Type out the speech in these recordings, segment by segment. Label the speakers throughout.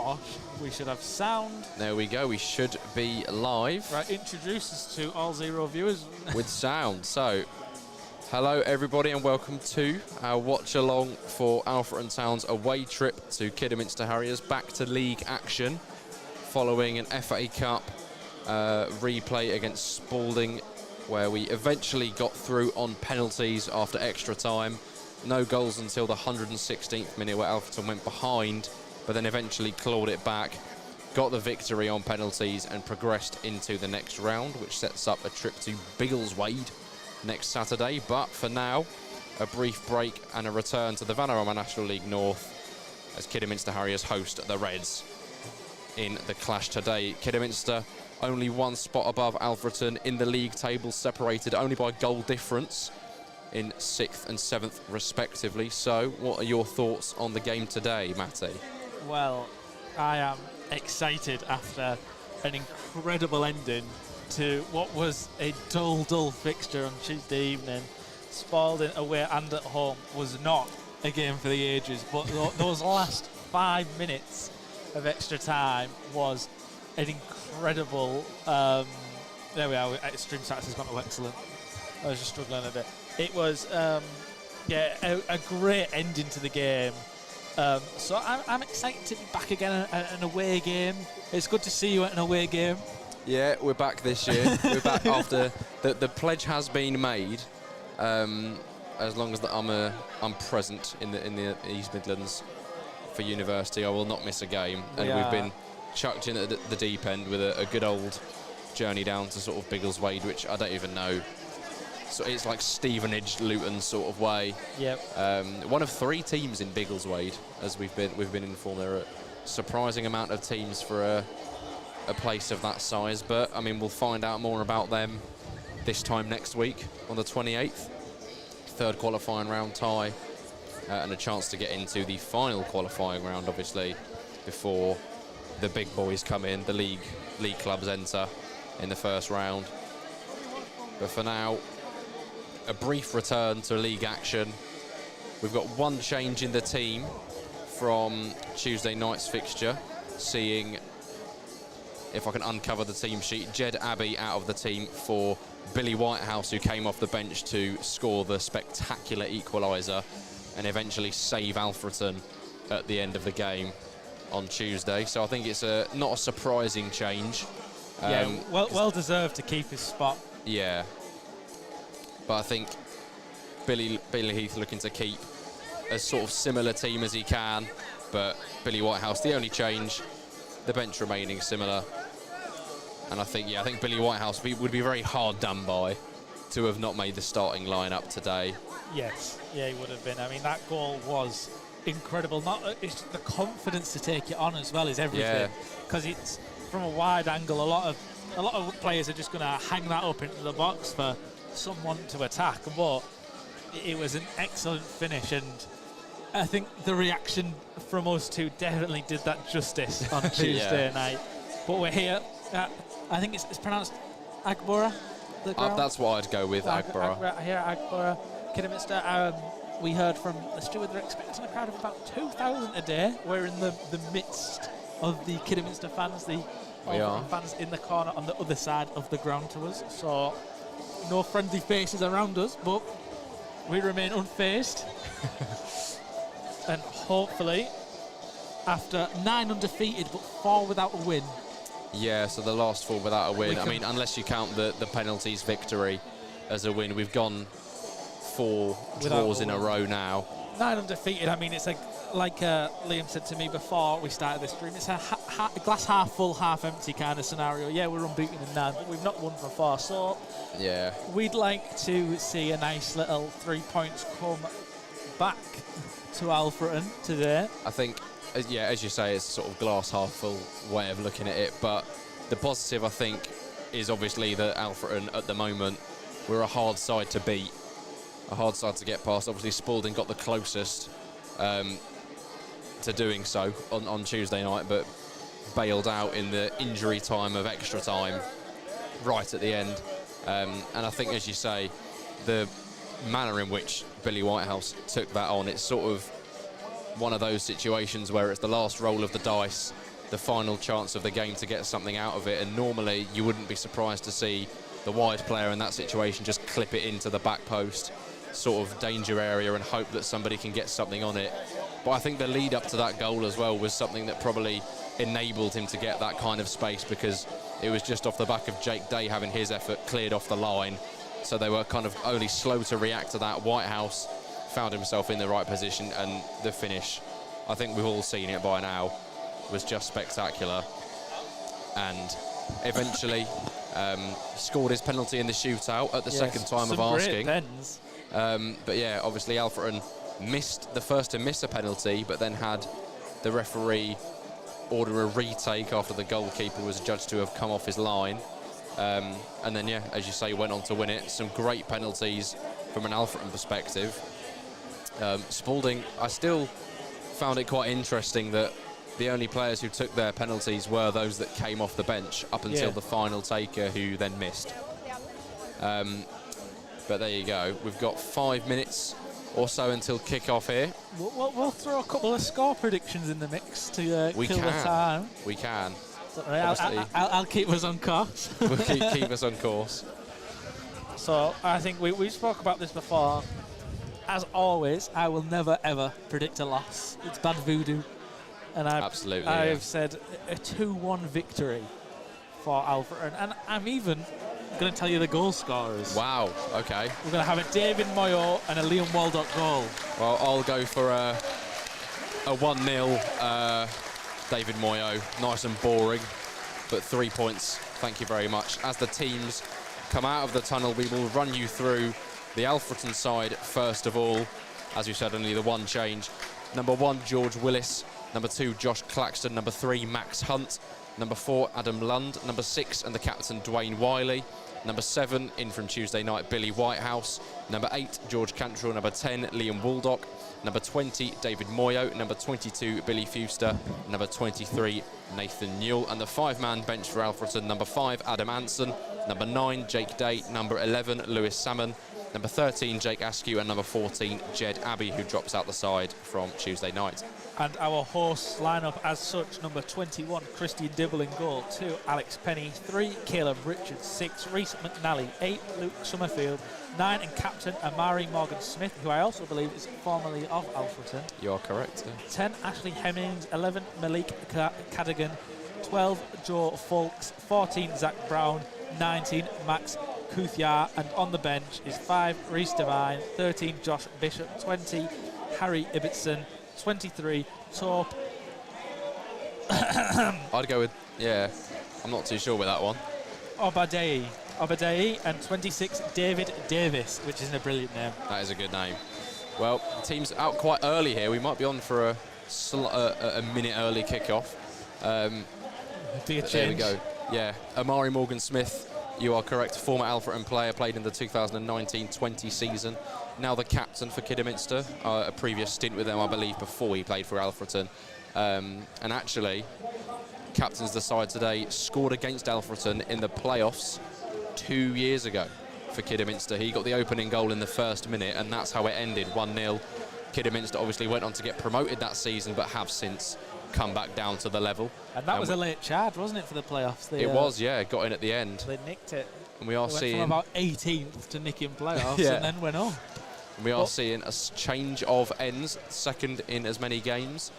Speaker 1: gosh, we should have sound.
Speaker 2: There we go, we should be live.
Speaker 1: Right, introduce us to all zero viewers.
Speaker 2: With sound. So, hello everybody and welcome to our watch along for Alfreton Town's away trip to Kidderminster Harriers, back to league action following an FA Cup replay against Spalding, where we eventually got through on penalties after extra time. No goals until the 116th minute, where Alfreton went behind, but then eventually clawed it back, got the victory on penalties and progressed into the next round, which sets up a trip to Biggleswade next Saturday. But for now, a brief break and a return to the Vanarama National League North as Kidderminster Harriers host the Reds in the clash today. Kidderminster only one spot above Alfreton in the league table, separated only by goal difference in 6th and 7th respectively. So what are your thoughts on the game today, Matty?
Speaker 1: Well, I am excited after an incredible ending to what was a dull fixture on Tuesday evening. Spalding away and at home was not a game for the ages, but those last 5 minutes of extra time was an incredible there we are, stream stats has gone to excellent. I was just struggling a bit. It was a great ending to the game. So I'm excited to be back again at an away game. It's good to see you at an away game.
Speaker 2: Yeah, we're back this year. We're back after the pledge has been made. As long as I'm present in the East Midlands for university, I will not miss a game. And we've been chucked in at the deep end with a good old journey down to sort of Biggleswade, which I don't even know. So it's like Stevenage, Luton sort of way.
Speaker 1: Yep.
Speaker 2: One of 3 teams in Biggleswade, as we've been informed. There are a surprising amount of teams for a place of that size. But I mean, we'll find out more about them this time next week on the 28th. Third qualifying round tie, and a chance to get into the final qualifying round, obviously, before the big boys come in. The league clubs enter in the first round. But for now, a brief return to league action. We've got one change in the team from Tuesday night's fixture, seeing, if I can uncover the team sheet, Jed Abbey out of the team for Billy Whitehouse, who came off the bench to score the spectacular equaliser and eventually save Alfreton at the end of the game on Tuesday. So I think it's not a surprising change.
Speaker 1: Well deserved to keep his spot.
Speaker 2: Yeah. But I think Billy Heath looking to keep a sort of similar team as he can, but Billy Whitehouse, the only change, the bench remaining similar. And I think Billy Whitehouse would be very hard done by to have not made the starting lineup today.
Speaker 1: Yes, yeah, he would have been. I mean, that goal was incredible. It's the confidence to take it on as well is everything, because it's from a wide angle. A lot of players are just going to hang that up into the box for someone to attack, but it was an excellent finish, and I think the reaction from us two definitely did that justice on Tuesday night. But we're here. I think it's pronounced Agbora.
Speaker 2: That's what I'd go with, Agbora.
Speaker 1: Here at Agbora, Kidderminster. We heard from the steward they're expecting a crowd of about 2,000 a day. We're in the midst of the Kidderminster fans, the fans in the corner on the other side of the ground to us. So no friendly faces around us, but we remain unfazed. And hopefully, after 9 undefeated but 4 without a win.
Speaker 2: Yeah, so the last 4 without a win. I mean, unless you count the penalties victory as a win, we've gone 4 draws in a row now. 9
Speaker 1: undefeated. I mean, it's like Liam said to me before we started this stream, it's a glass half full, half empty kind of scenario. Yeah, we're unbeaten in 9, but we've not won for 4. So
Speaker 2: yeah,
Speaker 1: we'd like to see a nice little 3 points come back to Alfreton today.
Speaker 2: I think, as you say, it's a sort of glass half full way of looking at it. But the positive, I think, is obviously that Alfreton at the moment, we're a hard side to beat, a hard side to get past. Obviously, Spalding got the closest to doing so on Tuesday night, but bailed out in the injury time of extra time right at the end. And I think, as you say, the manner in which Billy Whitehouse took that on, it's sort of one of those situations where it's the last roll of the dice the final chance of the game to get something out of it. And normally you wouldn't be surprised to see the wide player in that situation just clip it into the back post sort of danger area and hope that somebody can get something on it. But I think the lead up to that goal as well was something that probably enabled him to get that kind of space, because it was just off the back of Jake Day having his effort cleared off the line. So they were kind of only slow to react to that. Whitehouse found himself in the right position, and the finish, I think we've all seen it by now, was just spectacular. And eventually scored his penalty in the shootout at the second time of asking. But yeah, obviously Alfreton missed the first to miss a penalty, but then had the referee order a retake after the goalkeeper was judged to have come off his line. And then, yeah, as you say, went on to win it. Some great penalties from an Alfreton perspective. Spalding, I still found it quite interesting that the only players who took their penalties were those that came off the bench up until the final taker, who then missed. But there you go. We've got 5 minutes or so until kick-off here.
Speaker 1: We'll throw a couple of score predictions in the mix to kill the time.
Speaker 2: We can.
Speaker 1: I'll keep us on course.
Speaker 2: We'll keep us on course.
Speaker 1: So I think we spoke about this before. As always, I will never ever predict a loss. It's bad voodoo. And I've said a 2-1 victory for Alfreton. And I'm even going to tell you the goal scorers.
Speaker 2: Wow, okay.
Speaker 1: We're going to have a David Moyo and a Liam Waldock goal.
Speaker 2: Well, I'll go for a 1-0 David Moyo. Nice and boring, but 3 points. Thank you very much. As the teams come out of the tunnel, we will run you through the Alfreton side first of all. As you said, only the one change. Number 1, George Willis. Number 2, Josh Claxton. Number 3, Max Hunt. Number 4, Adam Lund. Number 6, and the captain, Dwayne Wiley. Number 7, in from Tuesday night, Billy Whitehouse. Number 8, George Cantrell. Number 10, Liam Waldock. Number 20, David Moyo. Number 22, Billy Fuster. Number 23, Nathan Newell. And the 5-man bench for Alfreton: number 5, Adam Anson. Number 9, Jake Day. Number 11, Lewis Salmon. Number 13, Jake Askew. And number 14, Jed Abbey, who drops out the side from Tuesday night.
Speaker 1: And our hosts lineup as such: number 21, Christian Dibble in goal; 2, Alex Penny; 3, Caleb Richards; 6, Reece McNally; 8, Luke Summerfield; 9, and captain Amari Morgan-Smith, who I also believe is formerly of Alfreton.
Speaker 2: You are correct. Yeah.
Speaker 1: 10, Ashley Hemmings; 11, Malik Cadigan; 12, Joe Folks; 14, Zach Brown; 19, Max Kuthia; and on the bench is 5, Reece Devine; 13, Josh Bishop; 20, Harry Ibbotson; 23, Torp.
Speaker 2: I'd go with, I'm not too sure with that one.
Speaker 1: Obadei, and 26, David Davis, which isn't a brilliant name.
Speaker 2: That is a good name. Well, the team's out quite early here. We might be on for a minute early kickoff. There we go. Yeah, Amari Morgan-Smith, you are correct. Former Alfreton player, played in the 2019-20 season. Now the captain for Kidderminster. A previous stint with them, I believe, before he played for Alfreton. And actually, captains the side today. Scored against Alfreton in the playoffs 2 years ago for Kidderminster. He got the opening goal in the first minute, and that's how it ended, 1-0. Kidderminster obviously went on to get promoted that season, but have since come back down to the level.
Speaker 1: And that was a late charge, wasn't it, for the playoffs?
Speaker 2: It was, yeah. Got in at the end.
Speaker 1: They nicked it.
Speaker 2: And we are
Speaker 1: seeing from about 18th to nicking playoffs, and then went on.
Speaker 2: We are seeing a change of ends, second in as many games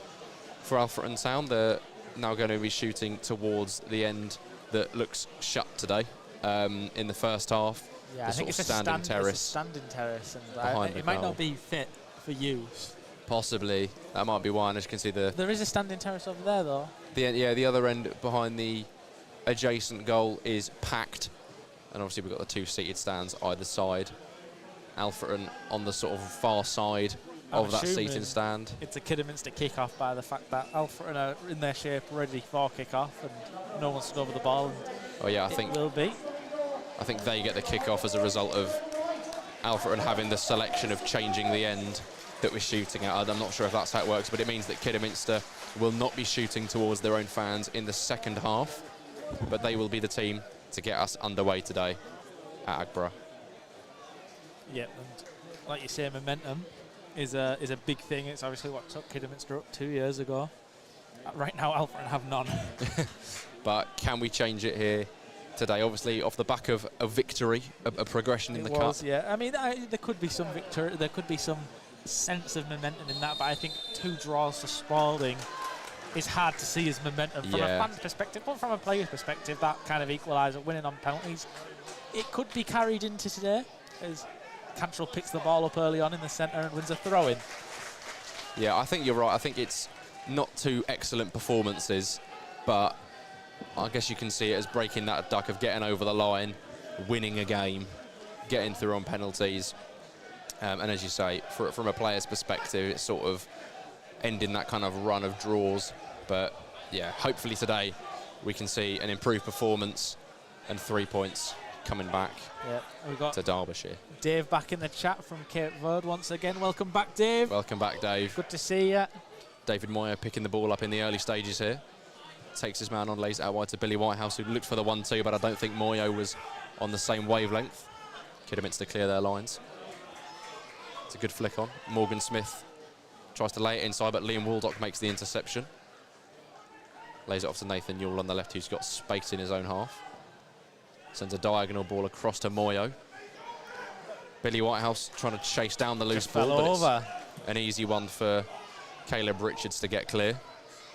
Speaker 2: for Alfreton Town. They're now going to be shooting towards the end that looks shut today in the first half.
Speaker 1: Yeah, I think it's a standing terrace, and it might not be fit for use.
Speaker 2: Possibly. That might be one. As you can see,
Speaker 1: there is a standing terrace over there, though.
Speaker 2: The other end behind the adjacent goal is packed. And obviously we've got the 2 seated stands either side. Alfreton on the sort of far side of that seating stand.
Speaker 1: It's a Kidderminster kick-off by the fact that Alfreton are in their shape, ready for kick-off, and no one stood over the ball. I think
Speaker 2: they get the kick-off as a result of Alfreton having the selection of changing the end that we're shooting at. I'm not sure if that's how it works, but it means that Kidderminster will not be shooting towards their own fans in the second half, but they will be the team to get us underway today at Agborough.
Speaker 1: Yeah, and like you say, momentum is a big thing. It's obviously what took Kidderminster up 2 years ago. Right now, Alfreton have none.
Speaker 2: But can we change it here today? Obviously, off the back of a victory, a progression in the cup.
Speaker 1: Yeah. I mean, there could be some victory. There could be some sense of momentum in that, but I think 2 draws to Spalding is hard to see as momentum from a fan's perspective, but from a player's perspective, that kind of equaliser, winning on penalties, it could be carried into today as Cantrell picks the ball up early on in the centre and wins a throw-in.
Speaker 2: Yeah, I think you're right. I think it's not 2 excellent performances, but I guess you can see it as breaking that duck of getting over the line, winning a game, getting through on penalties. And as you say, from a player's perspective, it's sort of ending that kind of run of draws. But yeah, hopefully today we can see an improved performance and 3 points coming back
Speaker 1: we've got
Speaker 2: to Derbyshire.
Speaker 1: Dave back in the chat from Cape Verde once again. Welcome back, Dave.
Speaker 2: Welcome back, Dave.
Speaker 1: Good to see you.
Speaker 2: David Moyer picking the ball up in the early stages here. Takes his man on, lays it out wide to Billy Whitehouse, who looked for the 1-2, but I don't think Moyo was on the same wavelength. Kidderminster clear their lines. It's a good flick on. Morgan Smith tries to lay it inside, but Liam Waldock makes the interception. Lays it off to Nathan Newell on the left, who's got space in his own half. Sends a diagonal ball across to Moyo. Billy Whitehouse trying to chase down the loose ball, but it's an easy one for Caleb Richards to get clear.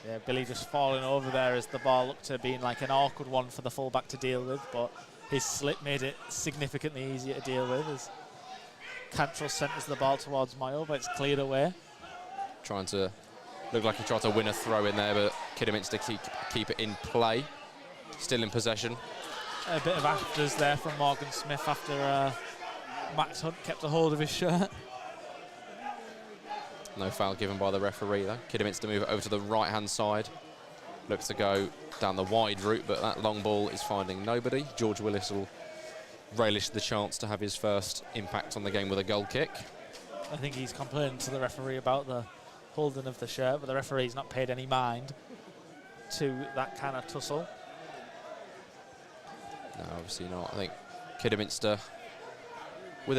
Speaker 1: Yeah, Billy just falling over there as the ball looked to being like an awkward one for the fullback to deal with, but his slip made it significantly easier to deal with as Cantrell centres the ball towards Moyo, but it's cleared away.
Speaker 2: Trying to look like he tried to win a throw in there, but Kidderminster keep it in play. Still in possession.
Speaker 1: A bit of afters there from Morgan Smith after Max Hunt kept a hold of his shirt.
Speaker 2: No foul given by the referee though. Kidderminster move it over to the right-hand side. Looks to go down the wide route, but that long ball is finding nobody. George Willis will relish the chance to have his first impact on the game with a goal kick.
Speaker 1: I think he's complaining to the referee about the holding of the shirt, but the referee's not paid any mind to that kind of tussle.
Speaker 2: No, obviously not. I think Kidderminster with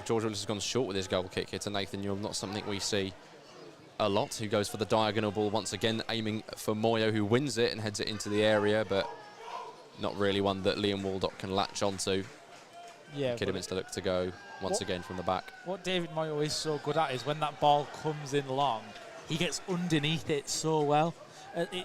Speaker 2: George Willis has gone short with his goal kick here to Nathan Newell. Not something we see a lot. Who goes for the diagonal ball once again, aiming for Moyo, who wins it and heads it into the area, but not really one that Liam Waldock can latch onto. Yeah, Kidderminster look to go once again from the back.
Speaker 1: What David Moyo is so good at is when that ball comes in long, he gets underneath it so well.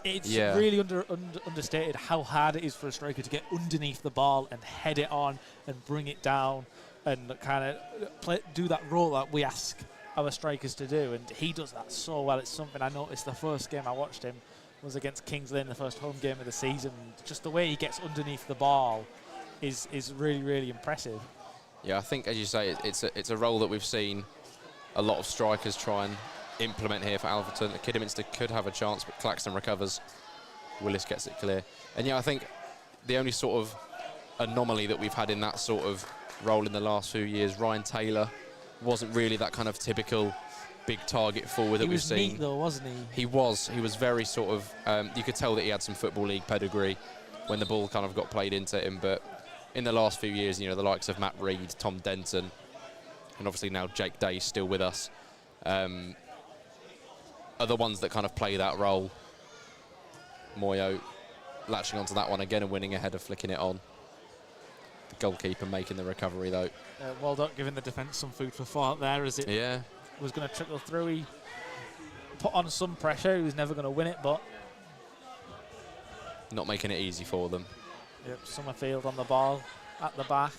Speaker 1: It's really understated how hard it is for a striker to get underneath the ball and head it on and bring it down and kind of do that role that we ask our strikers to do. And he does that so well. It's something I noticed the first game I watched him was against Kingsley in the first home game of the season. Just the way he gets underneath the ball is really, really impressive.
Speaker 2: Yeah, I think, as you say, it's a role that we've seen a lot of strikers try and implement here for Alfreton. Kidderminster could have a chance, but Claxton recovers. Willis gets it clear. And yeah, I think the only sort of anomaly that we've had in that sort of role in the last few years, Ryan Taylor wasn't really that kind of typical big target forward that we've seen.
Speaker 1: He was neat though, wasn't he?
Speaker 2: He was very sort of, you could tell that he had some Football League pedigree when the ball kind of got played into him, but in the last few years, you know, the likes of Matt Reed, Tom Denton, and obviously now Jake Day still with us, are the ones that kind of play that role. Moyo latching onto that one again and winning ahead of flicking it on. The goalkeeper making the recovery though.
Speaker 1: Waldock giving the defence some food for thought there as it was going to trickle through. He put on some pressure. He was never going to win it, but
Speaker 2: not making it easy for them.
Speaker 1: Yep, Summerfield on the ball at the back.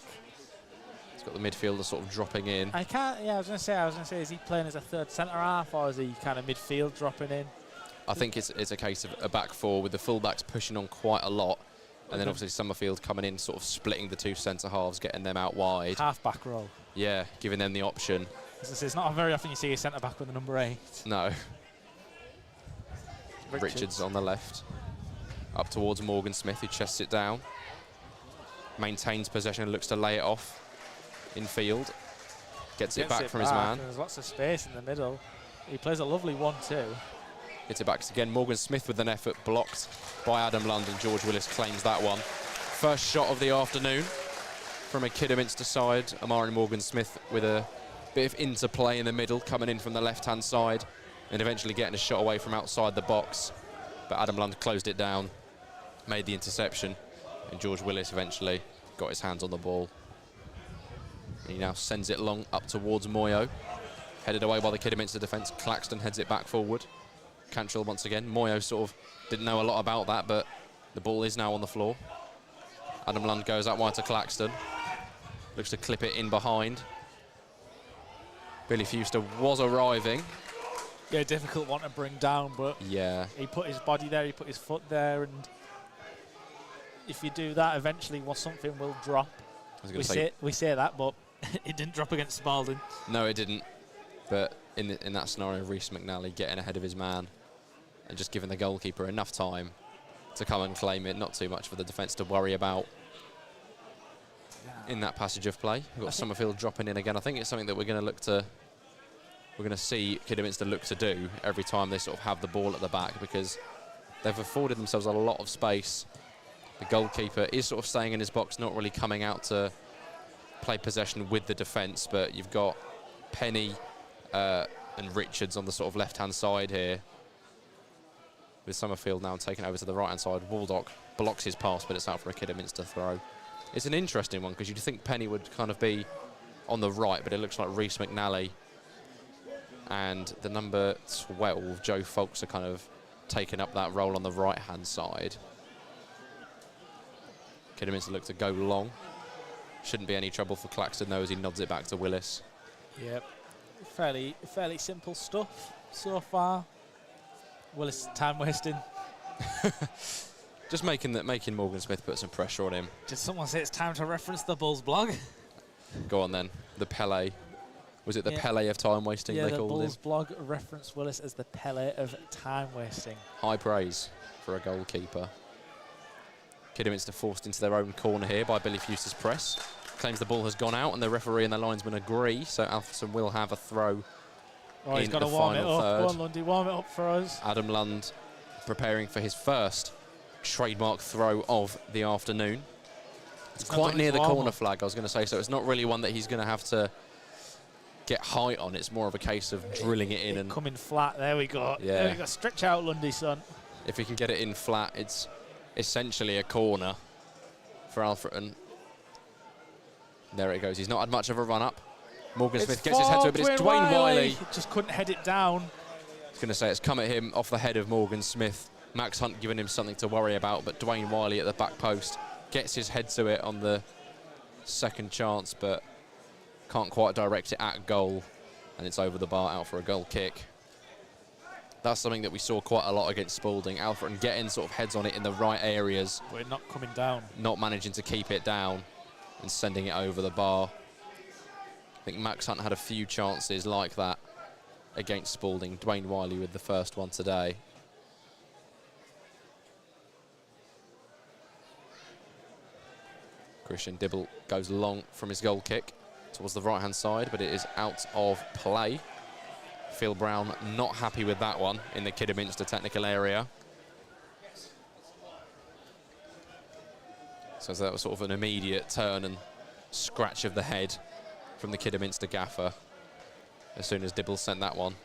Speaker 2: He's got the midfielder sort of dropping in.
Speaker 1: I was going to say, is he playing as a third centre half or is he kind of midfield dropping in?
Speaker 2: I think it's a case of a back four with the fullbacks pushing on quite a lot, and then obviously Summerfield coming in, sort of splitting the two centre halves, getting them out wide.
Speaker 1: Half back row.
Speaker 2: Yeah, giving them the option.
Speaker 1: It's not very often you see a centre back with a number 8.
Speaker 2: No. Richards on the left. Up towards Morgan Smith, who chests it down. Maintains possession and looks to lay it off in field. Gets it back from his man.
Speaker 1: There's lots of space in the middle. He plays a lovely 1-2.
Speaker 2: Gets it back again. Morgan Smith with an effort, blocked by Adam London. George Willis claims that one. First shot of the afternoon from a Kidderminster side. Amari Morgan Smith with a bit of interplay in the middle, coming in from the left-hand side and eventually getting a shot away from outside the box. But Adam Lund closed it down, made the interception, and George Willis eventually got his hands on the ball. And he now sends it long up towards Moyo. Headed away by the Kidderminster defence. Claxton heads it back forward. Cantrell once again. Moyo sort of didn't know a lot about that, but the ball is now on the floor. Adam Lund goes out wide to Claxton. Looks to clip it in behind. Billy Fewster was arriving.
Speaker 1: Yeah, difficult one to bring down, but
Speaker 2: yeah,
Speaker 1: he put his body there, he put his foot there, and if you do that, eventually something will drop. We say that, but it didn't drop against Spalding.
Speaker 2: No, it didn't. But in that scenario, Rhys McNally getting ahead of his man and just giving the goalkeeper enough time to come and claim it, not too much for the defence to worry about in that passage of play. We've got Summerfield dropping in again. I think it's something that we're going to see Kidderminster look to do every time they sort of have the ball at the back, because they've afforded themselves a lot of space. The goalkeeper is sort of staying in his box, not really coming out to play possession with the defence, but you've got Penny and Richards on the sort of left-hand side here, with Summerfield now taken over to the right-hand side. Waldock blocks his pass, but it's out for a Kidderminster throw. It's an interesting one, because you'd think Penny would kind of be on the right, but it looks like Rhys McNally and the number 12, Joe Folks, are kind of taking up that role on the right-hand side. Kidderminster look to go long. Shouldn't be any trouble for Claxton, though, as he nods it back to Willis.
Speaker 1: Yep, fairly simple stuff so far. Willis time wasting.
Speaker 2: Just making Morgan Smith put some pressure on him.
Speaker 1: Did someone say it's time to reference the Bulls blog?
Speaker 2: Go on then. The Pele. Was it the Pele of time wasting they called him?
Speaker 1: Yeah, the Bulls blog referenced Willis as the Pele of time wasting.
Speaker 2: High praise for a goalkeeper. Kidderminster forced into their own corner here by Billy Fewster's press. Claims the ball has gone out, and the referee and the linesman agree, so Alfreton will have a throw.
Speaker 1: Oh, he's got to warm it up. Go on, Lundy, warm it up for us.
Speaker 2: Adam Lund preparing for his first trademark throw of the afternoon. It's quite near the corner flag, I was going to say, so it's not really one that he's going to have to get height on. It's more of a case of drilling it in and
Speaker 1: coming flat. There we go.
Speaker 2: Yeah.
Speaker 1: There we go. Stretch out, Lundy, son.
Speaker 2: If he can get it in flat, it's essentially a corner for Alfreton. There it goes. He's not had much of a run up. Morgan Smith gets his head to it, but it's Dwayne Wiley.
Speaker 1: Just couldn't head it down.
Speaker 2: I was going to say, it's come at him off the head of Morgan Smith. Max Hunt giving him something to worry about, but Dwayne Wiley at the back post gets his head to it on the second chance, but can't quite direct it at goal, and it's over the bar, out for a goal kick. That's something that we saw quite a lot against Spalding. Alfreton getting sort of heads on it in the right areas.
Speaker 1: We're not coming down.
Speaker 2: Not managing to keep it down and sending it over the bar. I think Max Hunt had a few chances like that against Spalding. Dwayne Wiley with the first one today. Christian Dibble goes long from his goal kick towards the right-hand side, but it is out of play. Phil Brown not happy with that one in the Kidderminster technical area. So that was sort of an immediate turn and scratch of the head from the Kidderminster gaffer as soon as Dibble sent that one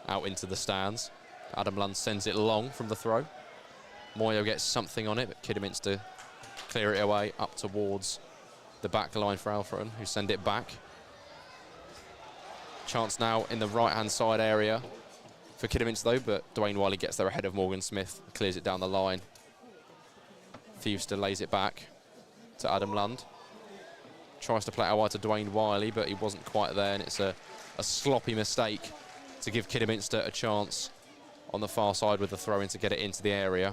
Speaker 2: out into the stands. Adam Lund sends it long from the throw. Moyo gets something on it, but Kidderminster clear it away up towards the back line for Alfreton, who send it back. Chance now in the right-hand side area for Kidderminster, though, but Dwayne Wiley gets there ahead of Morgan Smith, clears it down the line. Fewster lays it back to Adam Lund. Tries to play it wide to Dwayne Wiley, but he wasn't quite there, and it's a sloppy mistake to give Kidderminster a chance on the far side with the throw-in to get it into the area.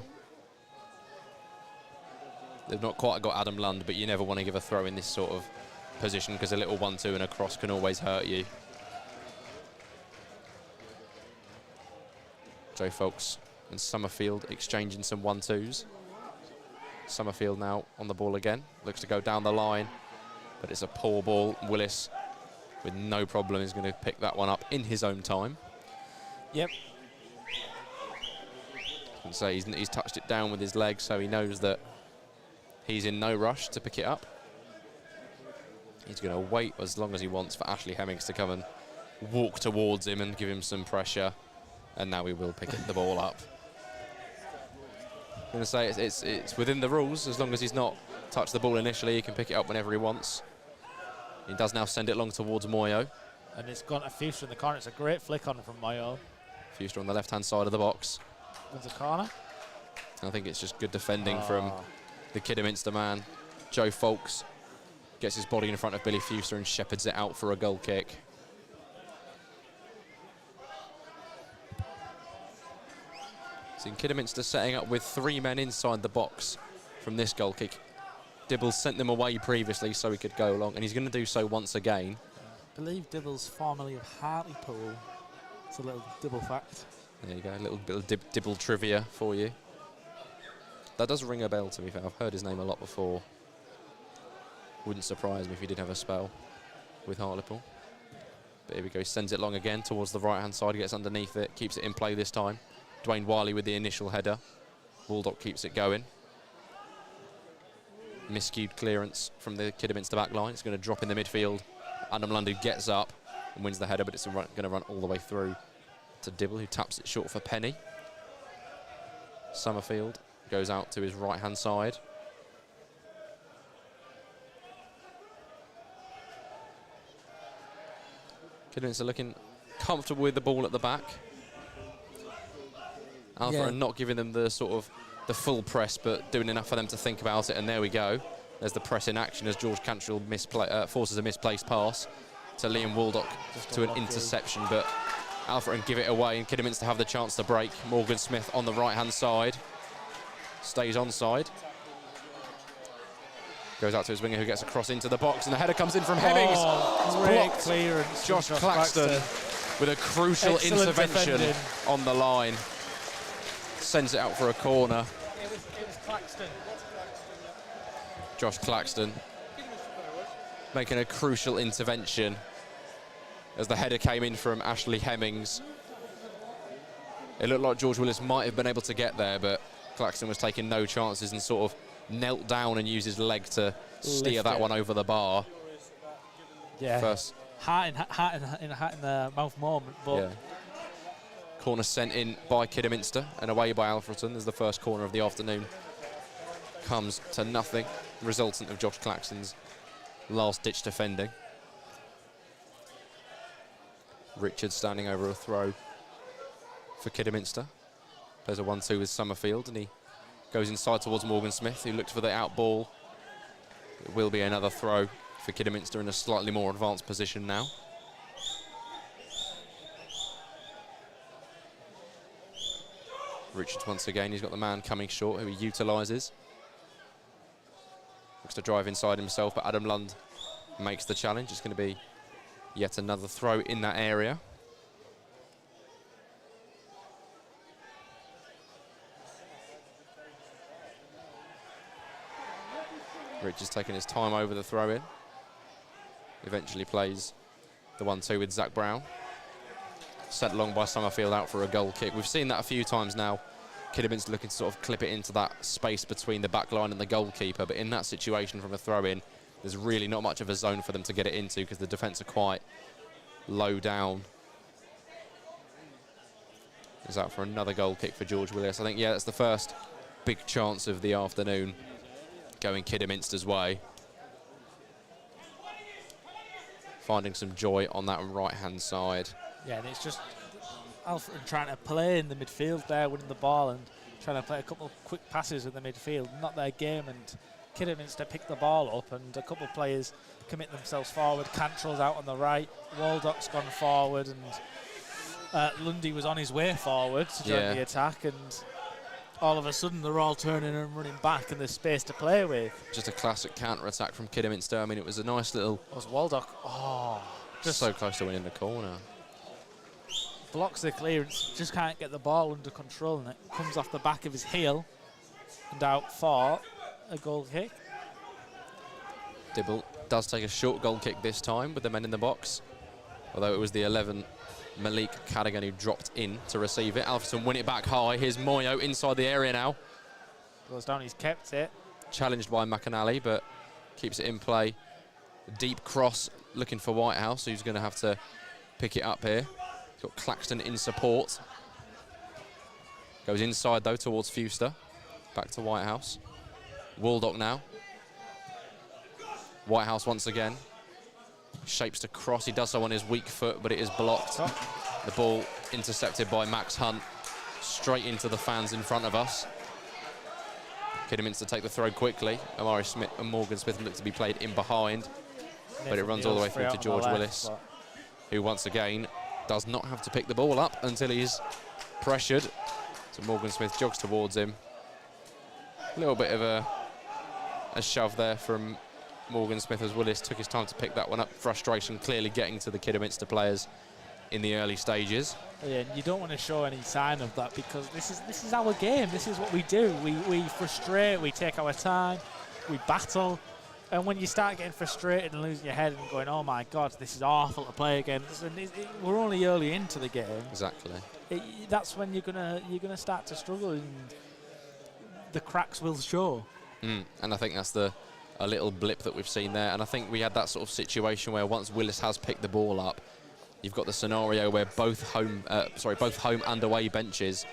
Speaker 2: They've not quite got Adam Lund, but you never want to give a throw in this sort of position, because a little 1-2 and a cross can always hurt you. Joe Folks and Summerfield exchanging some 1-2s. Summerfield now on the ball again. Looks to go down the line, but it's a poor ball. Willis, with no problem, is going to pick that one up in his own time.
Speaker 1: Yep.
Speaker 2: And so he's touched it down with his leg, so he knows that he's in no rush to pick it up. He's going to wait as long as he wants for Ashley Hemmings to come and walk towards him and give him some pressure. And now he will pick the ball up. I'm going to say it's within the rules. As long as he's not touched the ball initially, he can pick it up whenever he wants. He does now send it long towards Moyo.
Speaker 1: And it's gone to Fuster in the corner. It's a great flick on from Moyo.
Speaker 2: Fuster on the left-hand side of the box.
Speaker 1: There's a corner.
Speaker 2: I think it's just good defending from the Kidderminster man. Joe Folks gets his body in front of Billy Fuster and shepherds it out for a goal kick. Seen Kidderminster setting up with 3 men inside the box from this goal kick. Dibble sent them away previously so he could go along, and he's going to do so once again.
Speaker 1: I believe Dibble's formerly of Hartlepool. It's a little Dibble fact.
Speaker 2: There you go, a little bit of Dibble trivia for you. That does ring a bell to me. I've heard his name a lot before. Wouldn't surprise me if he did have a spell with Hartlepool. But here we go, he sends it long again towards the right-hand side, gets underneath it, keeps it in play this time. Dwayne Wiley with the initial header. Waldock keeps it going. Miscued clearance from the Kidderminster back line. It's going to drop in the midfield. Adam Lundy gets up and wins the header, but it's going to run all the way through to Dibble, who taps it short for Penny. Summerfield goes out to his right-hand side. Kidderminster looking comfortable with the ball at the back. Alfreton not giving them the sort of the full press, but doing enough for them to think about it, and there we go. There's the press in action as George Cantrell forces a misplaced pass to Liam Waldock to an interception, but Alfreton give it away, and Kidderminster have the chance to break. Morgan Smith on the right-hand side. Stays onside. Goes out to his winger, who gets a cross into the box, and the header comes in from Hemmings.
Speaker 1: Great clearance.
Speaker 2: Josh Claxton with a crucial intervention on the line. Sends it out for a corner.
Speaker 1: It was Claxton.
Speaker 2: Josh Claxton making a crucial intervention as the header came in from Ashley Hemmings. It looked like George Willis might have been able to get there, but Claxton was taking no chances and sort of knelt down and used his leg to steer that one over the bar.
Speaker 1: Yeah.
Speaker 2: First.
Speaker 1: Heart in the mouth moment, but.
Speaker 2: Yeah. Corner sent in by Kidderminster and away by Alfreton as the first corner of the afternoon comes to nothing, resultant of Josh Claxton's last-ditch defending. Richard standing over a throw for Kidderminster. Plays a 1-2 with Summerfield, and he goes inside towards Morgan Smith, who looked for the out ball. It will be another throw for Kidderminster in a slightly more advanced position now. Richards once again, he's got the man coming short who he utilises. Looks to drive inside himself, but Adam Lund makes the challenge. It's going to be yet another throw in that area. Richards taking his time over the throw in. Eventually plays the 1-2 with Zach Brown. Sent along by Summerfield out for a goal kick. We've seen that a few times now. Kidderminster looking to sort of clip it into that space between the back line and the goalkeeper, but in that situation from a throw-in, there's really not much of a zone for them to get it into because the defence are quite low down. Is out for another goal kick for George Willis. I think, yeah, that's the first big chance of the afternoon going Kidderminster's way. Finding some joy on that right-hand side.
Speaker 1: Yeah, and it's just Alfreton trying to play in the midfield there, winning the ball and trying to play a couple of quick passes in the midfield. Not their game, and Kidderminster picked the ball up, and a couple of players commit themselves forward. Cantrell's out on the right, Waldock's gone forward, and Lundy was on his way forward to join the attack, and all of a sudden they're all turning and running back, and there's space to play with.
Speaker 2: Just a classic counter-attack from Kidderminster. I mean, it was a nice little...
Speaker 1: It was Waldock. Oh,
Speaker 2: just so close to winning the corner.
Speaker 1: Blocks the clearance, just can't get the ball under control, and it comes off the back of his heel and out for a goal kick.
Speaker 2: Dibble does take a short goal kick this time with the men in the box, although it was the 11 Malik Cadogan who dropped in to receive it. Alfreton win it back high. Here's Moyo inside the area now.
Speaker 1: Goes down, he's kept it.
Speaker 2: Challenged by McAnally, but keeps it in play. A deep cross looking for Whitehouse, who's going to have to pick it up here. Got Claxton in support. Goes inside though towards Fuster. Back to Whitehouse. Waldock now. Whitehouse once again. Shapes to cross. He does so on his weak foot, but it is blocked. The ball intercepted by Max Hunt. Straight into the fans in front of us. Kidderminster take the throw quickly. Amari Smith and Morgan Smith look to be played in behind. But it runs all the way through to George Willis, who once again does not have to pick the ball up until he's pressured. So Morgan Smith jogs towards him. A little bit of a shove there from Morgan Smith as Willis took his time to pick that one up. Frustration clearly getting to the Kidderminster players in the early stages.
Speaker 1: Yeah, and you don't want to show any sign of that because this is our game. This is what we do. We frustrate, we take our time, we battle. And when you start getting frustrated and losing your head and going, oh my God, this is awful to play against, and we're only early into the game.
Speaker 2: Exactly.
Speaker 1: That's when you're gonna start to struggle, and the cracks will show.
Speaker 2: And I think that's a little blip that we've seen there. And I think we had that sort of situation where once Willis has picked the ball up, you've got the scenario where both home and away benches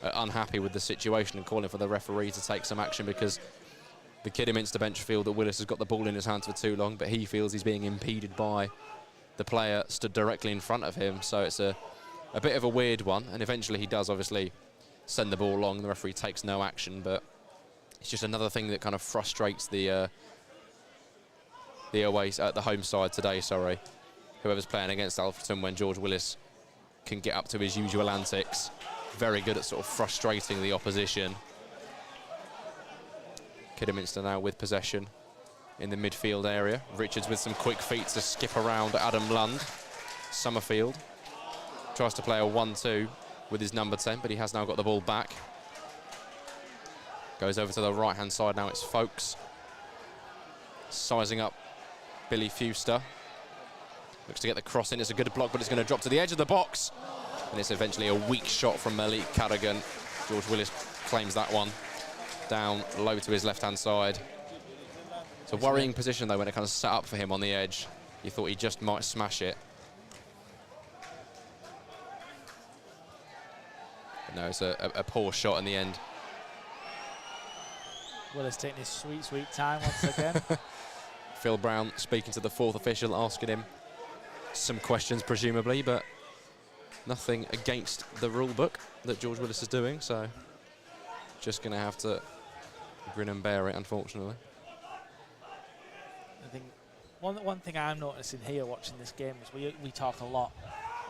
Speaker 2: are unhappy with the situation and calling for the referee to take some action because the Kidderminster bench feel that Willis has got the ball in his hands for too long, but he feels he's being impeded by the player stood directly in front of him. So it's a bit of a weird one, and eventually he does obviously send the ball along. The referee takes no action, but it's just another thing that kind of frustrates the home side today. Sorry, whoever's playing against Alfreton when George Willis can get up to his usual antics. Very good at sort of frustrating the opposition. Kidderminster now with possession in the midfield area. Richards with some quick feet to skip around Adam Lund. Summerfield tries to play a 1-2 with his number 10, but he has now got the ball back. Goes over to the right-hand side now, it's Folkes. Sizing up Billy Fewster. Looks to get the cross in, it's a good block, but it's going to drop to the edge of the box. And it's eventually a weak shot from Malik Carrigan. George Willis claims that one. Down low to his left-hand side. It's a worrying position, though, when it kind of set up for him on the edge. You thought he just might smash it. But no, it's a poor shot in the end.
Speaker 1: Willis taking his sweet, sweet time once again.
Speaker 2: Phil Brown speaking to the fourth official, asking him some questions, presumably, but nothing against the rule book that George Willis is doing, so just going to have to grin and bear it, unfortunately.
Speaker 1: I think one thing I'm noticing here watching this game is we talk a lot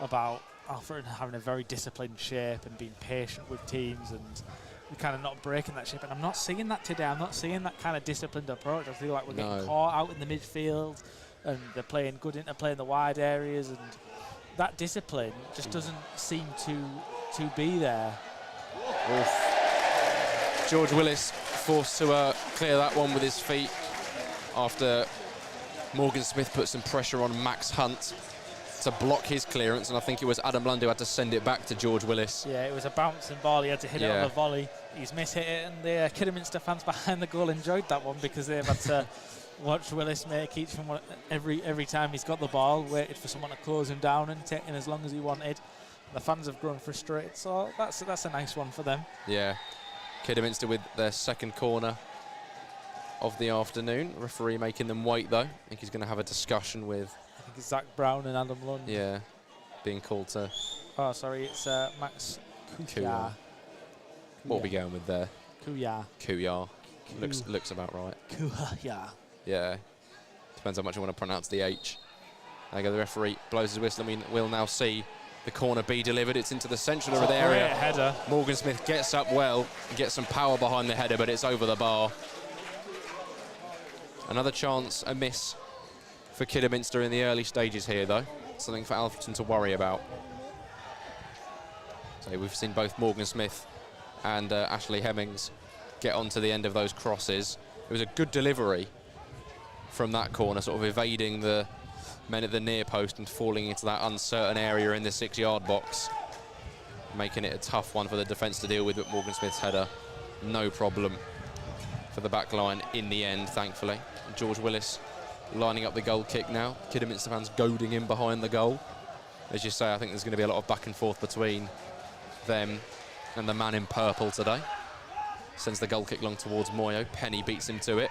Speaker 1: about Alfreton having a very disciplined shape and being patient with teams and kind of not breaking that shape, and I'm not seeing that today. I'm not seeing that kind of disciplined approach. I feel like we're getting caught out in the midfield and they're playing good interplay in the wide areas, and that discipline just doesn't seem to be there.
Speaker 2: Oof. George Willis forced to clear that one with his feet after Morgan Smith put some pressure on Max Hunt to block his clearance, and I think it was Adam Lund who had to send it back to George Willis.
Speaker 1: Yeah, it was a bouncing ball. He had to hit it on the volley. He's mishit it, and the Kidderminster fans behind the goal enjoyed that one because they've had to watch Willis make each one every time he's got the ball, waited for someone to close him down and take in as long as he wanted. The fans have grown frustrated, so that's a nice one for them.
Speaker 2: Yeah. Kidderminster with their second corner of the afternoon. Referee making them wait, though. I think he's going to have a discussion with...
Speaker 1: I think it's Zach Brown and Adam Lund.
Speaker 2: Yeah, being called to...
Speaker 1: Oh, sorry, it's Max Kuyar.
Speaker 2: What are we going with there?
Speaker 1: Kuyar.
Speaker 2: Looks about right.
Speaker 1: Kuyar.
Speaker 2: Yeah. Depends how much you want to pronounce the H. There you go, the referee blows his whistle. I mean, we'll now see the corner be delivered. It's into the central of the area.
Speaker 1: Header.
Speaker 2: Morgan Smith gets up well, gets some power behind the header, but it's over the bar. Another chance, a miss for Kidderminster in the early stages here, though. Something for Alfreton to worry about. So we've seen both Morgan Smith and Ashley Hemmings get onto the end of those crosses. It was a good delivery from that corner, sort of evading the men at the near post and falling into that uncertain area in the 6-yard box, making it a tough one for the defence to deal with. But Morgan Smith's header, no problem for the back line in the end, thankfully. George Willis lining up the goal kick now. Kidderminster fans goading him behind the goal. As you say, I think there's going to be a lot of back and forth between them and the man in purple today. Sends the goal kick long towards Moyo. Penny beats him to it.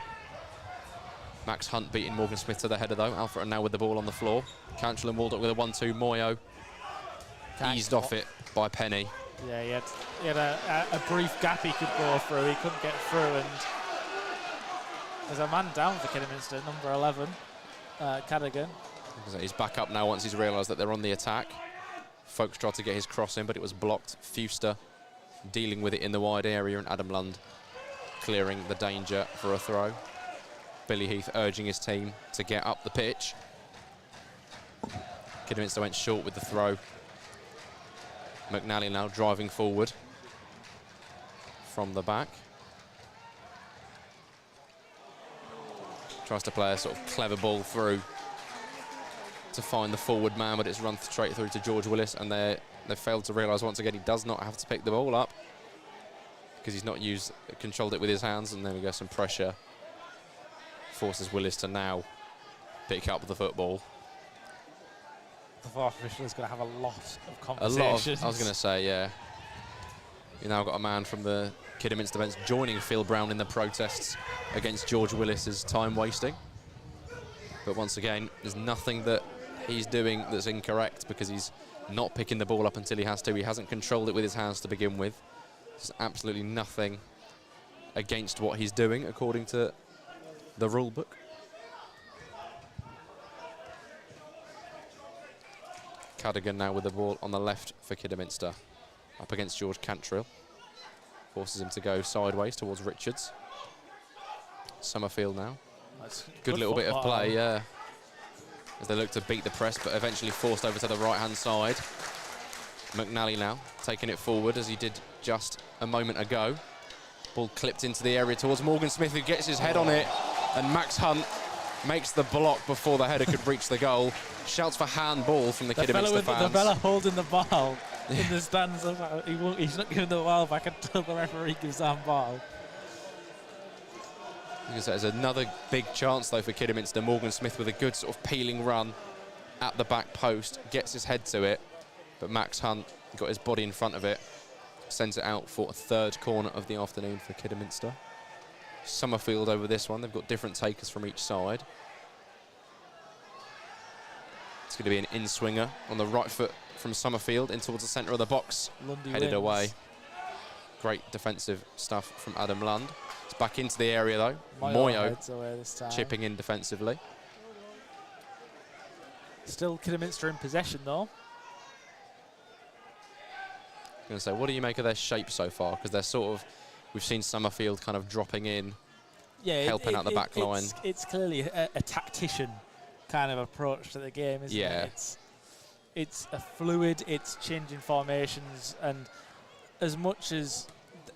Speaker 2: Max Hunt beating Morgan Smith to the header though. Alfreton now with the ball on the floor. Cantrell and Waldock with a 1-2. Moyo eased off it by Penny.
Speaker 1: Yeah, he had a brief gap he could go through. He couldn't get through, and there's a man down for Kidderminster, number 11, Cadogan.
Speaker 2: He's back up now once he's realised that they're on the attack. Folks tried to get his cross in, but it was blocked. Fuster dealing with it in the wide area, and Adam Lund clearing the danger for a throw. Billy Heath urging his team to get up the pitch. Kidderminster went short with the throw. McNally now driving forward from the back. Tries to play a sort of clever ball through to find the forward man, but it's run straight through to George Willis, and they failed to realise once again he does not have to pick the ball up because he's not controlled it with his hands, and there we go, some pressure. Forces Willis to now pick up the football.
Speaker 1: The fourth official is going to have a lot of conversations.
Speaker 2: I was going to say, yeah. You now got a man from the Kidderminster bench joining Phil Brown in the protests against George Willis's time wasting. But once again, there's nothing that he's doing that's incorrect because he's not picking the ball up until he has to. He hasn't controlled it with his hands to begin with. There's absolutely nothing against what he's doing according to the rule book. Cadogan now with the ball on the left for Kidderminster. Up against George Cantrell. Forces him to go sideways towards Richards. Summerfield now.
Speaker 1: That's
Speaker 2: good little bit of play, yeah. As they look to beat the press, but eventually forced over to the right-hand side. McNally now taking it forward as he did just a moment ago. Ball clipped into the area towards Morgan Smith, who gets his head on it. And Max Hunt makes the block before the header could reach the goal. Shouts for handball from the Kidderminster fans.
Speaker 1: The fella holding the ball in the stands, he's not giving the ball back until the referee gives the handball.
Speaker 2: There's another big chance though for Kidderminster. Morgan Smith with a good sort of peeling run at the back post, gets his head to it, but Max Hunt got his body in front of it, sends it out for a third corner of the afternoon for Kidderminster. Summerfield over this one. They've got different takers from each side. It's going to be an in-swinger on the right foot from Summerfield in towards the centre of the box.
Speaker 1: Lundy
Speaker 2: headed
Speaker 1: wins.
Speaker 2: Away. Great defensive stuff from Adam Lund. It's back into the area though. Moyo chipping in defensively.
Speaker 1: Still Kidderminster in possession though.
Speaker 2: I'm going to say, what do you make of their shape so far? Because they're sort of, we've seen Summerfield kind of dropping in, helping out the back line.
Speaker 1: It's clearly a tactician kind of approach to the game, isn't it? It's a fluid, it's changing formations, and as much as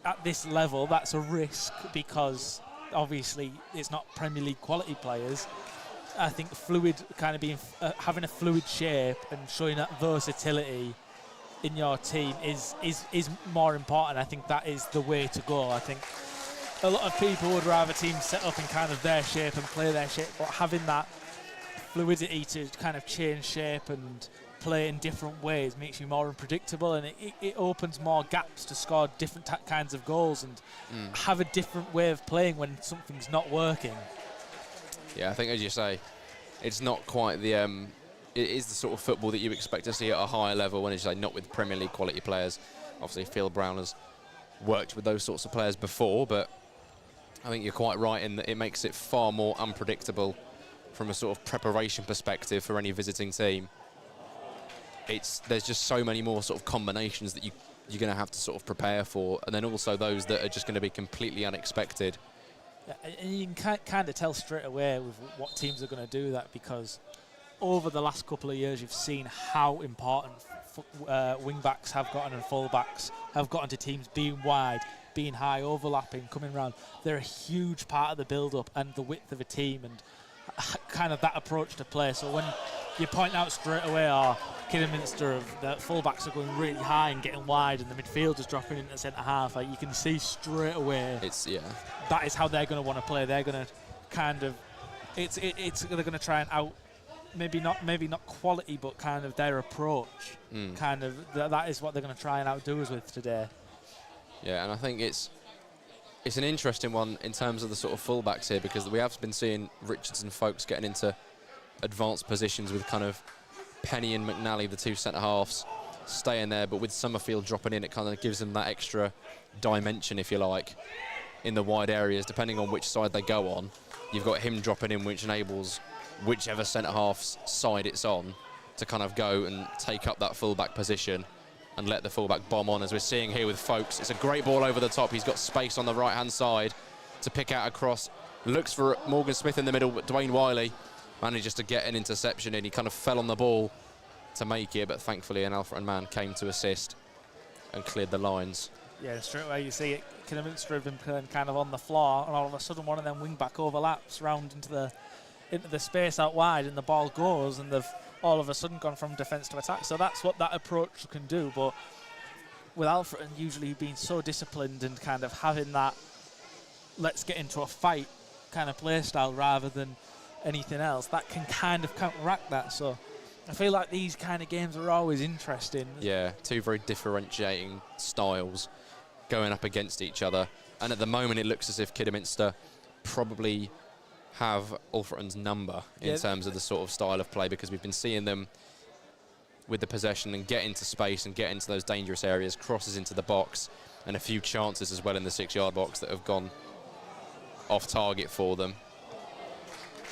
Speaker 1: at this level that's a risk because obviously it's not Premier League quality players, I think fluid kind of being having a fluid shape and showing that versatility in your team is more important. I think that is the way to go. I think a lot of people would rather teams set up in kind of their shape and play their shape, but having that fluidity to kind of change shape and play in different ways makes you more unpredictable, and it opens more gaps to score different kinds of goals and have a different way of playing when something's not working.
Speaker 2: Yeah, I think as you say, it's not quite the it is the sort of football that you expect to see at a higher level when, as you say, not with Premier League quality players. Obviously Phil Brown has worked with those sorts of players before, but I think you're quite right in that it makes it far more unpredictable from a sort of preparation perspective for any visiting team. There's just so many more sort of combinations that you're going to have to sort of prepare for, and then also those that are just going to be completely unexpected.
Speaker 1: Yeah, and you can kind of tell straight away with what teams are going to do that, because over the last couple of years you've seen how important wing-backs have gotten and full-backs have gotten to teams being wide, being high, overlapping, coming round. They're a huge part of the build-up and the width of a team and kind of that approach to play. So when you point out straight away, Kidderminster, the full-backs are going really high and getting wide and the midfielders dropping into the centre-half, like you can see straight away that is how they're going to want to play. They're going to kind of, they're going to try and out, maybe not quality, but kind of their approach. Kind of that is what they're going to try and outdo us with today.
Speaker 2: Yeah, and I think it's It's an interesting one in terms of the sort of fullbacks here, because we have been seeing Richards and Folkes getting into advanced positions with kind of Penny and McNally, the two centre-halves, staying there, but with Summerfield dropping in, it kind of gives them that extra dimension, if you like, in the wide areas, depending on which side they go on. You've got him dropping in, which enables whichever centre-half's side it's on to kind of go and take up that full-back position and let the full-back bomb on, as we're seeing here with Folkes. It's a great ball over the top. He's got space on the right-hand side to pick out across. Looks for Morgan Smith in the middle, but Dwayne Wiley manages to get an interception in. He kind of fell on the ball to make it, but thankfully an Alfreton man came to assist and cleared the lines.
Speaker 1: Yeah, straight away you see it. Kidderminster have been playing kind of on the floor, and all of a sudden one of them wing-back overlaps round into the space out wide, and the ball goes, and they've all of a sudden gone from defence to attack. So that's what that approach can do. But with Alfreton usually being so disciplined and kind of having that let's get into a fight kind of play style rather than anything else, that can kind of counteract that. So I feel like these kind of games are always interesting.
Speaker 2: Yeah, two very differentiating styles going up against each other. And at the moment it looks as if Kidderminster probably have Alfreton's number in terms of the sort of style of play, because we've been seeing them with the possession and get into space and get into those dangerous areas, crosses into the box, and a few chances as well in the 6-yard box that have gone off target for them.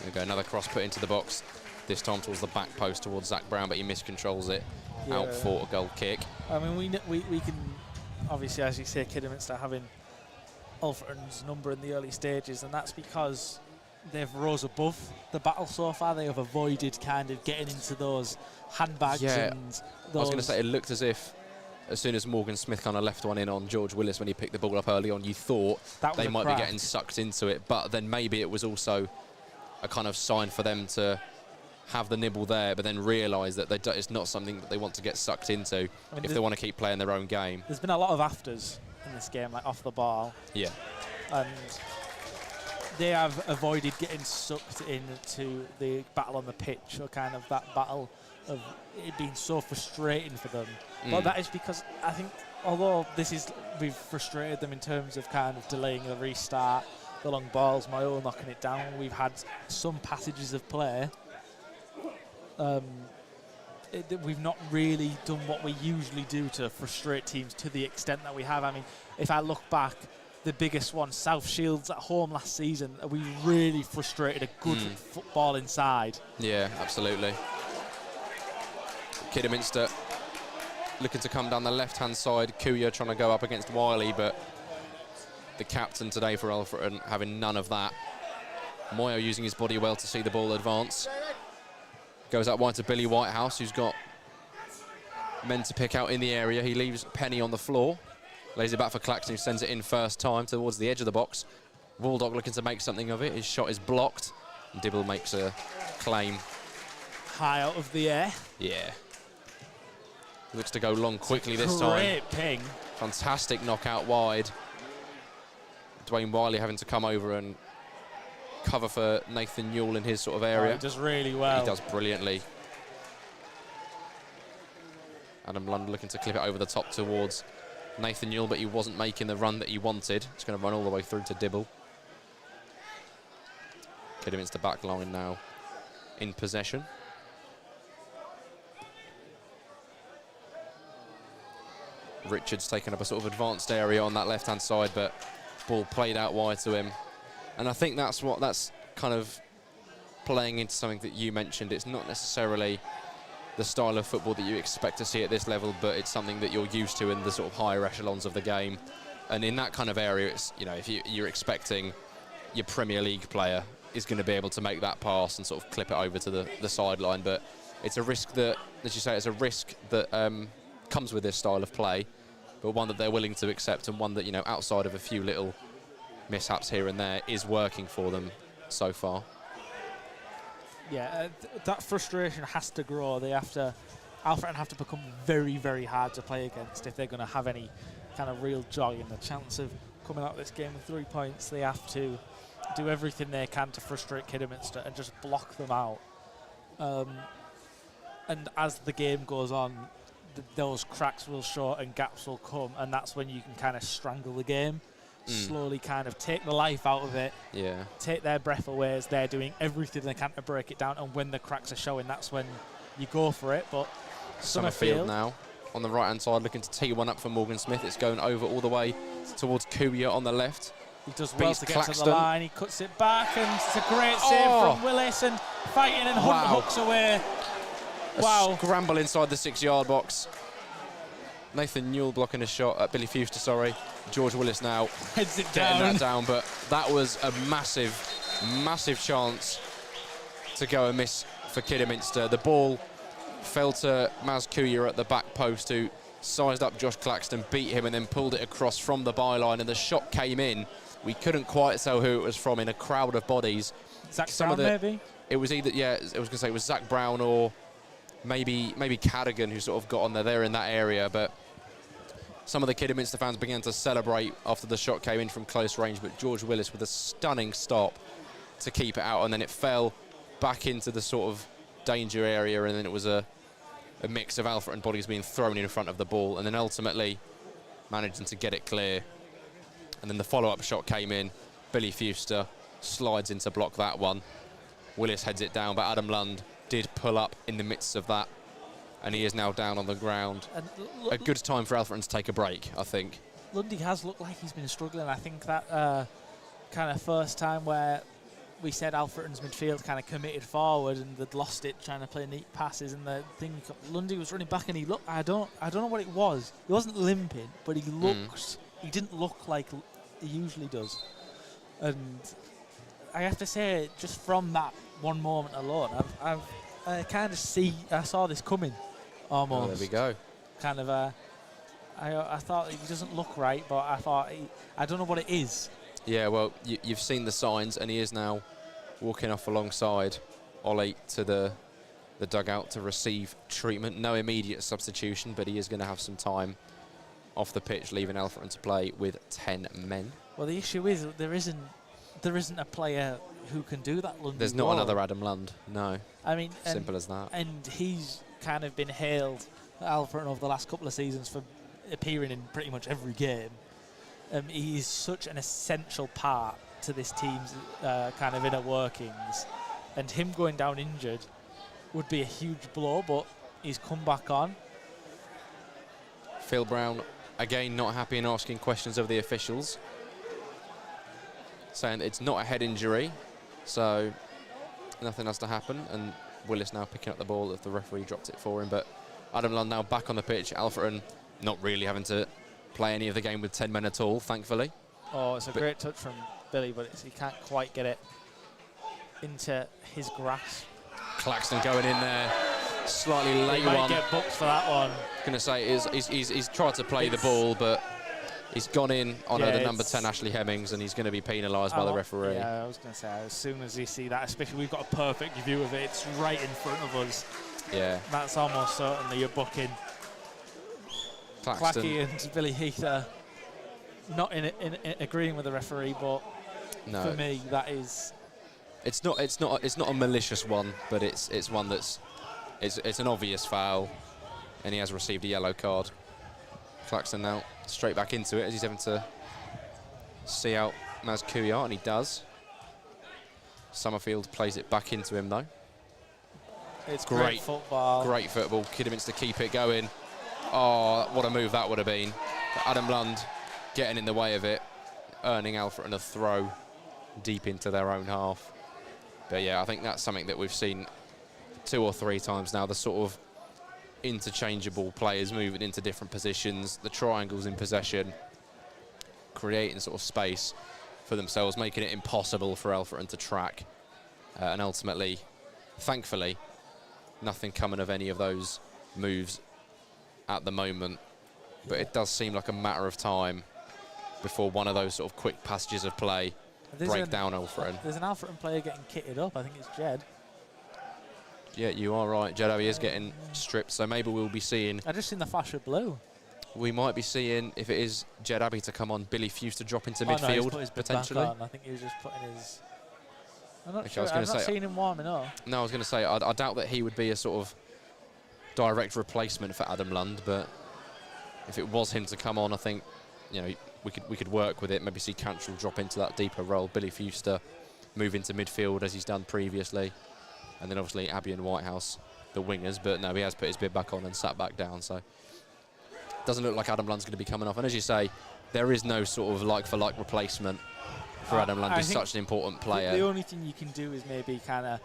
Speaker 2: There we go, another cross put into the box, this time towards the back post towards Zach Brown, but he miscontrols it, out for a goal kick.
Speaker 1: I mean, we can, obviously, as you say, Kidderminster having Alfreton's number in the early stages, and that's because they've rose above the battle so far. They have avoided kind of getting into those handbags.
Speaker 2: Yeah,
Speaker 1: and those.
Speaker 2: I was going to say, it looked as if as soon as Morgan Smith kind of left one in on George Willis when he picked the ball up early on, you thought they might be getting sucked into it, but then maybe it was also a kind of sign for them to have the nibble there, but then realise that it's not something that they want to get sucked into if they want to keep playing their own game.
Speaker 1: There's been a lot of afters in this game, like off the ball.
Speaker 2: Yeah.
Speaker 1: And they have avoided getting sucked into the battle on the pitch, or kind of that battle of it being so frustrating for them. But that is because I think, although we've frustrated them in terms of kind of delaying the restart, the long balls, Mayo knocking it down, we've had some passages of play. We've not really done what we usually do to frustrate teams to the extent that we have. I mean, if I look back, the biggest one, South Shields at home last season, we really frustrated a good football inside. Yeah,
Speaker 2: absolutely. Kidderminster looking to come down the left-hand side. Kuya trying to go up against Wiley, but the captain today for Alfreton having none of that. Moyo using his body well to see the ball advance. Goes out wide to Billy Whitehouse, who's got men to pick out in the area. He leaves Penny on the floor. Lays it back for Claxton, who sends it in first time towards the edge of the box. Waldock looking to make something of it. His shot is blocked. And Dibble makes a claim.
Speaker 1: High out of the air.
Speaker 2: Yeah. Looks to go long quickly this time.
Speaker 1: Great ping.
Speaker 2: Fantastic knockout wide. Dwayne Wiley having to come over and cover for Nathan Newell in his sort of area.
Speaker 1: He does really well.
Speaker 2: He does brilliantly. Adam Lund looking to clip it over the top towards Nathan Newell, but he wasn't making the run that he wanted. He's going to run all the way through to Dibble. Kidderminster back line now in possession. Richards taking up a sort of advanced area on that left-hand side, but ball played out wide to him. And I think that's kind of playing into something that you mentioned. It's not necessarily the style of football that you expect to see at this level, but it's something that you're used to in the sort of higher echelons of the game. And in that kind of area, it's, you know, if you're expecting your Premier League player is going to be able to make that pass and sort of clip it over to the sideline, but it's a risk that, as you say, it's a risk that comes with this style of play, but one that they're willing to accept, and one that, you know, outside of a few little mishaps here and there, is working for them so far.
Speaker 1: Yeah, that frustration has to grow. Alfreton have to become very, very hard to play against if they're going to have any kind of real joy in the chance of coming out of this game with 3 points. They have to do everything they can to frustrate Kidderminster and just block them out. And as the game goes on, those cracks will show and gaps will come, and that's when you can kind of strangle the game. slowly kind of take the life out of it,
Speaker 2: Yeah.
Speaker 1: take their breath away as they're doing everything they can to break it down. And when the cracks are showing, that's when you go for it. But
Speaker 2: Summerfield now on the right-hand side, looking to tee one up for Morgan Smith. It's going over all the way towards Kuya on the left.
Speaker 1: He does well
Speaker 2: Beats
Speaker 1: to get to
Speaker 2: Claxton.
Speaker 1: the line. He cuts it back, and it's a great save from Willis, and fighting, and Hunt hooks away. Wow.
Speaker 2: A scramble inside the 6-yard box. Nathan Newell blocking a shot. Billy Fuster, sorry. George Willis now
Speaker 1: Heads it
Speaker 2: getting
Speaker 1: down.
Speaker 2: that down, but that was a massive, massive chance to go and miss for Kidderminster. The ball fell to Maz Kuya at the back post, who sized up Josh Claxton, beat him, and then pulled it across from the byline, and the shot came in. We couldn't quite tell who it was from in a crowd of bodies.
Speaker 1: Zach Brown, maybe?
Speaker 2: It was either, yeah, I was going to say it was Zach Brown or maybe Cadigan who sort of got on there. They're in that area, but some of the Kidderminster fans began to celebrate after the shot came in from close range, but George Willis with a stunning stop to keep it out, and then it fell back into the sort of danger area, and then it was a mix of Alfreton bodies being thrown in front of the ball, and then ultimately managing to get it clear. And then the follow-up shot came in. Billy Fuster slides in to block that one. Willis heads it down, but Adam Lund did pull up in the midst of that, and he is now down on the ground.
Speaker 1: And
Speaker 2: A good time for Alfreton to take a break, I think.
Speaker 1: Lundy has looked like he's been struggling. I think that kind of first time where we said Alfreton's midfield kind of committed forward and they'd lost it trying to play neat passes, and the thing, Lundy was running back and he looked, I don't know what it was. He wasn't limping, but he looked, he didn't look like he usually does. And I have to say, just from that one moment alone, I kind of I saw this coming almost.
Speaker 2: Oh, there we go.
Speaker 1: Kind of I thought he doesn't look right, but I thought I don't know what it is.
Speaker 2: Yeah, well, you've seen the signs, and he is now walking off alongside Ollie to the dugout to receive treatment. No immediate substitution, but he is going to have some time off the pitch, leaving Alfreton to play with 10 men.
Speaker 1: Well, the issue is that there isn't a player who can do that London
Speaker 2: There's not
Speaker 1: role.
Speaker 2: another Adam Lund, no.
Speaker 1: I mean,
Speaker 2: Simple as that.
Speaker 1: And he's kind of been hailed at Alfreton over the last couple of seasons for appearing in pretty much every game. He's such an essential part to this team's kind of inner workings, and him going down injured would be a huge blow, but he's come back on.
Speaker 2: Phil Brown, again, not happy and asking questions of the officials, saying it's not a head injury, so nothing has to happen. And Willis now picking up the ball if the referee dropped it for him. But Adam Lund now back on the pitch. Alfreton not really having to play any of the game with 10 men at all, thankfully.
Speaker 1: Oh, it's a great touch from Billy, but he can't quite get it into his grasp.
Speaker 2: Claxton going in there, slightly late
Speaker 1: He might
Speaker 2: one.
Speaker 1: get booked for that one.
Speaker 2: Going to say he's tried to play the ball, but he's gone in on the number 10 Ashley Hemmings, and he's going to be penalised by the referee.
Speaker 1: Yeah, I was going to say, as soon as you see that, especially we've got a perfect view of it, it's right in front of us.
Speaker 2: Yeah.
Speaker 1: That's almost certainly your booking.
Speaker 2: Claxton.
Speaker 1: Clacky and Billy Heath are not in agreeing with the referee, but
Speaker 2: No.
Speaker 1: for me, that is.
Speaker 2: It's not a malicious one, but it's one that's it's an obvious foul, and he has received a yellow card. Claxton now straight back into it as he's having to see out Maz Kuyat, and he does. Summerfield plays it back into him though.
Speaker 1: It's great football.
Speaker 2: Great football. Kidderminster keep it going. Oh, what a move that would have been. But Adam Lund getting in the way of it, earning Alfreton a throw deep into their own half. But yeah, I think that's something that we've seen 2 or 3 times now, the sort of interchangeable players moving into different positions, the triangles in possession, creating sort of space for themselves, making it impossible for Alfreton to track. And ultimately, thankfully, nothing coming of any of those moves at the moment. But it does seem like a matter of time before one of those sort of quick passages of play break down Alfreton.
Speaker 1: There's an Alfreton player getting kitted up. I think it's Jed.
Speaker 2: Yeah, you are right. Jed Abbey is getting stripped, so maybe we'll be seeing...
Speaker 1: I just seen the flash of blue.
Speaker 2: We might be seeing, if it is Jed Abbey to come on, Billy Fuse to drop into midfield,
Speaker 1: no, he's put his bib
Speaker 2: potentially.
Speaker 1: back on. I think he was just putting his... I'm not
Speaker 2: Okay,
Speaker 1: sure. I've not seen him warming up.
Speaker 2: No, I was going to say, I doubt that he would be a sort of direct replacement for Adam Lund, but if it was him to come on, I think, you know, we could work with it. Maybe see Cantrell drop into that deeper role. Billy Fuster move into midfield as he's done previously, and then obviously Abbey and Whitehouse, the wingers. But no, he has put his bib back on and sat back down. So doesn't look like Adam Lund's going to be coming off. And as you say, there is no sort of like-for-like replacement for Adam Lund. He's such an important player.
Speaker 1: The only thing you can do is maybe kind of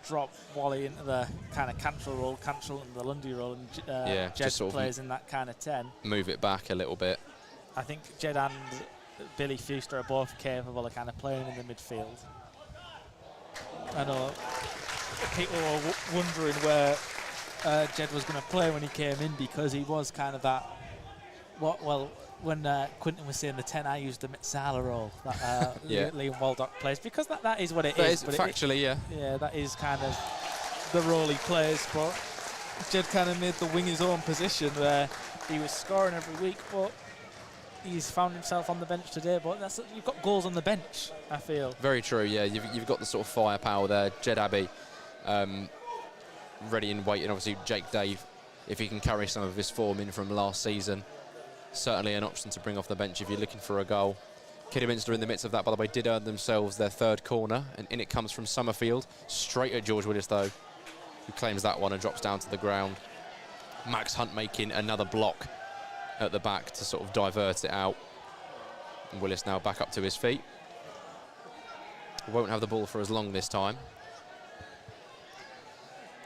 Speaker 1: drop Wally into the kind of Cantrell role, Cantrell into the Lundy role, and Jed plays in that kind of 10.
Speaker 2: Move it back a little bit.
Speaker 1: I think Jed and Billy Fuster are both capable of kind of playing in the midfield. I know people were wondering where Jed was going to play when he came in, because he was kind of that. When Quinton was saying the 10, I used the Mitsala role that Liam Waldock plays, because that is what it is.
Speaker 2: But factually,
Speaker 1: yeah, that is kind of the role he plays. But Jed kind of made the wing his own position, where he was scoring every week, but he's found himself on the bench today. But you've got goals on the bench, I feel. Very
Speaker 2: true, yeah. You've got the sort of firepower there. Jed Abbey, ready and waiting. Obviously, Jake Dave, if he can carry some of his form in from last season, certainly an option to bring off the bench if you're looking for a goal. Kidderminster in the midst of that, by the way, did earn themselves their third corner, and in it comes from Summerfield, straight at George Willis though, who claims that one and drops down to the ground. Max Hunt making another block at the back to sort of divert it out. And Willis now back up to his feet. Won't have the ball for as long this time,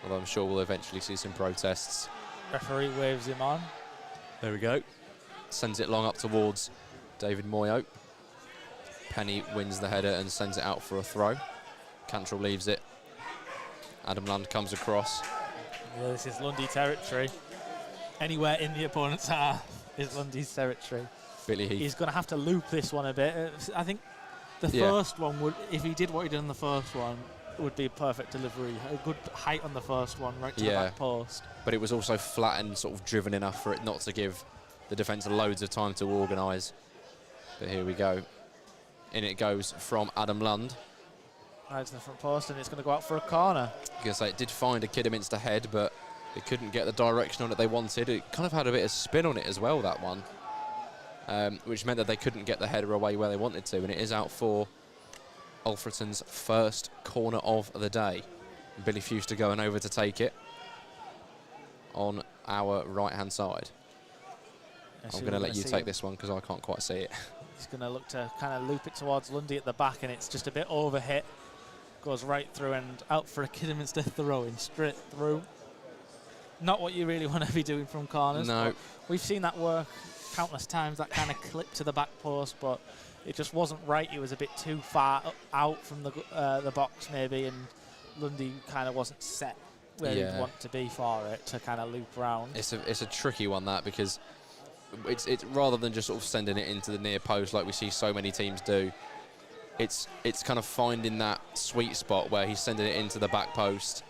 Speaker 2: although I'm sure we'll eventually see some protests.
Speaker 1: Referee waves him on.
Speaker 2: There we go. Sends it long up towards David Moyo. Penny wins the header and sends it out for a throw. Cantrell leaves it. Adam Lund comes across.
Speaker 1: Yeah, this is Lundy territory. Anywhere in the opponent's half is Lundy's territory.
Speaker 2: Billy Heath.
Speaker 1: He's going to have to loop this one a bit. I think the first one would, if he did what he did on the first one, would be a perfect delivery. A good height on the first one, right to the back post.
Speaker 2: But it was also flat and sort of driven enough for it not to give the defence loads of time to organise. But here we go. In it goes from Adam Lund.
Speaker 1: Right to the front post, and it's going to go out for a corner.
Speaker 2: I was going to say, it did find a Kidderminster head, but they couldn't get the direction on it they wanted. It kind of had a bit of spin on it as well, that one, which meant that they couldn't get the header away where they wanted to, and it is out for Alfreton's first corner of the day. Billy Fuster going over to take it on our right-hand side. I'm going to let you take this one because I can't quite see it.
Speaker 1: He's going to look to kind of loop it towards Lundy at the back, and it's just a bit overhit. Goes right through and out for a Kidderminster throw-in, straight through. Not what you really want to be doing from corners.
Speaker 2: No.
Speaker 1: We've seen that work countless times, that kind of clip to the back post, but it just wasn't right. It was a bit too far out from the box maybe, and Lundy kind of wasn't set where he'd want to be for it to kind of loop round.
Speaker 2: It's a tricky one, that, because it's rather than just sort of sending it into the near post like we see so many teams do, it's kind of finding that sweet spot where he's sending it into the back post,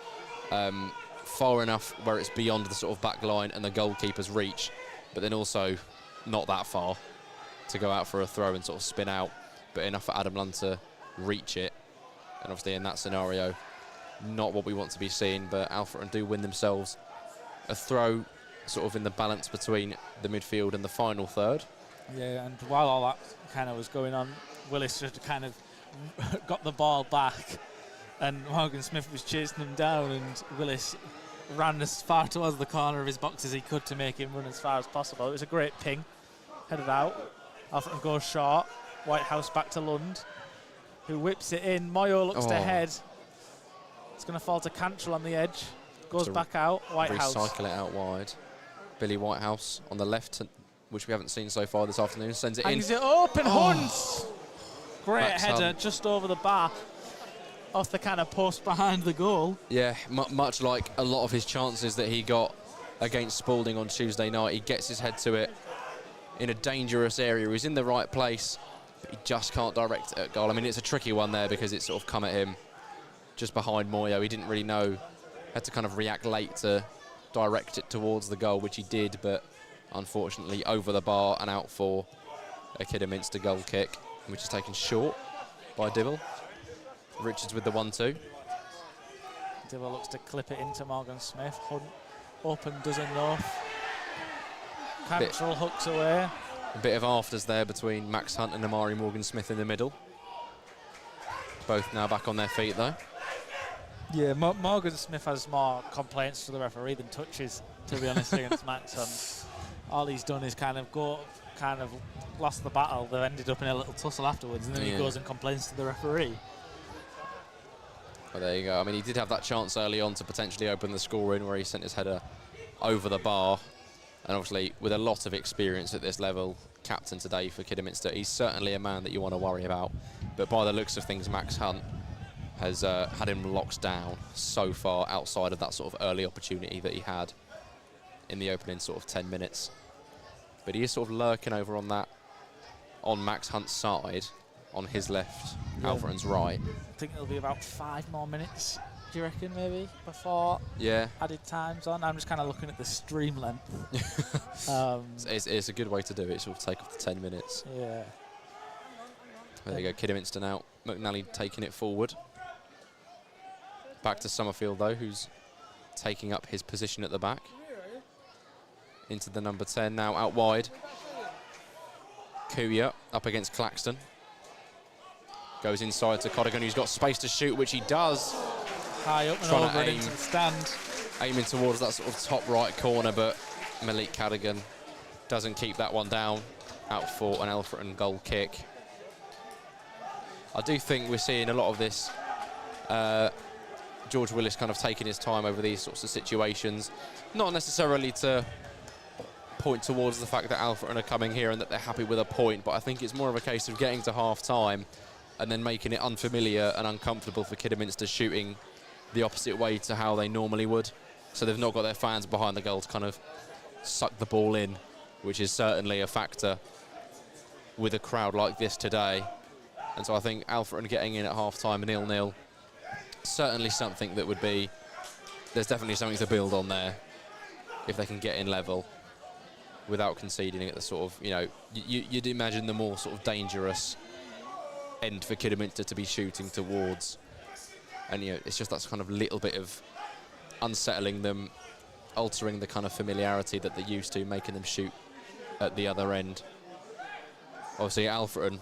Speaker 2: far enough where it's beyond the sort of back line and the goalkeeper's reach, but then also not that far to go out for a throw and sort of spin out, but enough for Adam Lund to reach it. And obviously in that scenario, not what we want to be seeing, but Alfreton do win themselves a throw sort of in the balance between the midfield and the final third.
Speaker 1: Yeah, and while all that kind of was going on, Willis just kind of got the ball back, and Morgan Smith was chasing him down, and Willis ran as far towards the corner of his box as he could to make him run as far as possible. It was a great ping. Headed out. Alfreton goes short. Whitehouse back to Lund, who whips it in. Moyo looks to head. It's going to fall to Cantrell on the edge. Goes back out. Whitehouse.
Speaker 2: Recycle it out wide. Billy Whitehouse on the left, which we haven't seen so far this afternoon, sends it in.
Speaker 1: Hangs it open. Hunt! Great header just over the bar, off the kind of post behind the goal.
Speaker 2: Yeah, much like a lot of his chances that he got against Spalding on Tuesday night. He gets his head to it in a dangerous area. He's in the right place, but he just can't direct it at goal. I mean, it's a tricky one there because it's sort of come at him just behind Moyo. He didn't really know, had to kind of react late to direct it towards the goal, which he did, but unfortunately over the bar and out for a Kidderminster goal kick, which is taken short by Dibble. Richards with the 1-2.
Speaker 1: Dibble looks to clip it into Morgan Smith. Hunt open, does enough. Cantrell hooks away.
Speaker 2: A bit of afters there between Max Hunt and Amari Morgan-Smith in the middle. Both now back on their feet, though.
Speaker 1: Yeah, Morgan-Smith has more complaints to the referee than touches, to be honest, against Max Hunt. All he's done is kind of lost the battle. They've ended up in a little tussle afterwards, and then he goes and complains to the referee.
Speaker 2: Well, there you go. I mean, he did have that chance early on to potentially open the scoring where he sent his header over the bar. And obviously, with a lot of experience at this level, captain today for Kidderminster, he's certainly a man that you want to worry about. But by the looks of things, Max Hunt has had him locked down so far outside of that sort of early opportunity that he had in the opening sort of 10 minutes. But he is sort of lurking over on Max Hunt's side, on his left, Alfreton's right.
Speaker 1: I think it'll be about 5 more minutes, do you reckon, maybe, before added time's on? I'm just kind of looking at the stream length.
Speaker 2: It's a good way to do it, sort of take off the 10 minutes.
Speaker 1: Yeah.
Speaker 2: There you go, Kidderminster now. McNally taking it forward. Back to Summerfield, though, who's taking up his position at the back. Into the number 10, now out wide. Kuya up against Claxton. Goes inside to Codigan, who's got space to shoot, which he does.
Speaker 1: High up and over and into the stand.
Speaker 2: Aiming towards that sort of top right corner, but Malik Cadigan doesn't keep that one down. Out for an Alfreton goal kick. I do think we're seeing a lot of this. George Willis kind of taking his time over these sorts of situations. Not necessarily to point towards the fact that Alfreton are coming here and that they're happy with a point, but I think it's more of a case of getting to half-time and then making it unfamiliar and uncomfortable for Kidderminster shooting the opposite way to how they normally would. So they've not got their fans behind the goal to kind of suck the ball in, which is certainly a factor with a crowd like this today. And so I think Alfreton getting in at half-time 0-0, certainly something that would be, there's definitely something to build on there if they can get in level without conceding at the sort of, you know, you'd imagine the more sort of dangerous end for Kidderminster to be shooting towards. And, you know, it's just that kind of little bit of unsettling them, altering the kind of familiarity that they're used to, making them shoot at the other end. Obviously, Alfreton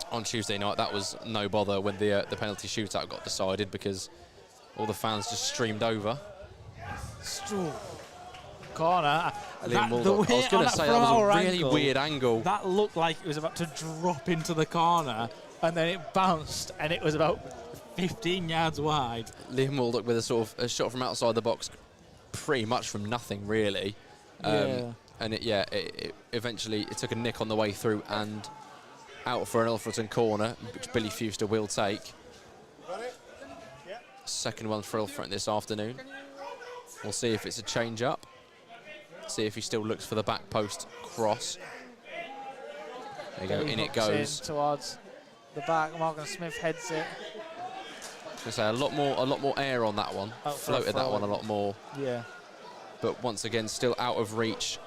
Speaker 2: on Tuesday night, that was no bother when the penalty shootout got decided because all the fans just streamed over.
Speaker 1: Corner.
Speaker 2: I was going to say that was a really weird angle.
Speaker 1: That looked like it was about to drop into the corner, and then it bounced, and it was about 15 yards wide.
Speaker 2: Liam Waldock with a sort of a shot from outside the box, pretty much from nothing, really. And it eventually it took a nick on the way through and out for an Alfreton corner, which Billy Fewster will take. Second one for Alfreton this afternoon. We'll see if it's a change-up. See if he still looks for the back post cross. There you go, in it goes.
Speaker 1: In towards the back, Morgan-Smith heads it.
Speaker 2: I was going to say, a lot more air on that one. Floated that one a lot more.
Speaker 1: Yeah.
Speaker 2: But once again, still out of reach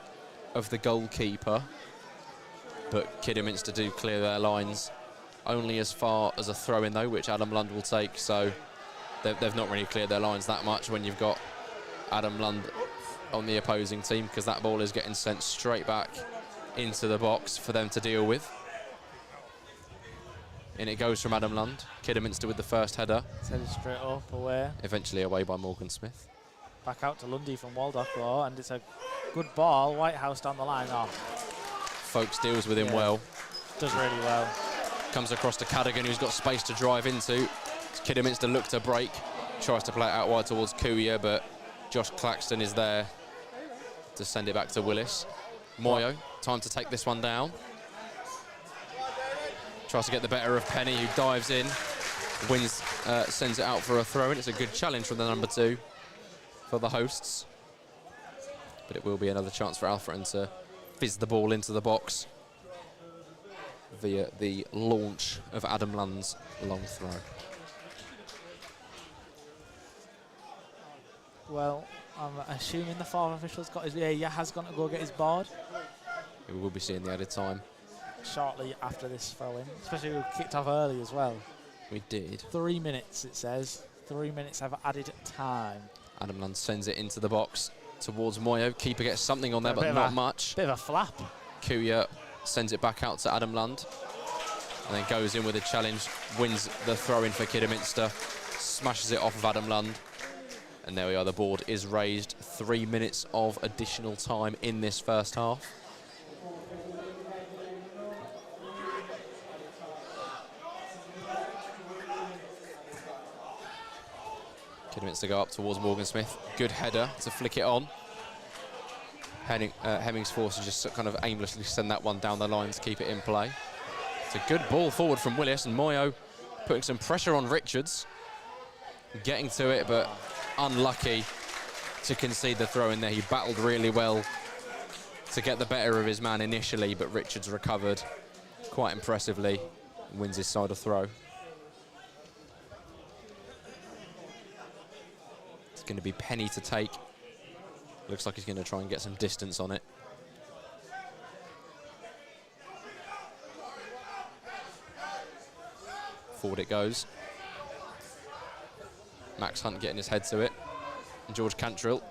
Speaker 2: of the goalkeeper. But Kidderminster do clear their lines only as far as a throw-in, though, which Adam Lund will take. So they've not really cleared their lines that much when you've got Adam Lund on the opposing team, because that ball is getting sent straight back into the box for them to deal with. And it goes from Adam Lund. Kidderminster with the first header.
Speaker 1: It's headed straight up, away.
Speaker 2: Eventually away by Morgan-Smith.
Speaker 1: Back out to Lundy from Waldock, though, and it's a good ball. Whitehouse down the line. Oh.
Speaker 2: Folks deals with him well.
Speaker 1: Does really well.
Speaker 2: Comes across to Cadigan, who's got space to drive into. Kidderminster look to break. Tries to play it out wide towards Kuya, but Josh Claxton is there to send it back to Willis. Moyo, time to take this one down. Tries to get the better of Penny, who dives in. Wins, sends it out for a throw-in. It's a good challenge from the number 2 for the hosts. But it will be another chance for Alfreton to fizz the ball into the box via the launch of Adam Lund's long throw.
Speaker 1: Well, I'm assuming the 4th official's got his... Yeah, has gone to go get his board.
Speaker 2: We will be seeing the added time
Speaker 1: shortly after this throw-in, especially we kicked off early as well.
Speaker 2: We did.
Speaker 1: 3 minutes, it says. 3 minutes have added time.
Speaker 2: Adam Lund sends it into the box towards Moyo. Keeper gets something on there, but not much.
Speaker 1: Bit of a flap.
Speaker 2: Kuya sends it back out to Adam Lund, and then goes in with a challenge, wins the throw-in for Kidderminster, smashes it off of Adam Lund, and there we are, the board is raised. 3 minutes of additional time in this first half. Kidderminster go up towards Morgan Smith. Good header to flick it on. Hemmings forced to just kind of aimlessly send that one down the line to keep it in play. It's a good ball forward from Willis, and Moyo putting some pressure on Richards. Getting to it, but unlucky to concede the throw in there. He battled really well to get the better of his man initially, but Richards recovered quite impressively and wins his side of throw. It's going to be Penny to take. Looks like he's going to try and get some distance on it. Forward it goes. Max Hunt getting his head to it. And George Cantrill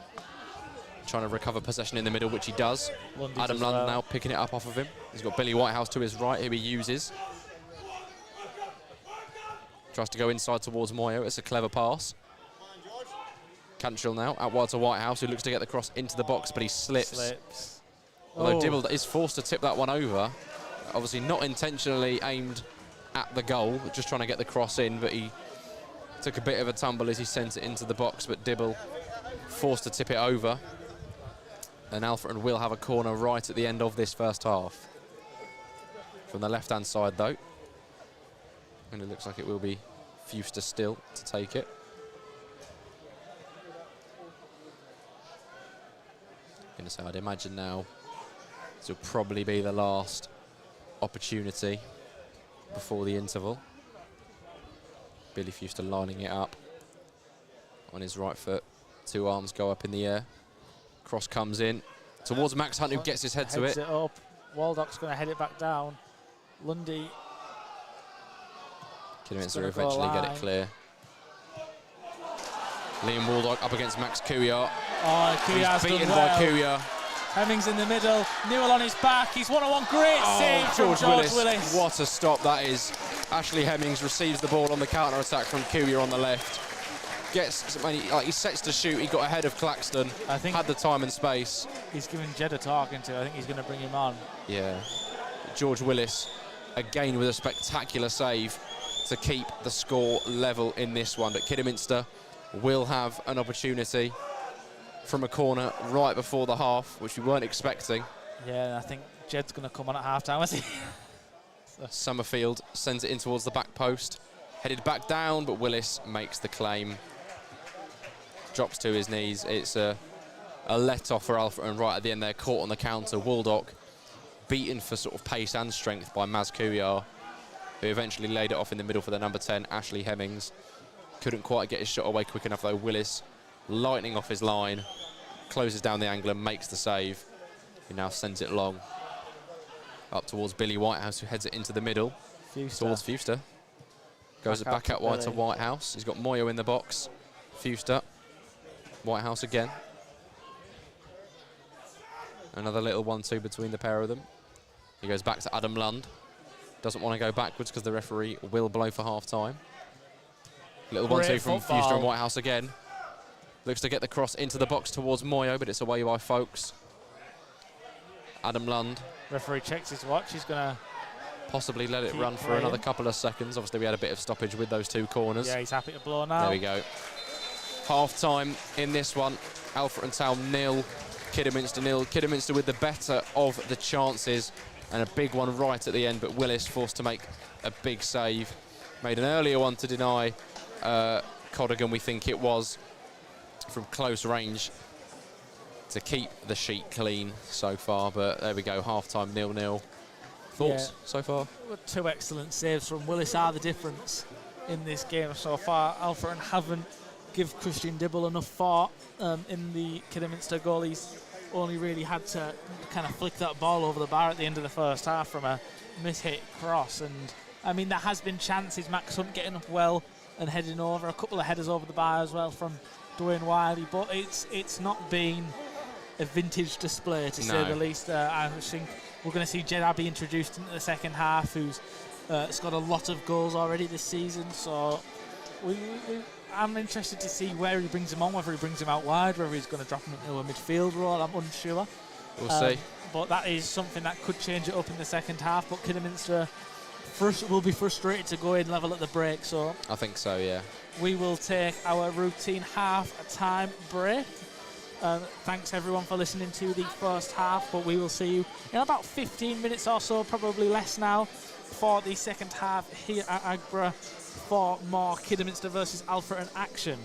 Speaker 2: trying to recover possession in the middle, which he does. Adam Lund now picking it up off of him. He's got Billy Whitehouse to his right, who he uses. Tries to go inside towards Moyo. It's a clever pass. Cantrill now out wide to Whitehouse, who looks to get the cross into the box, but he slips. Although Dibble is forced to tip that one over. Obviously not intentionally aimed at the goal, just trying to get the cross in, but he took a bit of a tumble as he sent it into the box, but Dibble forced to tip it over. And Alfreton will have a corner right at the end of this first half. From the left-hand side, though. And it looks like it will be Fuster still to take it. So I'd imagine now this will probably be the last opportunity before the interval. Billy Fuster lining it up on his right foot. 2 arms go up in the air. Cross comes in towards Max Hunt, who gets his head to it.
Speaker 1: It up. Waldock's going to head it back down. Lundy.
Speaker 2: Kidderminster eventually get it clear. Liam Waldock up against Max Couillard.
Speaker 1: Oh, Couillard's
Speaker 2: beaten
Speaker 1: done well.
Speaker 2: by Couillard.
Speaker 1: Hemmings in the middle. Newell on his back. He's one-on-one. Great save from George Willis.
Speaker 2: What a stop that is. Ashley Hemmings receives the ball on the counter-attack from Couillard on the left. He sets to shoot. He got ahead of Claxton. I think had the time and space.
Speaker 1: He's giving Jed a talking to. I think he's going to bring him on.
Speaker 2: Yeah. George Willis, again with a spectacular save to keep the score level in this one. But Kidderminster will have an opportunity from a corner right before the half, which we weren't expecting.
Speaker 1: Yeah, I think Jed's going to come on at half-time, is he?
Speaker 2: Summerfield sends it in towards the back post. Headed back down, but Willis makes the claim. Drops to his knees. It's a let-off for Alfreton right at the end there, caught on the counter. Waldock beaten for sort of pace and strength by Maz Couillard, who eventually laid it off in the middle for the number 10, Ashley Hemmings. Couldn't quite get his shot away quick enough, though. Willis, lightning off his line, closes down the angle and makes the save. He now sends it long up towards Billy Whitehouse, who heads it into the middle. Towards Fuster. Goes it back out wide to Whitehouse. He's got Moyo in the box. Fuster. Whitehouse again. Another little 1-2 between the pair of them. He goes back to Adam Lund. Doesn't want to go backwards because the referee will blow for half-time. Little 1-2 from Fuster and Whitehouse again. Looks to get the cross into the box towards Moyo, but it's away by Folkes. Adam Lund.
Speaker 1: Referee checks his watch. He's going to
Speaker 2: possibly let it run for another couple of seconds. Obviously, we had a bit of stoppage with those 2 corners.
Speaker 1: Yeah, he's happy to blow now.
Speaker 2: There we go. Half-time in this one. Alfreton Town 0, Kidderminster 0. Kidderminster with the better of the chances and a big one right at the end, but Willis forced to make a big save. Made an earlier one to deny Codigan, we think it was, from close range to keep the sheet clean so far. But there we go, half-time 0-0. Thoughts so far?
Speaker 1: 2 excellent saves from Willis are the difference in this game so far. Alfreton haven't give Christian Dibble enough thought in the Kidderminster goal. He's only really had to kind of flick that ball over the bar at the end of the first half from a mishit cross. And I mean, there has been chances. Max Hunt getting up well and heading over, a couple of headers over the bar as well from Dwayne Wiley, but it's not been a vintage display, to say the least. I think We're going to see Jeddah be introduced into the second half, who's scored a lot of goals already this season. So I'm interested to see where he brings him on, whether he brings him out wide, whether he's going to drop him into a midfield role. I'm unsure.
Speaker 2: We'll see.
Speaker 1: But that is something that could change it up in the second half. But Kidderminster will be frustrated to go in level at the break. So
Speaker 2: I think so, yeah.
Speaker 1: we will take our routine half-time break. Thanks everyone for listening to the first half, but we will see you in about 15 minutes or so, probably less now, for the second half here at Agbra for more Kidderminster versus Alfreton action.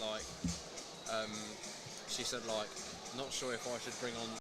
Speaker 2: like, she said, like, not sure if I should bring on.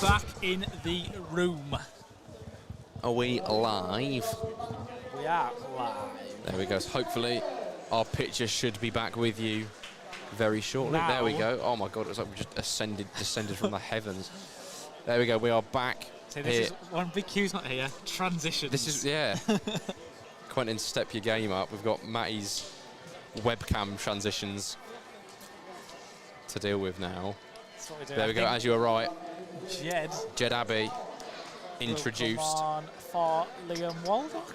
Speaker 1: Back in the room.
Speaker 2: Are we live?
Speaker 1: We are live.
Speaker 2: There we go. So hopefully our picture should be back with you very shortly.
Speaker 1: Now.
Speaker 2: There we go. Oh my God, it was like we just descended from the heavens. There we go. We are back
Speaker 1: So this is when Big Q's not here. Transitions.
Speaker 2: This is, yeah. Quentin, step your game up. We've got Matty's webcam transitions to deal with now.
Speaker 1: That's what we do.
Speaker 2: There we go, as you were right.
Speaker 1: Jed
Speaker 2: Abbey introduced.
Speaker 1: Come on for Liam Waldock.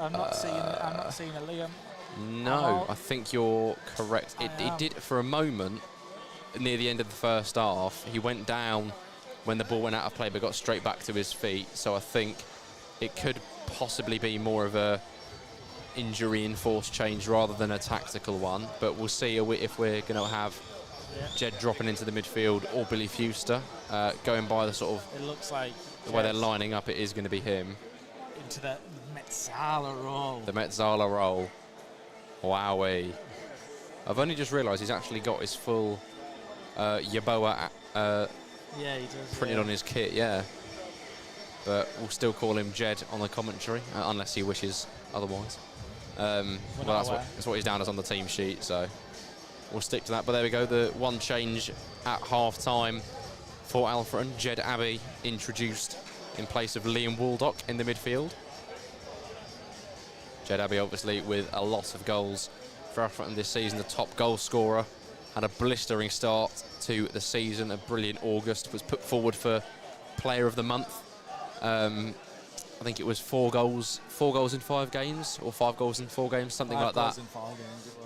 Speaker 1: I'm not seeing a Liam.
Speaker 2: No, I think you're correct. It did for a moment near the end of the first half. He went down when the ball went out of play, but got straight back to his feet. So I think it could possibly be more of a injury-enforced change rather than a tactical one. But we'll see if we're going to have Jed dropping into the midfield or Billy Fuster. Going by the sort of,
Speaker 1: it looks like
Speaker 2: the way they're lining up, it is going to be him.
Speaker 1: Into the Metzala role.
Speaker 2: The Metzala role. Wowee. I've only just realised he's actually got his full Yeboah
Speaker 1: he does,
Speaker 2: printed on his kit, yeah. But we'll still call him Jed on the commentary, unless he wishes otherwise. Well, that's what he's down as on the team sheet, so we'll stick to that. But there we go, the one change at half-time for Alfreton. Jed Abbey introduced in place of Liam Waldock in the midfield. Jed Abbey obviously with a lot of goals for Alfreton this season, the top goal scorer. Had a blistering start to the season, a brilliant August, was put forward for Player of the Month. I think it was 4 goals in 5 games, or 5 goals in 4 games, something like that.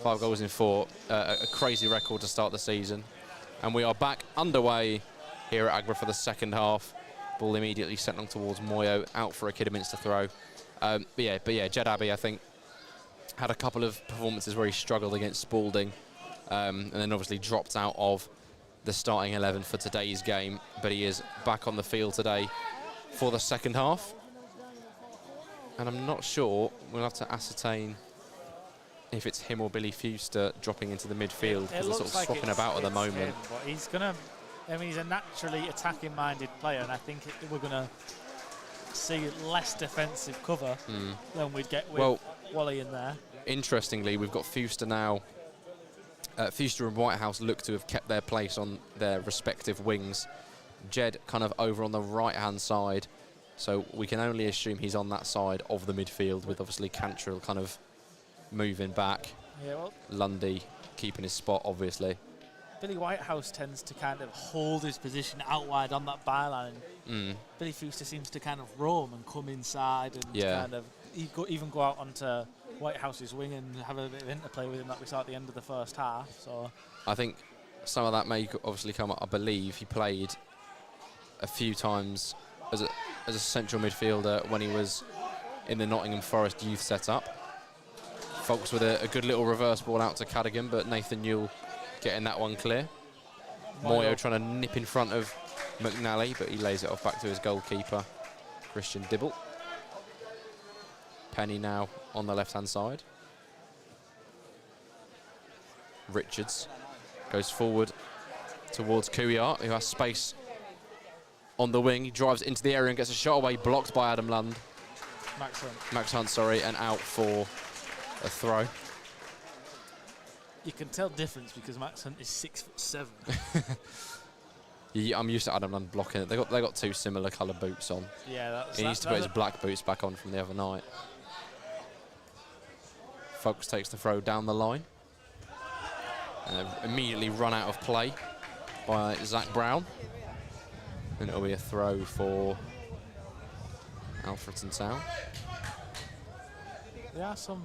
Speaker 2: 5 goals in 4, a crazy record to start the season. And we are back underway here at Agra for the second half. Ball immediately sent on towards Moyo, out for a Kidderminster throw. But yeah, Jed Abbey, I think, had a couple of performances where he struggled against Spalding, and then obviously dropped out of the starting 11 for today's game. But he is back on the field today for the second half. And I'm not sure, we'll have to ascertain if it's him or Billy Fuster dropping into the midfield, because they're sort of swapping about at the moment.
Speaker 1: Him, but he's going to, he's a naturally attacking-minded player, and I think we're going to see less defensive cover than we'd get with Wally in there.
Speaker 2: Interestingly, we've got Fuster now. Fuster and Whitehouse look to have kept their place on their respective wings. Jed kind of over on the right-hand side, so we can only assume he's on that side of the midfield, with obviously Cantrell kind of moving back.
Speaker 1: Yeah, well,
Speaker 2: Lundy keeping his spot, obviously.
Speaker 1: Billy Whitehouse tends to kind of hold his position out wide on that byline. Billy Fuster seems to kind of roam and come inside and kind of even go out onto Whitehouse's wing and have a bit of interplay with him that we saw at the end of the first half. So
Speaker 2: I think some of that may obviously come up. I believe he played a few times as a central midfielder when he was in the Nottingham Forest youth setup. Folks with a good little reverse ball out to Cadigan, but Nathan Newell getting that one clear. Moyo trying to nip in front of McNally, but he lays it off back to his goalkeeper, Christian Dibble. Penny now on the left-hand side. Richards goes forward towards Kuyat, who has space on the wing. He drives into the area and gets a shot away, blocked by Adam Lund. Max Hunt, sorry, and out for a throw.
Speaker 1: You can tell difference because Max Hunt is 6'7".
Speaker 2: I'm used to Adam Lund blocking it. They got 2 similar colour boots on.
Speaker 1: Yeah,
Speaker 2: he needs to put his black boots back on from the other night. Folks takes the throw down the line. And immediately run out of play by Zach Brown. And it'll be a throw for Alfreton Town.
Speaker 1: There are some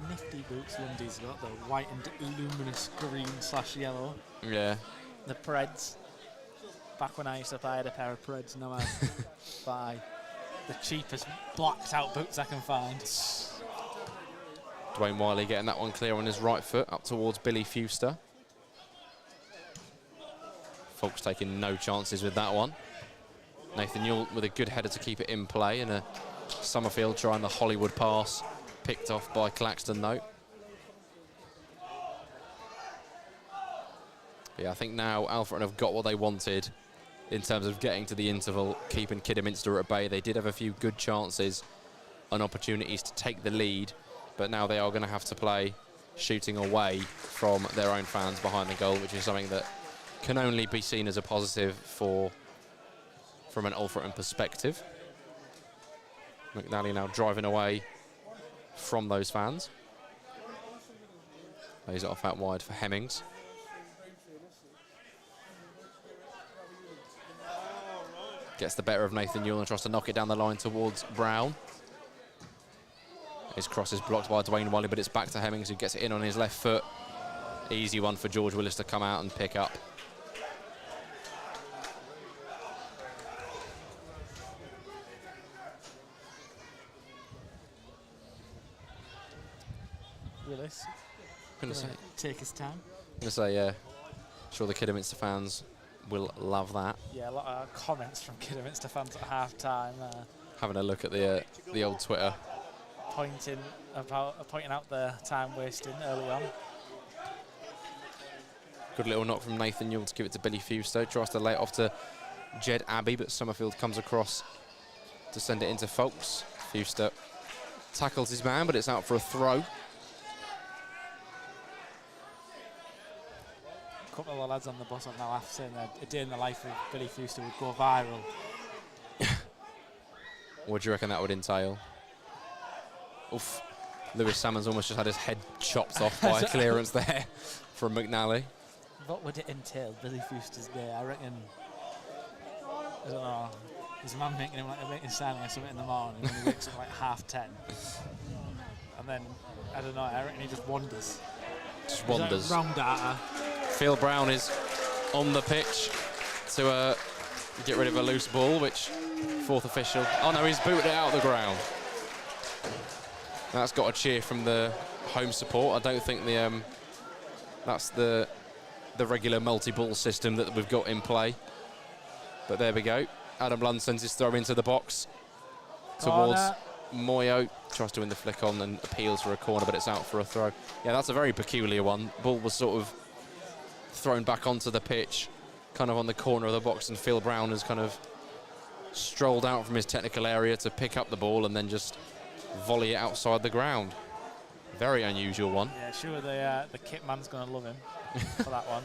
Speaker 1: nifty boots Lundy's got, the white and luminous green/yellow.
Speaker 2: Yeah.
Speaker 1: The Preds. Back when I used to buy a pair of Preds, now I buy the cheapest blacked out boots I can find.
Speaker 2: Dwayne Wiley getting that one clear on his right foot up towards Billy Fuster. Folks taking no chances with that one. Nathan Newell with a good header to keep it in play, and a Summerfield trying the Hollywood pass, picked off by Claxton though. But yeah, I think now Alfreton have got what they wanted in terms of getting to the interval, keeping Kidderminster at bay. They did have a few good chances and opportunities to take the lead, but now they are going to have to play shooting away from their own fans behind the goal, which is something that can only be seen as a positive for from an Alfreton perspective. McNally now driving away from those fans. Lays it off out wide for Hemmings. Gets the better of Nathan Newell and tries to knock it down the line towards Brown. His cross is blocked by Dwayne Wiley, but it's back to Hemmings, who gets it in on his left foot. Easy one for George Willis to come out and pick up.
Speaker 1: Willis. Take his time.
Speaker 2: I'm going to say, yeah, sure the Kidderminster fans will love that.
Speaker 1: Yeah, a lot of comments from Kidderminster fans at half-time.
Speaker 2: Having a look at the old Twitter.
Speaker 1: Pointing out the time wasting early on.
Speaker 2: Good little knock from Nathan Newell to give it to Billy Fewster. Tries to lay it off to Jed Abbey, but Summerfield comes across to send it into Folks. Fewster tackles his man, but it's out for a throw.
Speaker 1: A couple of the lads on the bus have now laughed, saying that a day in the life of Billy Fewster would go viral.
Speaker 2: What do you reckon that would entail? Oof. Lewis Salmon's almost just had his head chopped off by a clearance there from McNally.
Speaker 1: What would it entail, Billy Fewster's day? I reckon, I don't know, his mum making him like a meeting signing or something in the morning when he wakes up like 10:30. And then, I don't know, I reckon he just wanders.
Speaker 2: Just wanders.
Speaker 1: Wrong data.
Speaker 2: Phil Brown is on the pitch to get rid of a loose ball, which fourth official. Oh no, he's booted it out of the ground. That's got a cheer from the home support. I don't think that's the regular multi-ball system that we've got in play. But there we go. Adam Lund sends his throw into the box towards Moyo. Tries to win the flick on and appeals for a corner, but it's out for a throw. Yeah, that's a very peculiar one. Ball was sort of thrown back onto the pitch, kind of on the corner of the box, and Phil Brown has kind of strolled out from his technical area to pick up the ball and then just volley it outside the ground. Very unusual one.
Speaker 1: Yeah, sure the kit man's going to love him for that one.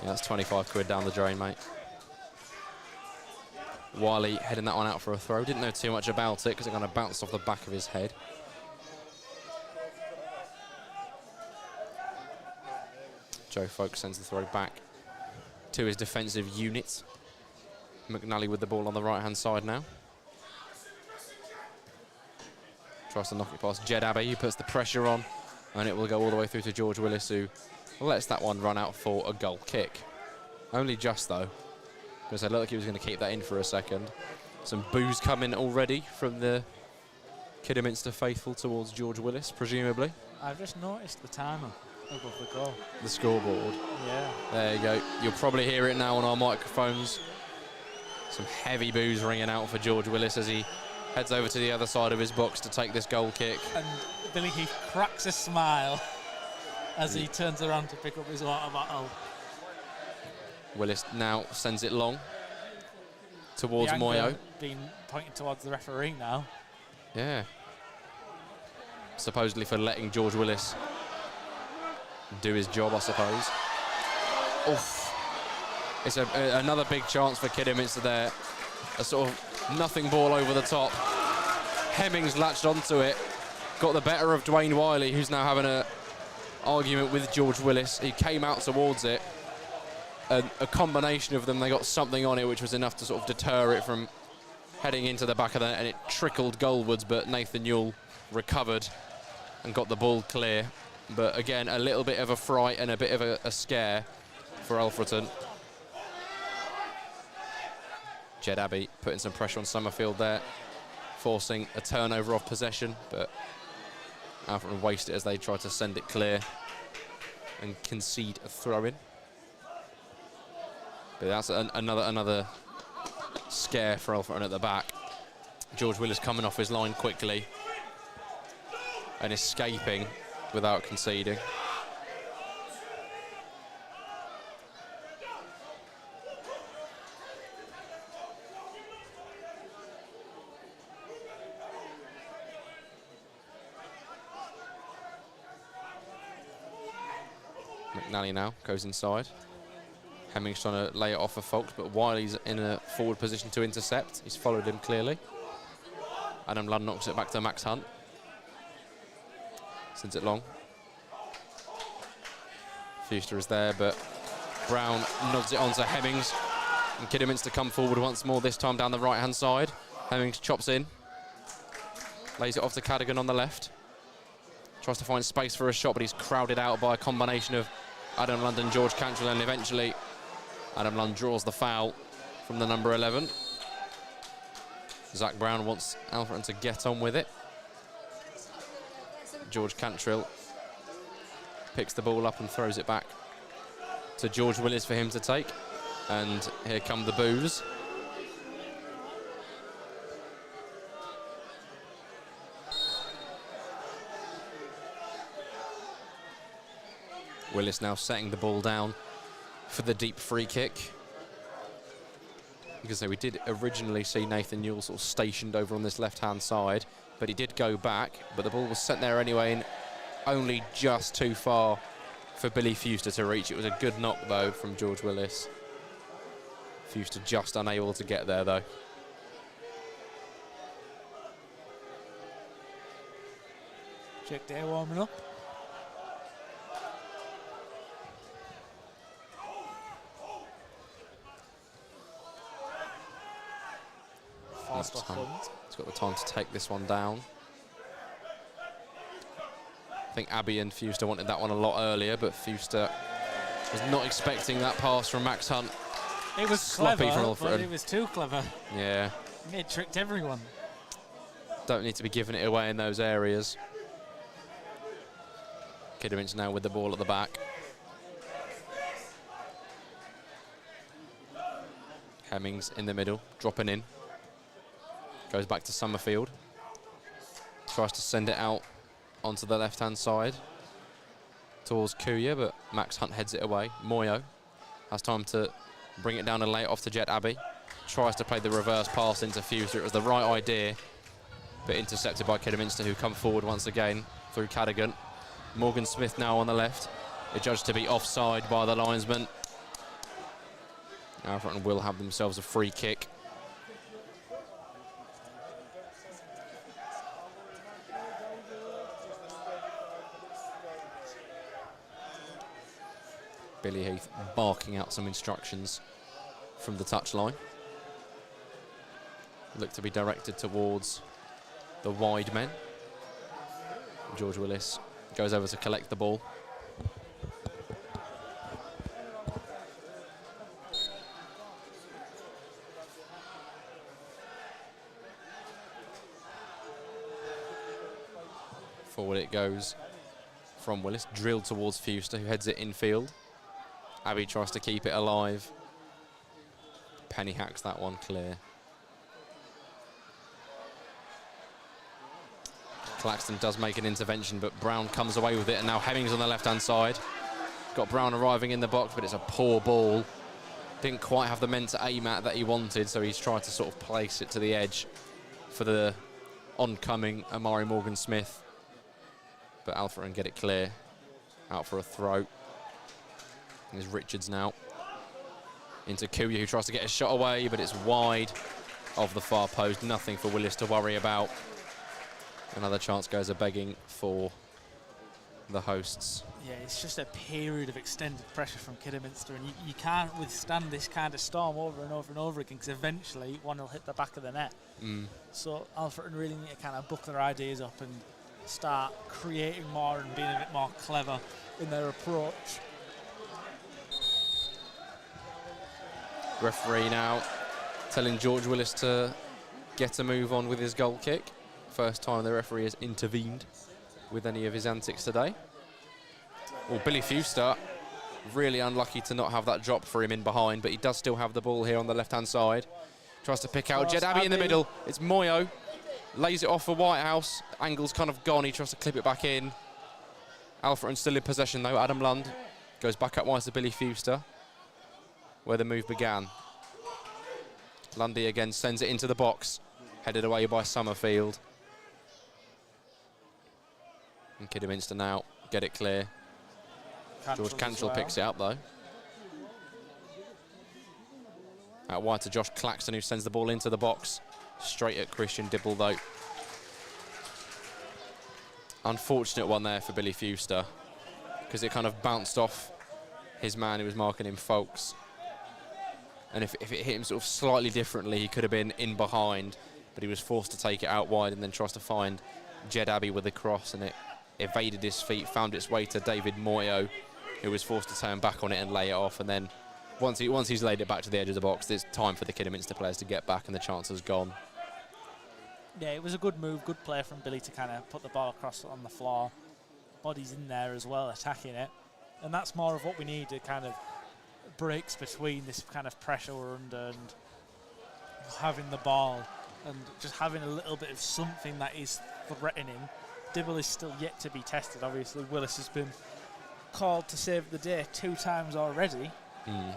Speaker 2: Yeah, that's 25 quid down the drain, mate. Wiley heading that one out for a throw. Didn't know too much about it because it kind of bounced off the back of his head. Joe Folk sends the throw back to his defensive unit. McNally with the ball on the right-hand side now. Tries to knock it past Jed Abbey, who puts the pressure on, and it will go all the way through to George Willis, who lets that one run out for a goal kick. Only just, though, because it looked like he was going to keep that in for a second. Some boos coming already from the Kidderminster faithful towards George Willis, presumably.
Speaker 1: I've just noticed the timer above the goal.
Speaker 2: The scoreboard.
Speaker 1: Yeah.
Speaker 2: There you go. You'll probably hear it now on our microphones. Some heavy boos ringing out for George Willis as he heads over to the other side of his box to take this goal kick.
Speaker 1: And Billy Heath cracks a smile as he turns around to pick up his water bottle.
Speaker 2: Willis now sends it long towards Moyo.
Speaker 1: Being pointed towards the referee now.
Speaker 2: Yeah. Supposedly for letting George Willis do his job, I suppose. Oof. It's another big chance for Kidderminster there. A sort of nothing ball over the top. Hemmings latched onto it. Got the better of Dwayne Wiley, who's now having an argument with George Willis. He came out towards it. A combination of them, they got something on it which was enough to sort of deter it from heading into the back of the net, and it trickled goalwards, but Nathan Newell recovered and got the ball clear. But again, a little bit of a fright and a bit of a scare for Alfreton. Jed Abbey putting some pressure on Summerfield there, forcing a turnover of possession, but Alfreton waste it as they try to send it clear and concede a throw-in. But that's another scare for Alfreton at the back. George Willis coming off his line quickly and escaping without conceding. McNally now goes inside. Hemmings trying to lay it off for Foulkes, but Wiley's in a forward position to intercept. He's followed him clearly. Adam Lund knocks it back to Max Hunt. Sends it long. Fuster is there, but Brown nods it on to Hemmings. And Kidderminster come forward once more, this time down the right-hand side. Hemmings chops in. Lays it off to Cadogan on the left. Tries to find space for a shot, but he's crowded out by a combination of Adam Lund and George Cantrell, and eventually Adam Lund draws the foul from the number 11. Zach Brown wants Alfreton to get on with it. George Cantrell picks the ball up and throws it back to George Willis for him to take. And here come the boos. Willis now setting the ball down for the deep free kick. You can say we did originally see Nathan Newell sort of stationed over on this left-hand side, but he did go back, but the ball was sent there anyway, and only just too far for Billy Fuster to reach. It was a good knock, though, from George Willis. Fuster just unable to get there, though.
Speaker 1: Check there, warming up.
Speaker 2: He's got the time to take this one down. I think Abbey and Fuster wanted that one a lot earlier, but Fuster was not expecting that pass from Max Hunt.
Speaker 1: It was
Speaker 2: sloppy
Speaker 1: clever,
Speaker 2: from Alfreton.
Speaker 1: but it was too clever.
Speaker 2: Yeah.
Speaker 1: It tricked everyone.
Speaker 2: Don't need to be giving it away in those areas. Kidderminster now with the ball at the back. Hemmings in the middle, dropping in. Goes back to Summerfield. Tries to send it out onto the left-hand side towards Kuya, but Max Hunt heads it away. Moyo has time to bring it down and lay it off to Jet Abbey. Tries to play the reverse pass into Fuster. It was the right idea, but intercepted by Kidderminster, who come forward once again through Cadogan. Morgan Smith now on the left. Adjudged to be offside by the linesman. Alfreton will have themselves a free kick. Billy Heath barking out some instructions from the touchline. Look to be directed towards the wide men. George Willis goes over to collect the ball. Forward it goes from Willis, drilled towards Fuster, who heads it infield. Abbey tries to keep it alive. Penny hacks that one clear. Claxton does make an intervention, but Brown comes away with it, and now Hemmings on the left-hand side. Got Brown arriving in the box, but it's a poor ball. Didn't quite have the men to aim at that he wanted, so he's tried to sort of place it to the edge for the oncoming Amari Morgan-Smith. But Alfreton get it clear. Out for a throw. There's Richards now. Into Kuya, who tries to get a shot away, but it's wide of the far post. Nothing for Willis to worry about. Another chance goes a-begging for the hosts.
Speaker 1: Yeah, it's just a period of extended pressure from Kidderminster, and you can't withstand this kind of storm over and over and over again, because eventually one will hit the back of the net. So Alfreton really need to kind of book their ideas up and start creating more and being a bit more clever in their approach.
Speaker 2: Referee now telling George Willis to get a move on with his goal kick. First time the referee has intervened with any of his antics today. Well, Billy Fuster, really unlucky to not have that drop for him in behind, but he does still have the ball here on the left-hand side. Tries to pick out Jed Abbey in the middle. It's Moyo. Lays it off for Whitehouse. Angle's kind of gone. He tries to clip it back in. Alfreton still in possession, though. Adam Lund goes back up wide to Billy Fuster, where the move began. Lundy again sends it into the box. Headed away by Summerfield. And Kidderminster now get it clear. George Cantrell picks it up, though. Out wide to Josh Claxton, who sends the ball into the box. Straight at Christian Dibble, though. Unfortunate one there for Billy Fewster, because it kind of bounced off his man who was marking him, Folks. And if it hit him sort of slightly differently, he could have been in behind, but he was forced to take it out wide and then tries to find Jed Abbey with the cross, and it evaded his feet, found its way to David Moyo, who was forced to turn back on it and lay it off. And then once he's laid it back to the edge of the box, it's time for the Kidderminster players to get back, and the chance has gone.
Speaker 1: Yeah, it was a good move, good play from Billy to kind of put the ball across on the floor. Bodies in there as well, attacking it. And that's more of what we need, to kind of breaks between this kind of pressure we're under and having the ball and just having a little bit of something that is threatening. Dibble is still yet to be tested. Obviously, Willis has been called to save the day 2 times already.
Speaker 2: And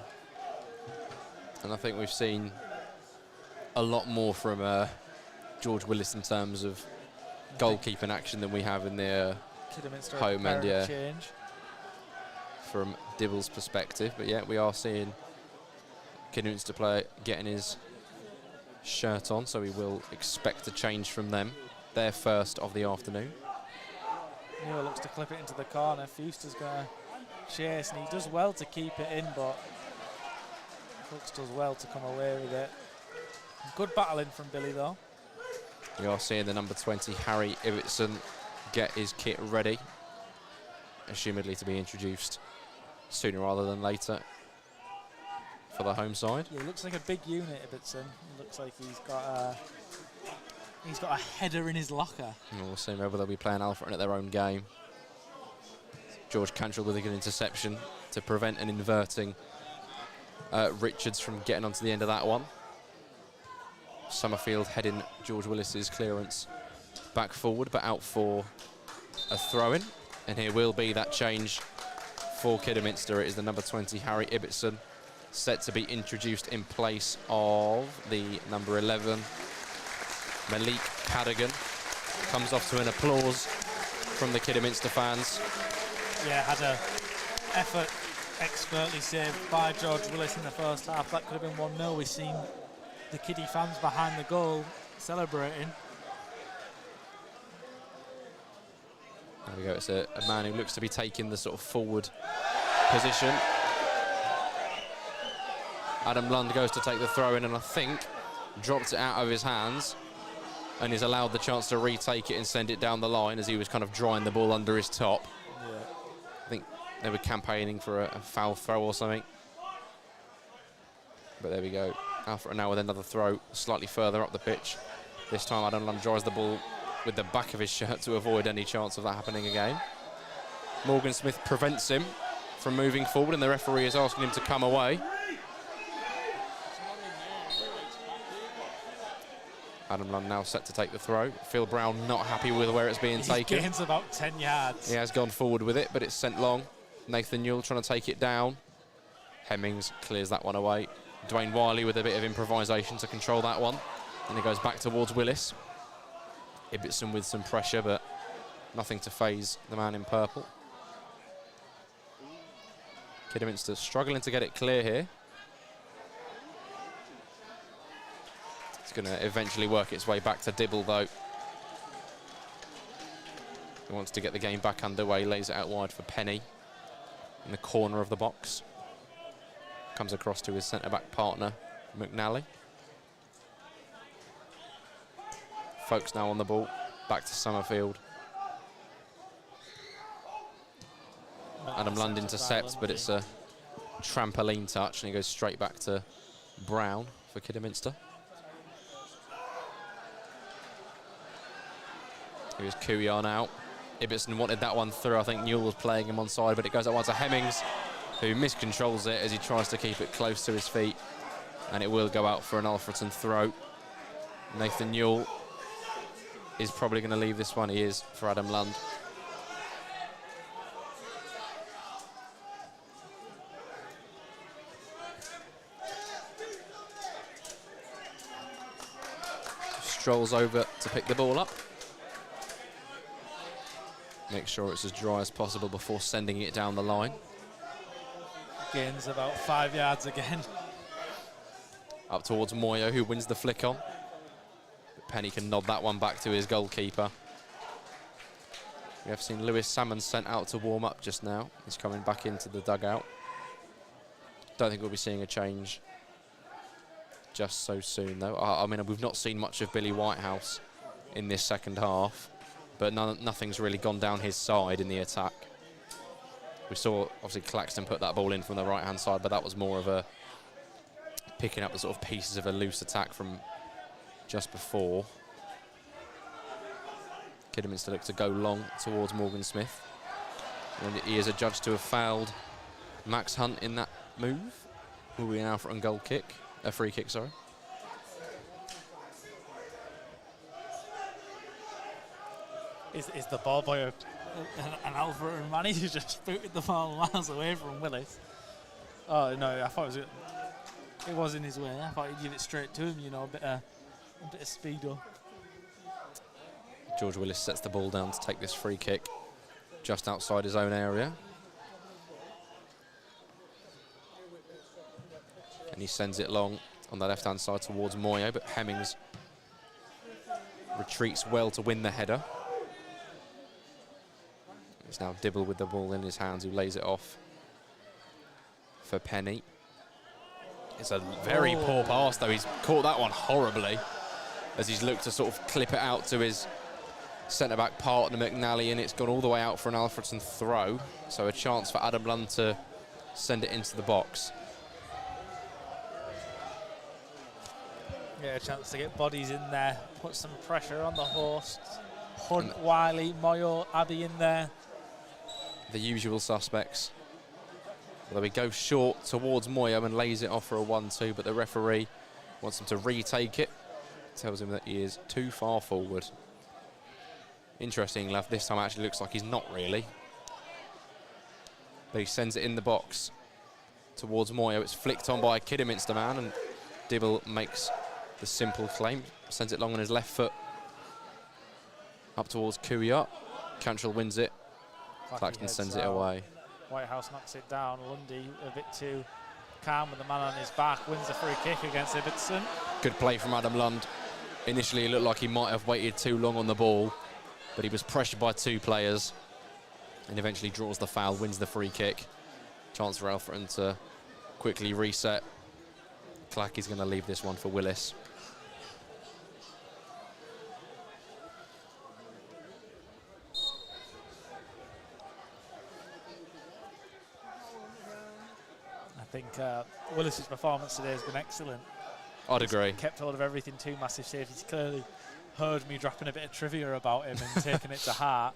Speaker 2: I think we've seen a lot more from George Willis in terms of goalkeeping action than we have in the
Speaker 1: Kidderminster
Speaker 2: home end, yeah,
Speaker 1: change.
Speaker 2: From Dibble's perspective. But yeah, we are seeing Kidderminster player getting his shirt on, so we will expect a change from them. Their first of the afternoon.
Speaker 1: Newell looks to clip it into the corner. Fewster's going to chase, and he does well to keep it in, but Brooks does well to come away with it. Good battling from Billy, though.
Speaker 2: We are seeing the number 20, Harry Ibbotson, get his kit ready, assumedly to be introduced sooner rather than later for the home side.
Speaker 1: Yeah, he looks like a big unit, Ibbotson. Looks like he's got a header in his locker.
Speaker 2: And we'll see whether they'll be playing Alfreton at their own game. George Cantrell with a good interception to prevent an inverting Richards from getting onto the end of that one. Summerfield heading George Willis's clearance back forward, but out for a throw-in. And here will be that change for Kidderminster. It is the number 20, Harry Ibbotson, set to be introduced in place of the number 11, Malik Cadogan. Comes off to an applause from the Kidderminster fans.
Speaker 1: Yeah, had a effort expertly saved by George Willis in the first half. That could have been 1-0. We've seen the Kiddie fans behind the goal celebrating.
Speaker 2: There we go. It's a man who looks to be taking the sort of forward position. Adam Lund goes to take the throw in, and I think dropped it out of his hands and is allowed the chance to retake it and send it down the line as he was kind of drawing the ball under his top.
Speaker 1: Yeah.
Speaker 2: I think they were campaigning for a foul throw or something. But there we go. Alfreton now with another throw slightly further up the pitch. This time Adam Lund draws the ball with the back of his shirt to avoid any chance of that happening again. Morgan Smith prevents him from moving forward, and the referee is asking him to come away. Adam Lund now set to take the throw. Phil Brown not happy with where it's being taken.
Speaker 1: He gains about 10 yards.
Speaker 2: He has gone forward with it, but it's sent long. Nathan Newell trying to take it down. Hemmings clears that one away. Dwayne Wiley with a bit of improvisation to control that one. And it goes back towards Willis. Ibbotson with some pressure, but nothing to faze the man in purple. Kidderminster struggling to get it clear here. It's going to eventually work its way back to Dibble, though. He wants to get the game back underway, lays it out wide for Penny in the corner of the box. Comes across to his centre-back partner, McNally. Folks now on the ball, back to Summerfield. Adam Lund intercepts, but it's a trampoline touch, and he goes straight back to Brown for Kidderminster. Here's Kouyan out. Ibbotson wanted that one through. I think Newell was playing him on side, but it goes out wide to Hemmings, who miscontrols it as he tries to keep it close to his feet. And it will go out for an Alfreton throw. Nathan Newell is probably going to leave this one. He is, for Adam Lund. Strolls over to pick the ball up. Make sure it's as dry as possible before sending it down the line.
Speaker 1: Gains about 5 yards again.
Speaker 2: Up towards Moyo, who wins the flick on. But Penny can nod that one back to his goalkeeper. We have seen Lewis Salmon sent out to warm up just now. He's coming back into the dugout. Don't think we'll be seeing a change just so soon, though. I mean, we've not seen much of Billy Whitehouse in this second half, but nothing's really gone down his side in the attack. We saw, obviously, Claxton put that ball in from the right-hand side, but that was more of a picking up the sort of pieces of a loose attack from just before. Kidderminster look to go long towards Morgan Smith. And he is adjudged to have fouled Max Hunt in that move. Will be an Alfreton goal kick, a free kick, sorry.
Speaker 1: Is the ball boy an Alfreton man? He just booted the ball miles away from Willis. Oh no, I thought it was in his way. I thought he'd give it straight to him, you know, a bit of speed up.
Speaker 2: George Willis sets the ball down to take this free kick just outside his own area. And he sends it long on the left-hand side towards Moyo, but Hemmings retreats well to win the header. It's now Dibble with the ball in his hands, who lays it off for Penny. It's a very poor pass, though. He's caught that one horribly as he's looked to sort of clip it out to his centre-back partner, McNally, and it's gone all the way out for an Alfreton throw. So a chance for Adam Lund to send it into the box.
Speaker 1: Yeah, a chance to get bodies in there, put some pressure on the hosts. Hunt, Wiley, Moyo, Abbey in there.
Speaker 2: The usual suspects. Although he goes short towards Moyo and lays it off for a 1-2, but the referee wants him to retake it. Tells him that he is too far forward. Interesting, left this time actually looks like he's not really. But he sends it in the box towards Moyo. It's flicked on by a Kidderminster man, and Dibble makes the simple claim. Sends it long on his left foot. Up towards Kuya. Cantrell wins it. Claxton sends it away.
Speaker 1: Whitehouse knocks it down. Lundy a bit too calm with the man on his back. Wins the free kick against Ibbotson.
Speaker 2: Good play from Adam Lund. Initially, it looked like he might have waited too long on the ball, but he was pressured by two players and eventually draws the foul, wins the free kick. Chance for Alfreton to quickly reset. Clacky's going to leave this one for Willis.
Speaker 1: I think Willis's performance today has been excellent.
Speaker 2: I'd agree.
Speaker 1: He's kept hold of everything, two massive saves. He's clearly heard me dropping a bit of trivia about him and taking it to heart.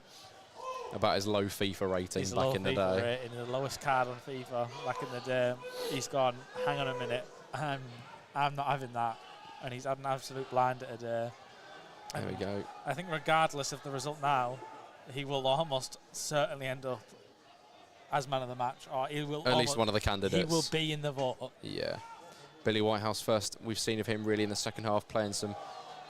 Speaker 2: About his low FIFA rating
Speaker 1: his
Speaker 2: back in the
Speaker 1: FIFA
Speaker 2: day.
Speaker 1: Rating, the lowest card on FIFA back in the day. He's gone, hang on a minute, I'm not having that. And he's had an absolute blinder today.
Speaker 2: There we go.
Speaker 1: I think regardless of the result now, he will almost certainly end up as man of the match, or he will
Speaker 2: at least one of the candidates.
Speaker 1: He will be in the vote.
Speaker 2: Yeah. Billy Whitehouse first we've seen of him really in the second half, playing some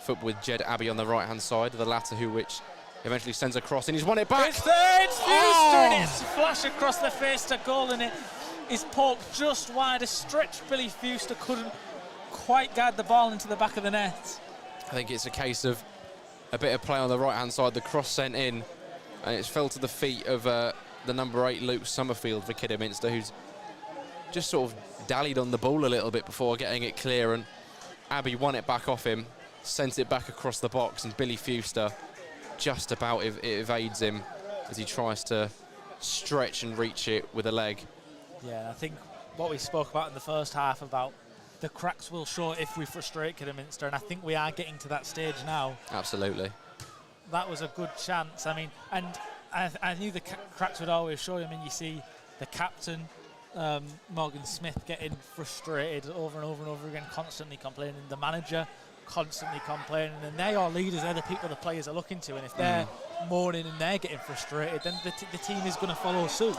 Speaker 2: football with Jed Abbey on the right hand side, the latter which eventually sends a cross, and he's won it back.
Speaker 1: It's there, it's Fewster, and it's flash across the face to goal, and it is poked just wide. A stretch Billy Fewster couldn't quite guide the ball into the back of the net.
Speaker 2: I think it's a case of a bit of play on the right hand side, the cross sent in, and it's fell to the feet of the number 8 Luke Summerfield for Kidderminster, who's just sort of dallied on the ball a little bit before getting it clear, and Abbey won it back off him, sent it back across the box, and Billy Fewster just about evades him as he tries to stretch and reach it with a leg.
Speaker 1: Yeah, I think what we spoke about in the first half about the cracks will show if we frustrate Kidderminster, and I think we are getting to that stage now.
Speaker 2: Absolutely.
Speaker 1: That was a good chance. I mean, and I knew the cracks would always show. I mean, you see the captain, Morgan Smith, getting frustrated over and over and over again, constantly complaining. The manager constantly complaining, and they're your leaders. They're the people the players are looking to, and if they're moaning and they're getting frustrated, then the team is going to follow suit.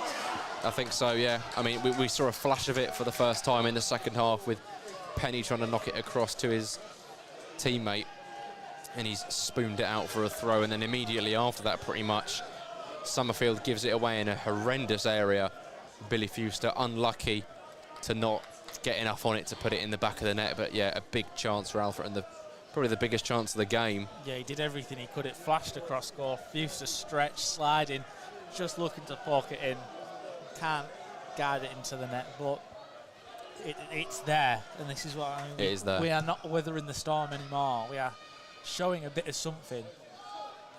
Speaker 2: I think so, yeah. I mean, we saw a flash of it for the first time in the second half with Penny trying to knock it across to his teammate, and he's spooned it out for a throw, and then immediately after that, pretty much, Summerfield gives it away in a horrendous area. Billy Fewster unlucky to not get enough on it to put it in the back of the net. But yeah, a big chance for Alfreton, probably the biggest chance of the game.
Speaker 1: Yeah, he did everything he could. It flashed across goal, used to stretch, sliding, just looking to poke it in. Can't guide it into the net, but it's there, and this is what I mean.
Speaker 2: It is there.
Speaker 1: We are not weathering the storm anymore. We are showing a bit of something.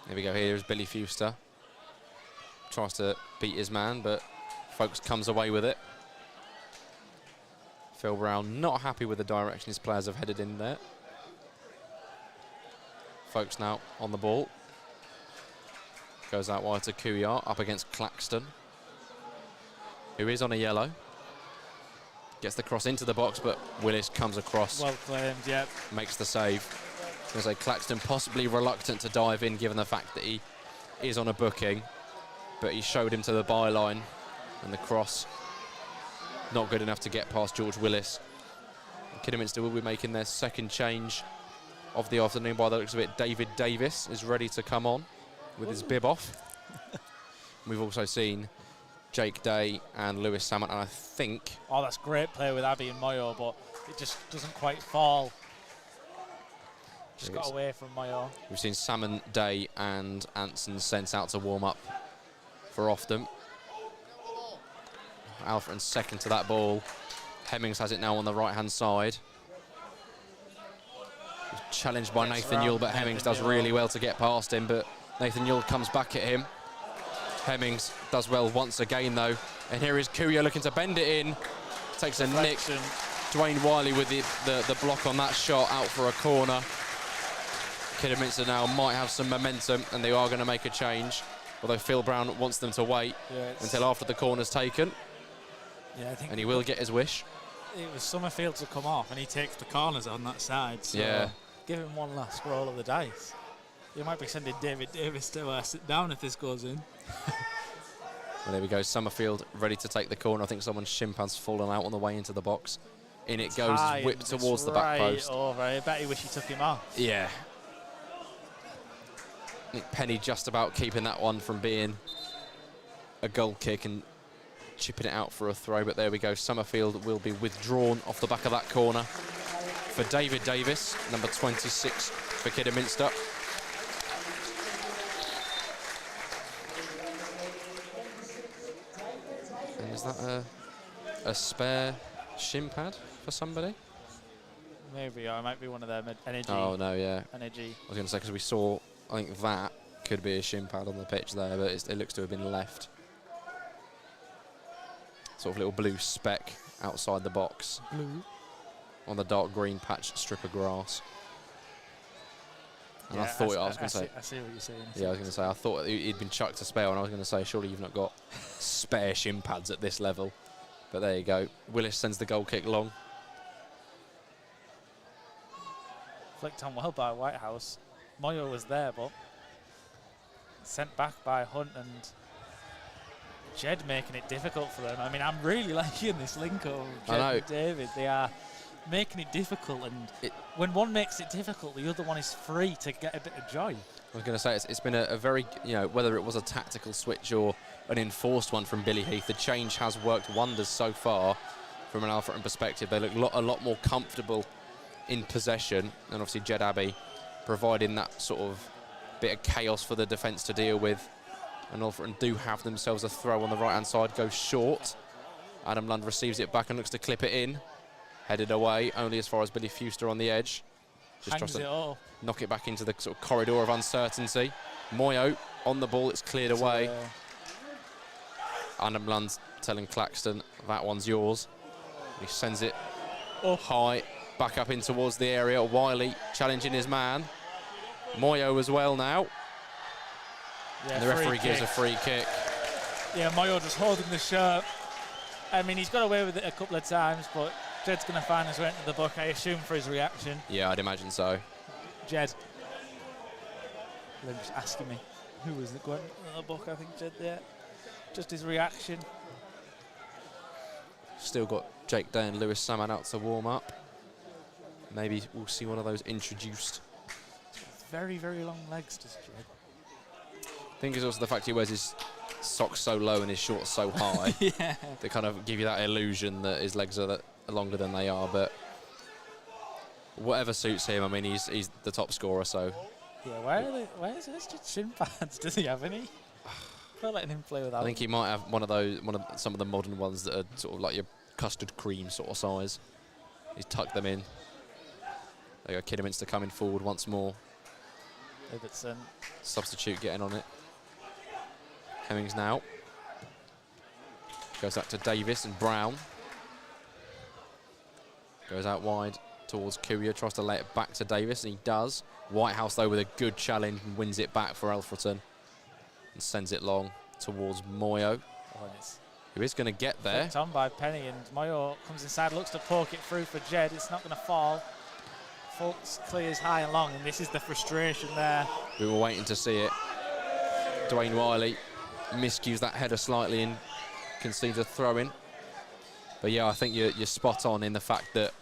Speaker 2: Here we go. Here's Billy Fuster. Tries to beat his man, but Folkes comes away with it. Phil Brown not happy with the direction his players have headed in there. Folkes now on the ball. Goes out wide to Kuyar, up against Claxton, who is on a yellow. Gets the cross into the box, but Willis comes across.
Speaker 1: Well claimed, yep.
Speaker 2: Makes the save. I was going to say Claxton possibly reluctant to dive in, given the fact that he is on a booking, but he showed him to the byline, and the cross not good enough to get past George Willis. Kidderminster will be making their second change of the afternoon. By the looks of it, David Davis is ready to come on with his bib off. We've also seen Jake Day and Lewis Salmon, and I think...
Speaker 1: Oh, that's great play with Abby and Moyo, but it just doesn't quite fall. Just got away from Moyo.
Speaker 2: We've seen Salmon, Day and Anson sent out to warm up for Oftham. Alfreton's second to that ball. Hemmings has it now on the right-hand side. He's challenged by Nathan Yule, but Hemmings does really well to get past him, but Nathan Yule comes back at him. Hemmings does well once again, though. And here is Kuya looking to bend it in. Takes a nick. Dwayne Wiley with the block on that shot, out for a corner. Kidderminster now might have some momentum, and they are going to make a change. Although Phil Brown wants them to wait until after the corner's taken.
Speaker 1: Yeah, I think.
Speaker 2: And he will get his wish.
Speaker 1: It was Summerfield to come off, and he takes the corners on that side. So
Speaker 2: yeah.
Speaker 1: Give him one last roll of the dice. You might be sending David Davis to sit down if this goes in.
Speaker 2: Well, there we go. Summerfield ready to take the corner. I think someone's chimpan's fallen out on the way into the box. In it goes, whipped towards the back post.
Speaker 1: Over. I bet he wish he took him off.
Speaker 2: Yeah. Nick Penny just about keeping that one from being a goal kick and chipping it out for a throw, but there we go. Summerfield will be withdrawn off the back of that corner for David Davis, number 26 for Kidderminster. And is that a spare shin pad for somebody?
Speaker 1: Maybe, or it might be one of them. Energy.
Speaker 2: Oh, no, yeah.
Speaker 1: Energy.
Speaker 2: I was going to say, because we saw, I think that could be a shin pad on the pitch there, but it looks to have been left. Sort of little blue speck outside the box.
Speaker 1: Blue.
Speaker 2: On the dark green patch strip of grass. And
Speaker 1: yeah,
Speaker 2: I thought I was going to say.
Speaker 1: I see what you're saying.
Speaker 2: Yeah, I was going to say, I thought he'd been chucked a spare, and I was going to say, surely you've not got spare shin pads at this level. But there you go. Willis sends the goal kick long.
Speaker 1: Flicked on well by Whitehouse. Moyo was there, but sent back by Hunt and Jed, making it difficult for them. I mean, I'm really liking this link of Jed and David. They are making it difficult, and when one makes it difficult, the other one is free to get a bit of joy.
Speaker 2: I was going to say, it's been a very, whether it was a tactical switch or an enforced one from Billy Heath, the change has worked wonders so far from an Alfreton perspective. They look a lot more comfortable in possession, and obviously Jed Abbey providing that sort of bit of chaos for the defence to deal with. And Alfreton do have themselves a throw on the right-hand side, goes short. Adam Lund receives it back and looks to clip it in. Headed away, only as far as Billy Fuster on the edge. Just tries to knock it back into the sort of corridor of uncertainty. Moyo on the ball, it's cleared away. Adam Lund's telling Claxton, that one's yours. He sends it high, back up in towards the area. Wiley challenging his man. Moyo as well now. Yeah, and the referee gives a free kick.
Speaker 1: Yeah, Moyo just holding the shirt. I mean, he's got away with it a couple of times, but Jed's going to find his way into the book, I assume, for his reaction.
Speaker 2: Yeah, I'd imagine so.
Speaker 1: Jed. They're just asking me who was going in the book, I think Jed there. Just his reaction.
Speaker 2: Still got Jake Day and Lewis Salmon out to warm up. Maybe we'll see one of those introduced.
Speaker 1: Very, very long legs, does Jed.
Speaker 2: I think it's also the fact he wears his socks so low and his shorts so high.
Speaker 1: Yeah.
Speaker 2: They kind of give you that illusion that his legs are longer than they are, but whatever suits him. I mean, he's the top scorer, so.
Speaker 1: Yeah, where's his shin pads? Does he have any? Not letting him play without.
Speaker 2: I think he might have some of the modern ones that are sort of like your custard cream sort of size. He's tucked them in. There you go, Kidderminster coming forward once more.
Speaker 1: Robertson.
Speaker 2: Substitute getting on it. Hemmings now. Goes up to Davis and Brown. Goes out wide towards Kuya, tries to lay it back to Davis, and he does. Whitehouse, though, with a good challenge and wins it back for Alfreton and sends it long towards Moyo, who is going to get there.
Speaker 1: Flicked on by Penny, and Moyo comes inside, looks to poke it through for Jed. It's not going to fall. Fultz clears high and long, and this is the frustration there.
Speaker 2: We were waiting to see it. Dwayne Wiley miscues that header slightly and concedes a throw-in. But yeah, I think you're spot on in the fact that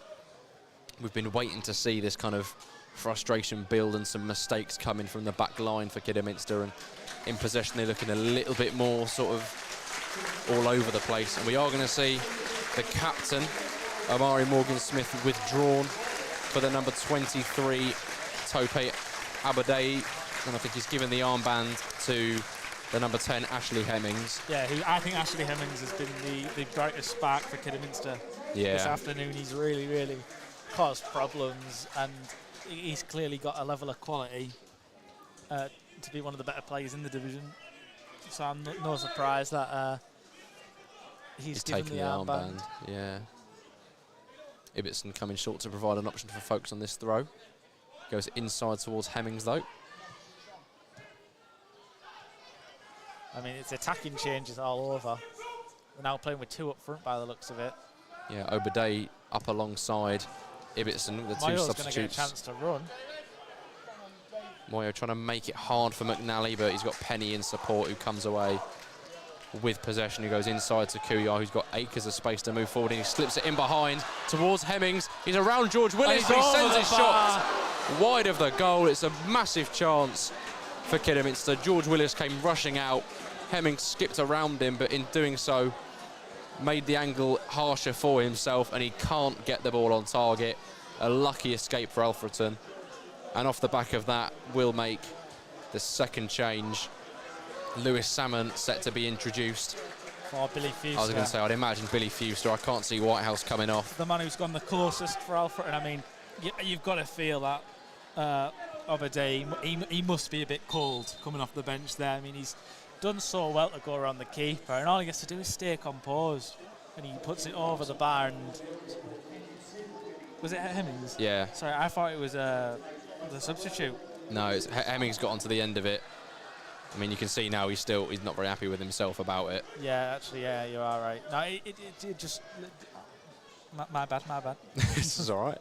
Speaker 2: we've been waiting to see this kind of frustration build and some mistakes coming from the back line for Kidderminster, and in possession they're looking a little bit more sort of all over the place. And we are going to see the captain, Amari Morgan-Smith, withdrawn for the number 23, Tope Abadei, and I think he's given the armband to the number 10, Ashley Hemmings.
Speaker 1: Yeah, I think Ashley Hemmings has been the brightest spark for Kidderminster this afternoon. He's really caused problems, and he's clearly got a level of quality to be one of the better players in the division. So I'm no surprise that he's given
Speaker 2: taking
Speaker 1: the armband.
Speaker 2: Yeah. Ibbotson coming short to provide an option for folks on this throw. Goes inside towards Hemmings, though.
Speaker 1: I mean, it's attacking changes all over. We're now playing with two up front by the looks of it.
Speaker 2: Yeah, Obadei up alongside Ibbotson with the two
Speaker 1: Moyo's
Speaker 2: substitutes.
Speaker 1: going to get a chance to run.
Speaker 2: Moyo trying to make it hard for McNally, but he's got Penny in support, who comes away with possession, who goes inside to Kuya, who's got acres of space to move forward, and he slips it in behind towards Hemmings. He's around George Willis, but he sends his shot wide of the goal. It's a massive chance for Kidderminster. George Willis came rushing out. Hemmings skipped around him, but in doing so, made the angle harsher for himself, and he can't get the ball on target. A lucky escape for Alfreton. And off the back of that, we'll make the second change. Lewis Salmon set to be introduced.
Speaker 1: For Billy Fuster.
Speaker 2: I was going to say, I'd imagine Billy Fuster. I can't see Whitehouse coming off.
Speaker 1: The man who's gone the closest for Alfreton. I mean, you've got to feel that Obadei, he must be a bit cold coming off the bench there. I mean, he's done so well to go around the keeper, and all he has to do is stay composed, and he puts it over the bar. And was it Hemmings?
Speaker 2: Yeah.
Speaker 1: Sorry, I thought it was the substitute.
Speaker 2: No, it's Hemmings got onto the end of it. I mean, you can see now he's not very happy with himself about it.
Speaker 1: Yeah, actually, yeah, you are right. No, it just my bad.
Speaker 2: This is all right.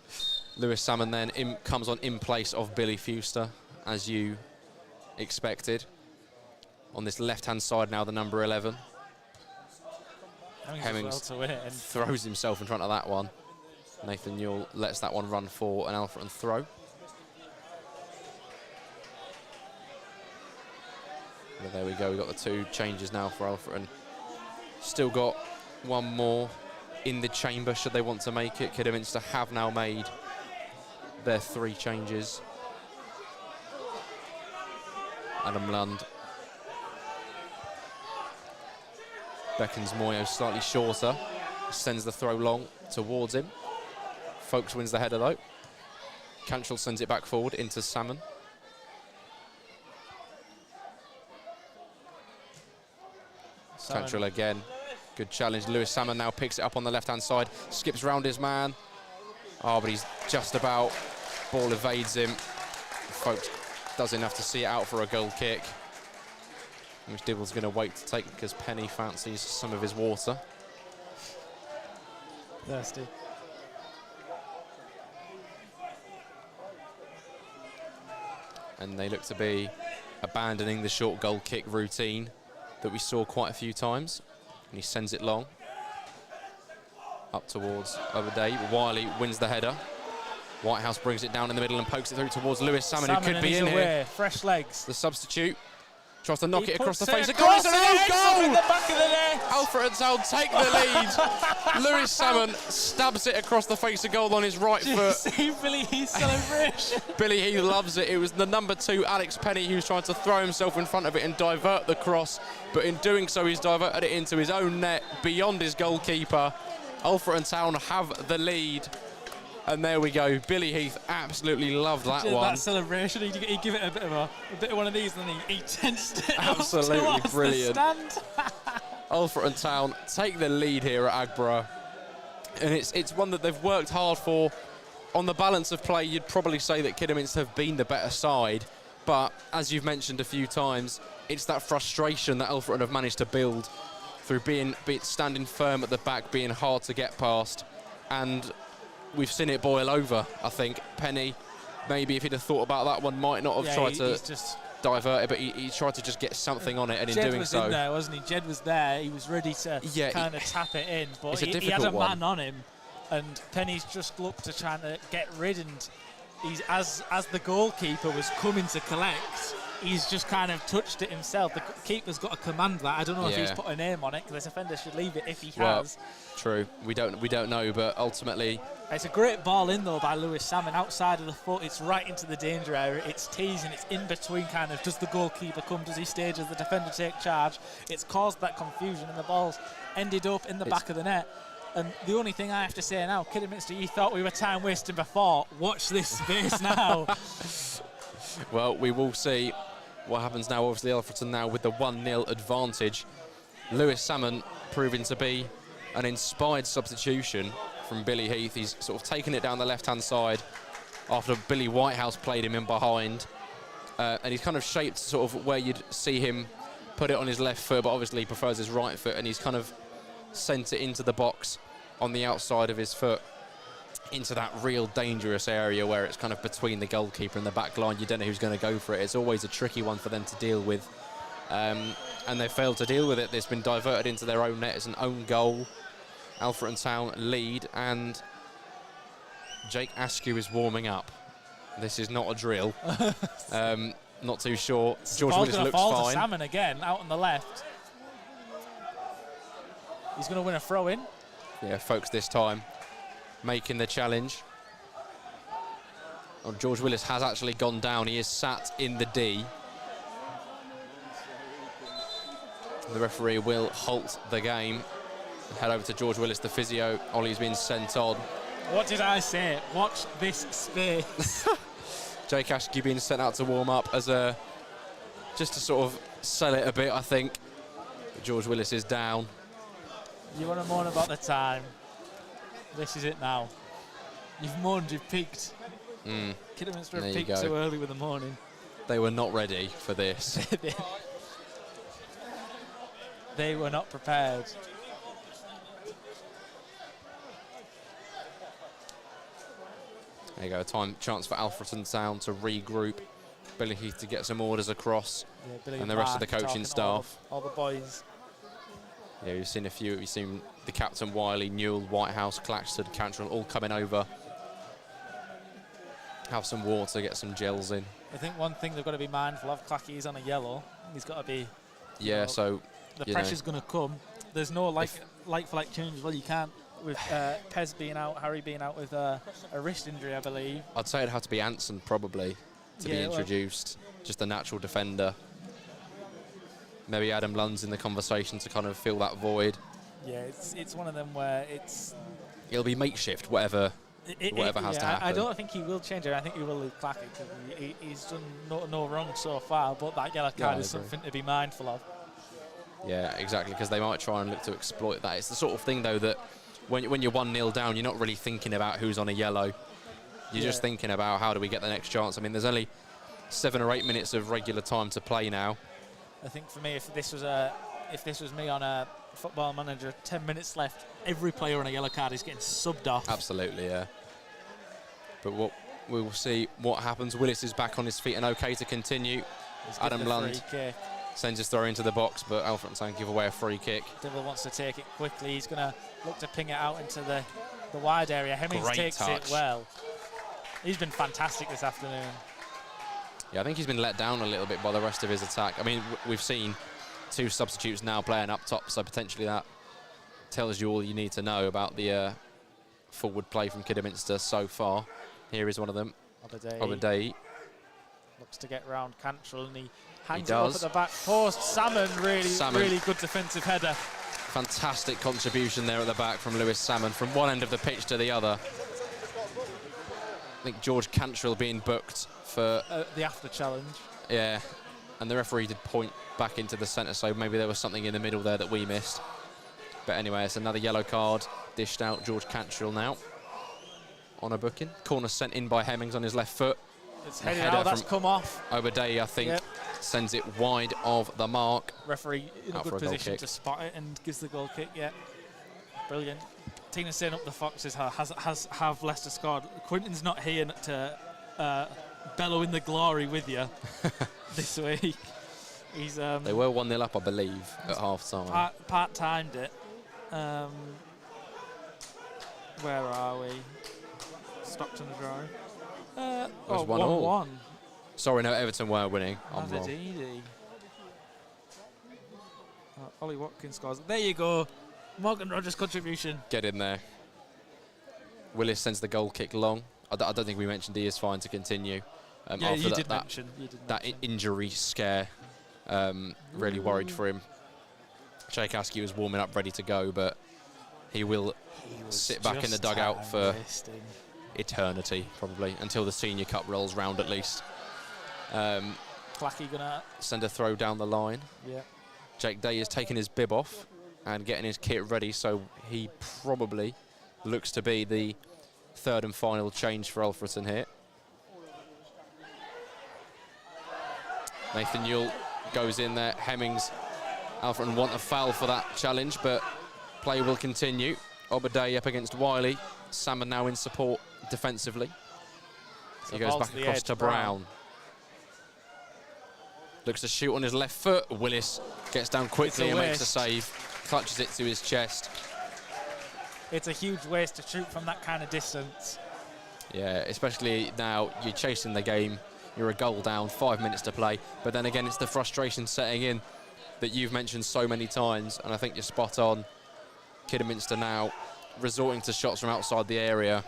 Speaker 2: Lewis Salmon then comes on in place of Billy Fuster, as you expected. On this left-hand side now, the number 11. Hemmings throws himself in front of that one. Nathan Newell lets that one run for an Alfreton throw. But there we go, we've got the two changes now for Alfreton. Still got one more in the chamber should they want to make it. Kidderminster have now made their 3 changes. Adam Lund beckons Moyo slightly shorter, sends the throw long towards him. Folkes wins the header though. Cantrell sends it back forward into Salmon. Cantrell again, good challenge. Lewis Salmon now picks it up on the left-hand side, skips round his man. Oh, but he's just about. Ball evades him. Folkes does enough to see it out for a goal kick, which Dibble's going to wait to take because Penny fancies some of his water.
Speaker 1: Thirsty.
Speaker 2: And they look to be abandoning the short goal kick routine that we saw quite a few times. And he sends it long. Up towards Obadei. Wiley wins the header. Whitehouse brings it down in the middle and pokes it through towards Lewis Salmon, who could be in here.
Speaker 1: Fresh legs.
Speaker 2: The substitute Tries to knock it across the face of
Speaker 1: goal.
Speaker 2: It's an own goal!
Speaker 1: In the back of the net.
Speaker 2: Alfreton Town take the lead. Lewis Salmon stabs it across the face of goal on his right foot.
Speaker 1: See Billy Heath's celebration.
Speaker 2: Billy Heath loves it. It was the number 2, Alex Penny, who was trying to throw himself in front of it and divert the cross. But in doing so, he's diverted it into his own net, beyond his goalkeeper. Alfreton Town have the lead. And there we go. Billy Heath absolutely loved that one.
Speaker 1: That celebration, he'd give it a bit of one of these, and then he tensed it.
Speaker 2: Absolutely brilliant.
Speaker 1: The stand.
Speaker 2: Alfreton Town take the lead here at Agborough. And it's one that they've worked hard for. On the balance of play, you'd probably say that Kidderminster have been the better side. But as you've mentioned a few times, it's that frustration that Alfreton have managed to build through standing firm at the back, being hard to get past. And we've seen it boil over, I think. Penny, maybe if he'd have thought about that one, might not have tried to divert it, but he tried to just get something on it, and
Speaker 1: Jed
Speaker 2: in doing
Speaker 1: was
Speaker 2: so...
Speaker 1: in there, wasn't he? Jed was there. He was ready to kind of tap it in, but he had a man on him, and Penny's just looked to try to get rid, and he's as the goalkeeper was coming to collect, he's just kind of touched it himself. The keeper's got to command that. I don't know if he's put a name on it, because the defender should leave it if he has.
Speaker 2: True. We don't know, but ultimately...
Speaker 1: It's a great ball in, though, by Lewis Salmon. Outside of the foot, it's right into the danger area. It's teasing, it's in between kind of, does the goalkeeper come, does he stay, does the defender take charge? It's caused that confusion, and the ball's ended up in the back of the net. And the only thing I have to say now, Kidderminster, you thought we were time wasting before. Watch this space now.
Speaker 2: Well, we will see what happens now. Obviously, Alfreton now with the 1-0 advantage. Lewis Salmon proving to be an inspired substitution from Billy Heath. He's sort of taken it down the left-hand side after Billy Whitehouse played him in behind. And he's kind of shaped sort of where you'd see him put it on his left foot, but obviously he prefers his right foot, and he's kind of sent it into the box on the outside of his foot into that real dangerous area where it's kind of between the goalkeeper and the back line. You don't know who's going to go for it. It's always a tricky one for them to deal with. And they failed to deal with it. It's been diverted into their own net. It's an own goal. Alfreton Town lead, and Jake Askew is warming up. This is not a drill. Not too sure. George Willis looks
Speaker 1: fall
Speaker 2: fine.
Speaker 1: To Salmon again, out on the left. He's going to win a throw-in.
Speaker 2: Yeah, folks this time making the challenge. Oh, George Willis has actually gone down. He is sat in the D. The referee will halt the game. Head over to George Willis, the physio. Ollie's been sent on.
Speaker 1: What did I say? Watch this space.
Speaker 2: Jake Askew being sent out to warm up as just to sort of sell it a bit, I think. But George Willis is down.
Speaker 1: You want to moan about the time? This is it now. You've moaned, you've peaked. Kidderminster have peaked too early with the moaning.
Speaker 2: They were not ready for this.
Speaker 1: They were not prepared.
Speaker 2: There you go, chance for Alfreton Town to regroup. Billy Heath to get some orders across, and the rest of the coaching staff.
Speaker 1: All the boys.
Speaker 2: Yeah, we've seen a few. We've seen the captain Wiley, Newell, Whitehouse, Claxton, Cantrell all coming over. Have some water, get some gels in.
Speaker 1: I think one thing they've got to be mindful of, Clacky is on a yellow. He's got to be...
Speaker 2: Yeah, so...
Speaker 1: The pressure's going to come. There's no like-for-like change as well. You can't, with Pez being out, Harry being out with a wrist injury, I believe.
Speaker 2: I'd say it'd have to be Anson, probably, to be introduced. Just a natural defender. Maybe Adam Lund's in the conversation to kind of fill that void.
Speaker 1: Yeah, it's one of them where it's...
Speaker 2: It'll be makeshift, whatever has to happen.
Speaker 1: I don't think he will change it. I think he will leave Clacky, because he's done no wrong so far, but that yellow card is something to be mindful of.
Speaker 2: Yeah, exactly, because they might try and look to exploit that. It's the sort of thing, though, that when you're 1-0 down, you're not really thinking about who's on a yellow. You're just thinking about how do we get the next chance. I mean, there's only 7 or 8 minutes of regular time to play now.
Speaker 1: I think for me, if this was me on a Football Manager, 10 minutes left, every player on a yellow card is getting subbed off.
Speaker 2: Absolutely, yeah. But we will see what happens. Willis is back on his feet and okay to continue. Adam Lund sends his throw into the box, but Alfreton Town give away a free kick.
Speaker 1: Dibble wants to take it quickly. He's going to look to ping it out into the wide area. Hemmings takes it well. He's been fantastic this afternoon.
Speaker 2: Yeah, I think he's been let down a little bit by the rest of his attack. I mean, we've seen 2 substitutes now playing up top, so potentially that tells you all you need to know about the forward play from Kidderminster so far. Here is one of them. Obadei
Speaker 1: looks to get round Cantrell, and he hangs it up at the back post. Salmon, really good defensive header.
Speaker 2: Fantastic contribution there at the back from Lewis Salmon, from one end of the pitch to the other. I think George Cantrell being booked for
Speaker 1: the after challenge.
Speaker 2: Yeah, and the referee did point back into the centre, so maybe there was something in the middle there that we missed. But anyway, it's another yellow card dished out. George Cantrell now on a booking. Corner sent in by Hemmings on his left foot.
Speaker 1: It's headed out, that's come off.
Speaker 2: Obadei, I think, sends it wide of the mark.
Speaker 1: Referee in a good position to spot it and gives the goal kick, Brilliant. Tina saying up the Foxes have Leicester scored. Quinton's not here to bellow in the glory with you this week. He's
Speaker 2: they were 1-0 up, I believe, at half-time.
Speaker 1: Part-timed it. Where are we? Stockton's drawing.
Speaker 2: It was 1-1. Sorry, no, Everton were winning. I'm wrong.
Speaker 1: Ollie Watkins scores. There you go. Morgan Rogers' contribution.
Speaker 2: Get in there. Willis sends the goal kick long. I don't think we mentioned he is fine to continue.
Speaker 1: Yeah, you did mention.
Speaker 2: That injury scare really worried for him. Jake Askey was warming up, ready to go, but he will sit back in the dugout for eternity, probably, until the Senior Cup rolls round at least.
Speaker 1: Clacky gonna
Speaker 2: send a throw down the line.
Speaker 1: Yeah.
Speaker 2: Jake Day is taking his bib off and getting his kit ready, so he probably looks to be the 3rd and final change for Alfreton here. Nathan Newell goes in there. Hemmings, Alfreton want a foul for that challenge, but play will continue. Obadei up against Wiley. Salmon now in support defensively. He goes back across to Brown. Looks to shoot on his left foot. Willis gets down quickly and makes a save. Clutches it to his chest.
Speaker 1: It's a huge waste to shoot from that kind of distance.
Speaker 2: Yeah, especially now you're chasing the game. You're a goal down, 5 minutes to play. But then again, it's the frustration setting in that you've mentioned so many times, and I think you're spot on. Kidderminster now resorting to shots from outside the area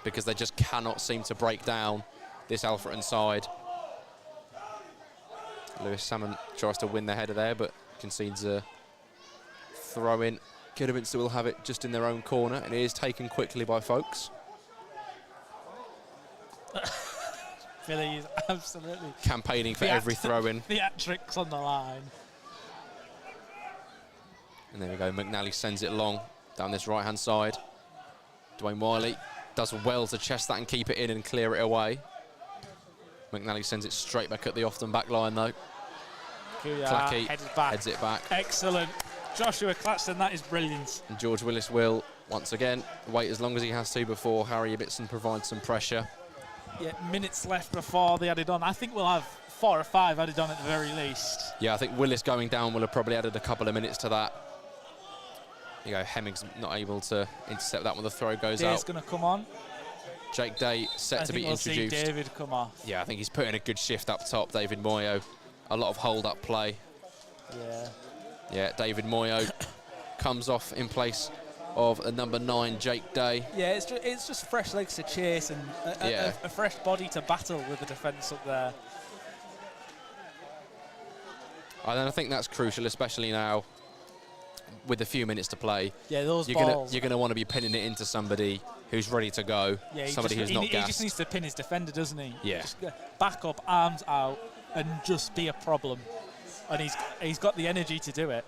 Speaker 2: because they just cannot seem to break down this Alfreton side. Lewis Salmon tries to win the header there, but concedes a throw-in. Kidderminster will have it just in their own corner, and it is taken quickly by folks.
Speaker 1: Billy is absolutely
Speaker 2: campaigning for every throw-in.
Speaker 1: Theatrics on the line.
Speaker 2: And there we go, McNally sends it long down this right-hand side. Dwayne Wiley does well to chest that and keep it in and clear it away. McNally sends it straight back at the Ofton back line, though. Clacky heads it back.
Speaker 1: Excellent. Joshua Claxton, that is brilliant.
Speaker 2: And George Willis will, once again, wait as long as he has to before Harry Ibbotson provides some pressure.
Speaker 1: Yeah, minutes left before they added on. I think we'll have 4 or 5 added on at the very least.
Speaker 2: Yeah, I think Willis going down will have probably added a couple of minutes to that. You go, Hemmings not able to intercept that when the throw goes out.
Speaker 1: Day's going to come on.
Speaker 2: Jake Day set to be introduced.
Speaker 1: I think we'll see David come off.
Speaker 2: Yeah, I think he's putting a good shift up top, David Moyo. A lot of hold-up play.
Speaker 1: Yeah.
Speaker 2: Yeah, David Moyo comes off in place of a number 9, Jake Day.
Speaker 1: Yeah, it's just fresh legs to chase and a fresh body to battle with the defence up there.
Speaker 2: And I think that's crucial, especially now with a few minutes to play.
Speaker 1: Yeah, those
Speaker 2: balls. You're going to want to be pinning it into somebody who's ready to go.
Speaker 1: Yeah,
Speaker 2: somebody who's not gassed.
Speaker 1: He just needs to pin his defender, doesn't he?
Speaker 2: Yeah.
Speaker 1: Just back up, arms out, and just be a problem. And he's got the energy to do it.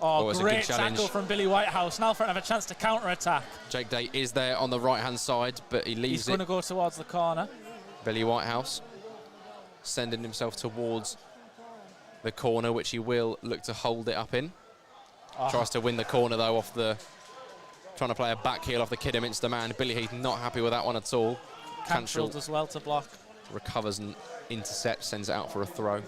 Speaker 1: Oh, great tackle from Billy Whitehouse. Now Alfreton have a chance to counter-attack.
Speaker 2: Jake Day is there on the right-hand side, but he leaves it.
Speaker 1: He's going to go towards the corner.
Speaker 2: Billy Whitehouse sending himself towards the corner, which he will look to hold it up in. Tries to win the corner, though, off the... Trying to play a back heel off the Kidderminster man. Billy Heath not happy with that one at all.
Speaker 1: Cantrell does well to block.
Speaker 2: Recovers and intercepts, sends it out for a throw.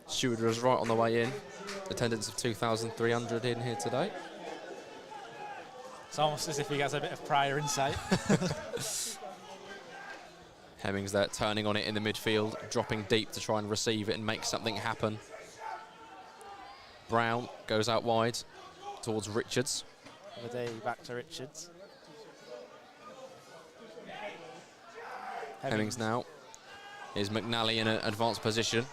Speaker 2: Stewart was right on the way in. Attendance of 2,300 in here today.
Speaker 1: It's almost as if he has a bit of prior insight.
Speaker 2: Hemmings there turning on it in the midfield, dropping deep to try and receive it and make something happen. Brown goes out wide towards Richards.
Speaker 1: The day back to Richards.
Speaker 2: Hemmings now. Here's McNally in an advanced position.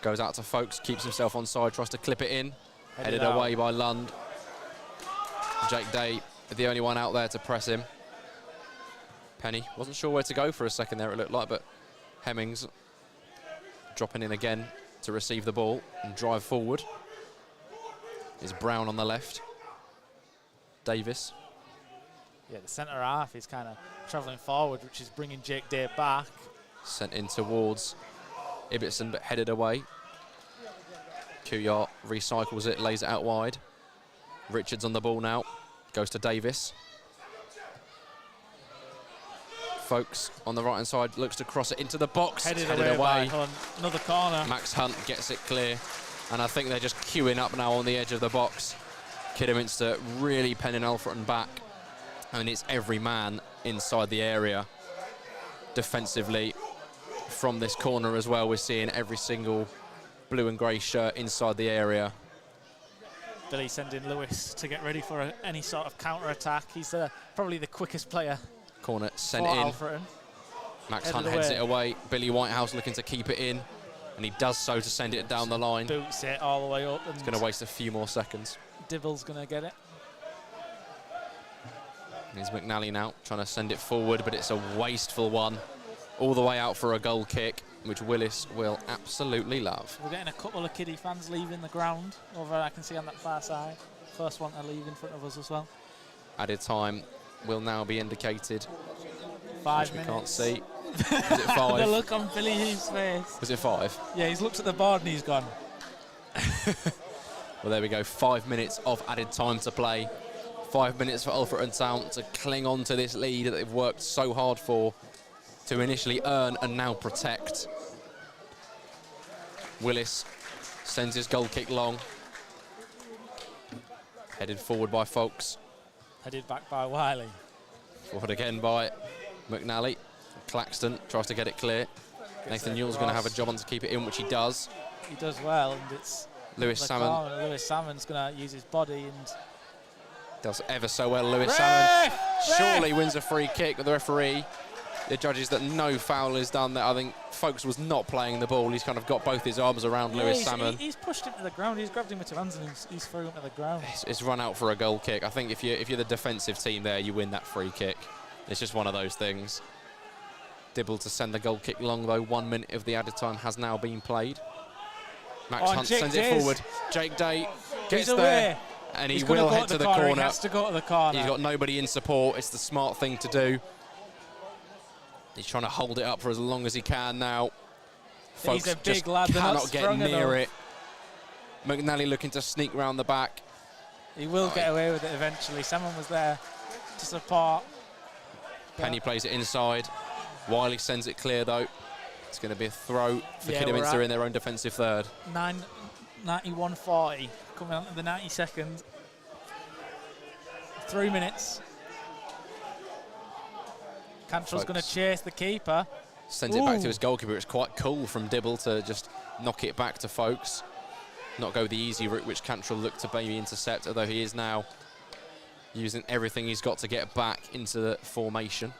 Speaker 2: Goes out to Folkes, keeps himself onside, tries to clip it in. Headed away by Lund. Jake Day, the only one out there to press him. Penny wasn't sure where to go for a second there, it looked like, but Hemmings dropping in again to receive the ball and drive forward. Is Brown on the left. Davis.
Speaker 1: Yeah, the centre half is kind of travelling forward, which is bringing Jake Day back.
Speaker 2: Sent in towards Ibbotson, but headed away. Kuyart recycles it, lays it out wide. Richards on the ball now, goes to Davis. Folkes on the right-hand side, looks to cross it into the box.
Speaker 1: Headed away. Another corner.
Speaker 2: Max Hunt gets it clear, and I think they're just queuing up now on the edge of the box. Kidderminster really penning Alfreton back. I mean, it's every man inside the area defensively. From this corner as well, we're seeing every single blue and grey shirt inside the area.
Speaker 1: Billy sending Lewis to get ready for any sort of counter-attack. He's probably the quickest player.
Speaker 2: Corner sent
Speaker 1: for
Speaker 2: in.
Speaker 1: Alfreton.
Speaker 2: Max Hunt heads it away. Billy Whitehouse looking to keep it in, and he does so to send it down the line.
Speaker 1: Boots it all the way up.
Speaker 2: It's going to waste a few more seconds.
Speaker 1: Dibble's going to get it.
Speaker 2: Here's McNally now trying to send it forward, but it's a wasteful one. All the way out for a goal kick, which Willis will absolutely love.
Speaker 1: We're getting a couple of Kiddie fans leaving the ground over, I can see on that far side. First one to leave in front of us as well.
Speaker 2: Added time will now be indicated.
Speaker 1: 5 minutes.
Speaker 2: We can't see. Is it 5?
Speaker 1: The look on Billy Heath's face.
Speaker 2: Was it 5?
Speaker 1: Yeah, he's looked at the board and he's gone.
Speaker 2: Well, there we go. 5 minutes of added time to play. 5 minutes for Alfreton Town to cling on to this lead that they've worked so hard for, to initially earn and now protect. Willis sends his goal kick long. Headed forward by Folkes.
Speaker 1: Headed back by Wiley.
Speaker 2: Forward again by McNally. Claxton tries to get it clear. Nathan Newell's going to have a job on to keep it in, which he does.
Speaker 1: He does well, and it's
Speaker 2: Lewis Salmon.
Speaker 1: Lewis Salmon's going to use his body and
Speaker 2: does ever so well. Lewis Salmon surely wins a free kick with the referee. The judges that no foul is done there. I think Folkes was not playing the ball. He's kind of got both his arms around Lewis Salmon.
Speaker 1: He's pushed him to the ground. He's grabbed him with two hands and he's thrown him to the ground.
Speaker 2: It's run out for a goal kick. I think if you're the defensive team there, you win that free kick. It's just one of those things. Dibble to send the goal kick long, though. 1 minute of the added time has now been played. Max Hunt sends it forward. Jake Day gets there, and he will head to the corner.
Speaker 1: He has to go to the corner.
Speaker 2: He's got nobody in support. It's the smart thing to do. He's trying to hold it up for as long as he can now.
Speaker 1: He's a big lad.
Speaker 2: Cannot get near it. McNally looking to sneak round the back.
Speaker 1: He will get away with it eventually. Someone was there to support.
Speaker 2: Penny plays it inside. Wiley sends it clear, though. It's going to be a throw for Kidderminster in their own defensive third.
Speaker 1: 91-40, coming on to the 92nd. 3 minutes. Cantrell's going to chase the keeper.
Speaker 2: Sends it back to his goalkeeper. It's quite cool from Dibble to just knock it back to Folkes. Not go the easy route, which Cantrell looked to maybe intercept, although he is now using everything he's got to get back into the formation.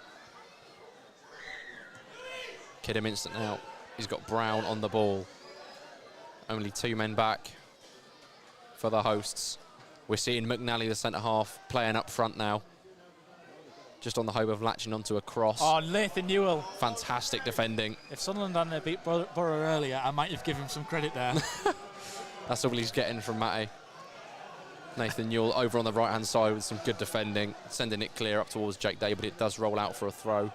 Speaker 2: Kidderminster now. He's got Brown on the ball. Only 2 men back for the hosts. We're seeing McNally, the centre-half, playing up front now. Just on the hope of latching onto a cross.
Speaker 1: Oh, Nathan Newell.
Speaker 2: Fantastic defending.
Speaker 1: If Sunderland hadn't beat Borough earlier, I might have given him some credit there.
Speaker 2: That's all he's getting from Matty. Nathan Newell over on the right-hand side with some good defending, sending it clear up towards Jake Day, but it does roll out for a throw.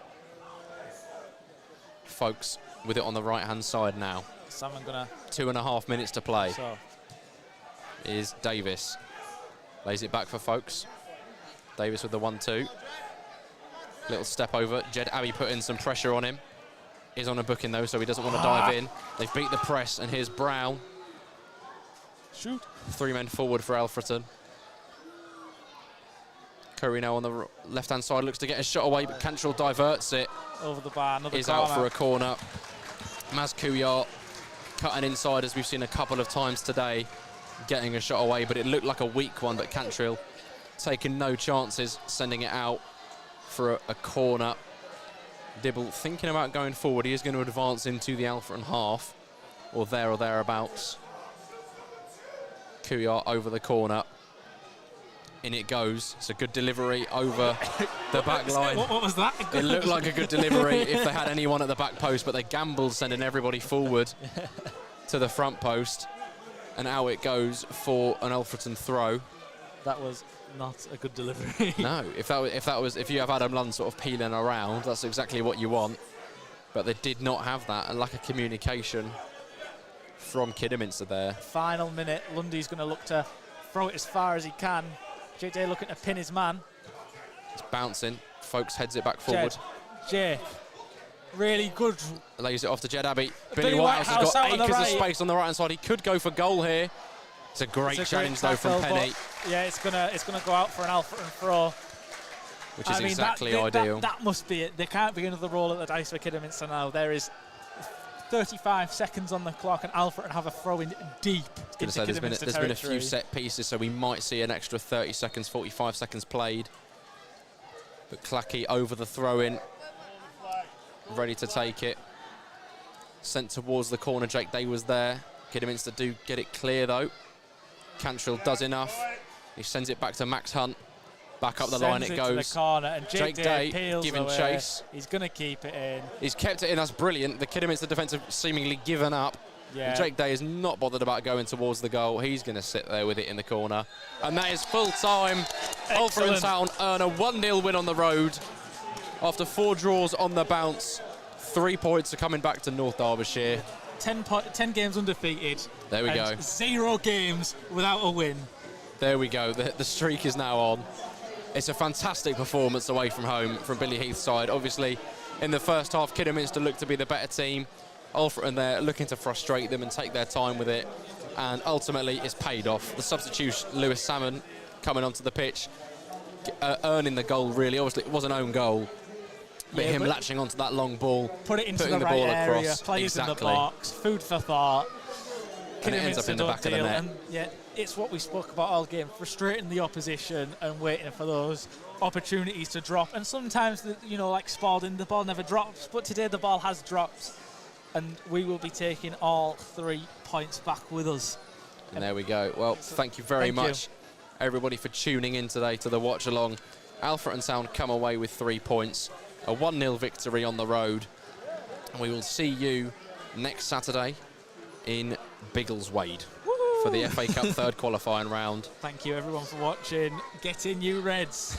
Speaker 2: Folkes with it on the right-hand side now.
Speaker 1: Someone gonna
Speaker 2: 2.5 minutes to play.
Speaker 1: So.
Speaker 2: Is Davis. Lays it back for Folkes. Davis with the 1-2. Little step over. Jed Abbey put in some pressure on him. Is on a booking, though, so he doesn't want to dive in. They've beat the press, and here's Brown.
Speaker 1: Shoot.
Speaker 2: 3 men forward for Alfreton. Curry now on the left-hand side looks to get a shot away, but Cantrell diverts it.
Speaker 1: Over the bar, another
Speaker 2: Is
Speaker 1: corner.
Speaker 2: out for a corner. Maz Kuyat cutting inside, as we've seen a couple of times today, getting a shot away, but it looked like a weak one, but Cantrell taking no chances, sending it out for a corner. Dibble thinking about going forward. He is going to advance into the Alfreton half, or thereabouts. Kuyat over the corner. In it goes. It's a good delivery over the back line.
Speaker 1: What was that?
Speaker 2: It looked like a good delivery if they had anyone at the back post, but they gambled sending everybody forward to the front post. And out it goes for an Alfreton throw.
Speaker 1: That was not a good delivery.
Speaker 2: No, if you have Adam Lund sort of peeling around, that's exactly what you want. But they did not have that, and lack of communication from Kidderminster there.
Speaker 1: Final minute. Lundy's going to look to throw it as far as he can. JJ looking to pin his man.
Speaker 2: It's bouncing. Folks heads it back forward.
Speaker 1: Jay, really good.
Speaker 2: Lays it off to Jed Abbey.
Speaker 1: Billy
Speaker 2: Billy Whitehouse has got acres
Speaker 1: right.
Speaker 2: of space on the right-hand side. He could go for goal here. It's a great challenge, though, from Penny.
Speaker 1: Yeah, it's gonna go out for an Alfreton throw.
Speaker 2: Which is exactly ideal.
Speaker 1: That must be it. There can't be another roll at the dice for Kidderminster now. There is 35 seconds on the clock, and Alfreton have a throw in deep into Kidderminster
Speaker 2: there's been a few set pieces, so we might see an extra 30 seconds, 45 seconds played. But Clackey over the throw-in, ready to take it. Sent towards the corner. Jake Day was there. Kidderminster do get it clear, though. Cantrell does enough. He sends it back to Max Hunt. Back up the line it goes.
Speaker 1: To the corner, and Jake Day
Speaker 2: giving chase.
Speaker 1: He's going to keep it in.
Speaker 2: He's kept it in. That's brilliant. The Kidderminster defence have seemingly given up.
Speaker 1: Yeah.
Speaker 2: Jake Day is not bothered about going towards the goal. He's going to sit there with it in the corner. And that is full time. Alfreton Town earn a 1-0 win on the road. After 4 draws on the bounce, 3 points are coming back to North Derbyshire.
Speaker 1: 10 games undefeated.
Speaker 2: There we go.
Speaker 1: 0 games without a win.
Speaker 2: There we go. The streak is now on. It's a fantastic performance away from home from Billy Heath's side. Obviously, in the first half, Kidderminster looked to be the better team. Alfreton there looking to frustrate them and take their time with it. And ultimately, it's paid off. The substitution, Lewis Salmon, coming onto the pitch, earning the goal, really. Obviously, it was an own goal. But him latching onto that long ball,
Speaker 1: put it into
Speaker 2: putting
Speaker 1: the
Speaker 2: ball
Speaker 1: right area,
Speaker 2: across.
Speaker 1: players in the box, food for thought.
Speaker 2: And it ends up in the back of the net.
Speaker 1: And yeah, it's what we spoke about all game, frustrating the opposition and waiting for those opportunities to drop. And sometimes, like Spalding, the ball never drops, but today the ball has dropped. And we will be taking all 3 points back with us.
Speaker 2: And there we go. Well, thank you very much, everybody, for tuning in today to the watch along. Alfreton Town come away with 3 points, a 1-0 victory on the road. And we will see you next Saturday in Biggleswade for the FA Cup third qualifying round.
Speaker 1: Thank you, everyone, for watching. Get in, you Reds.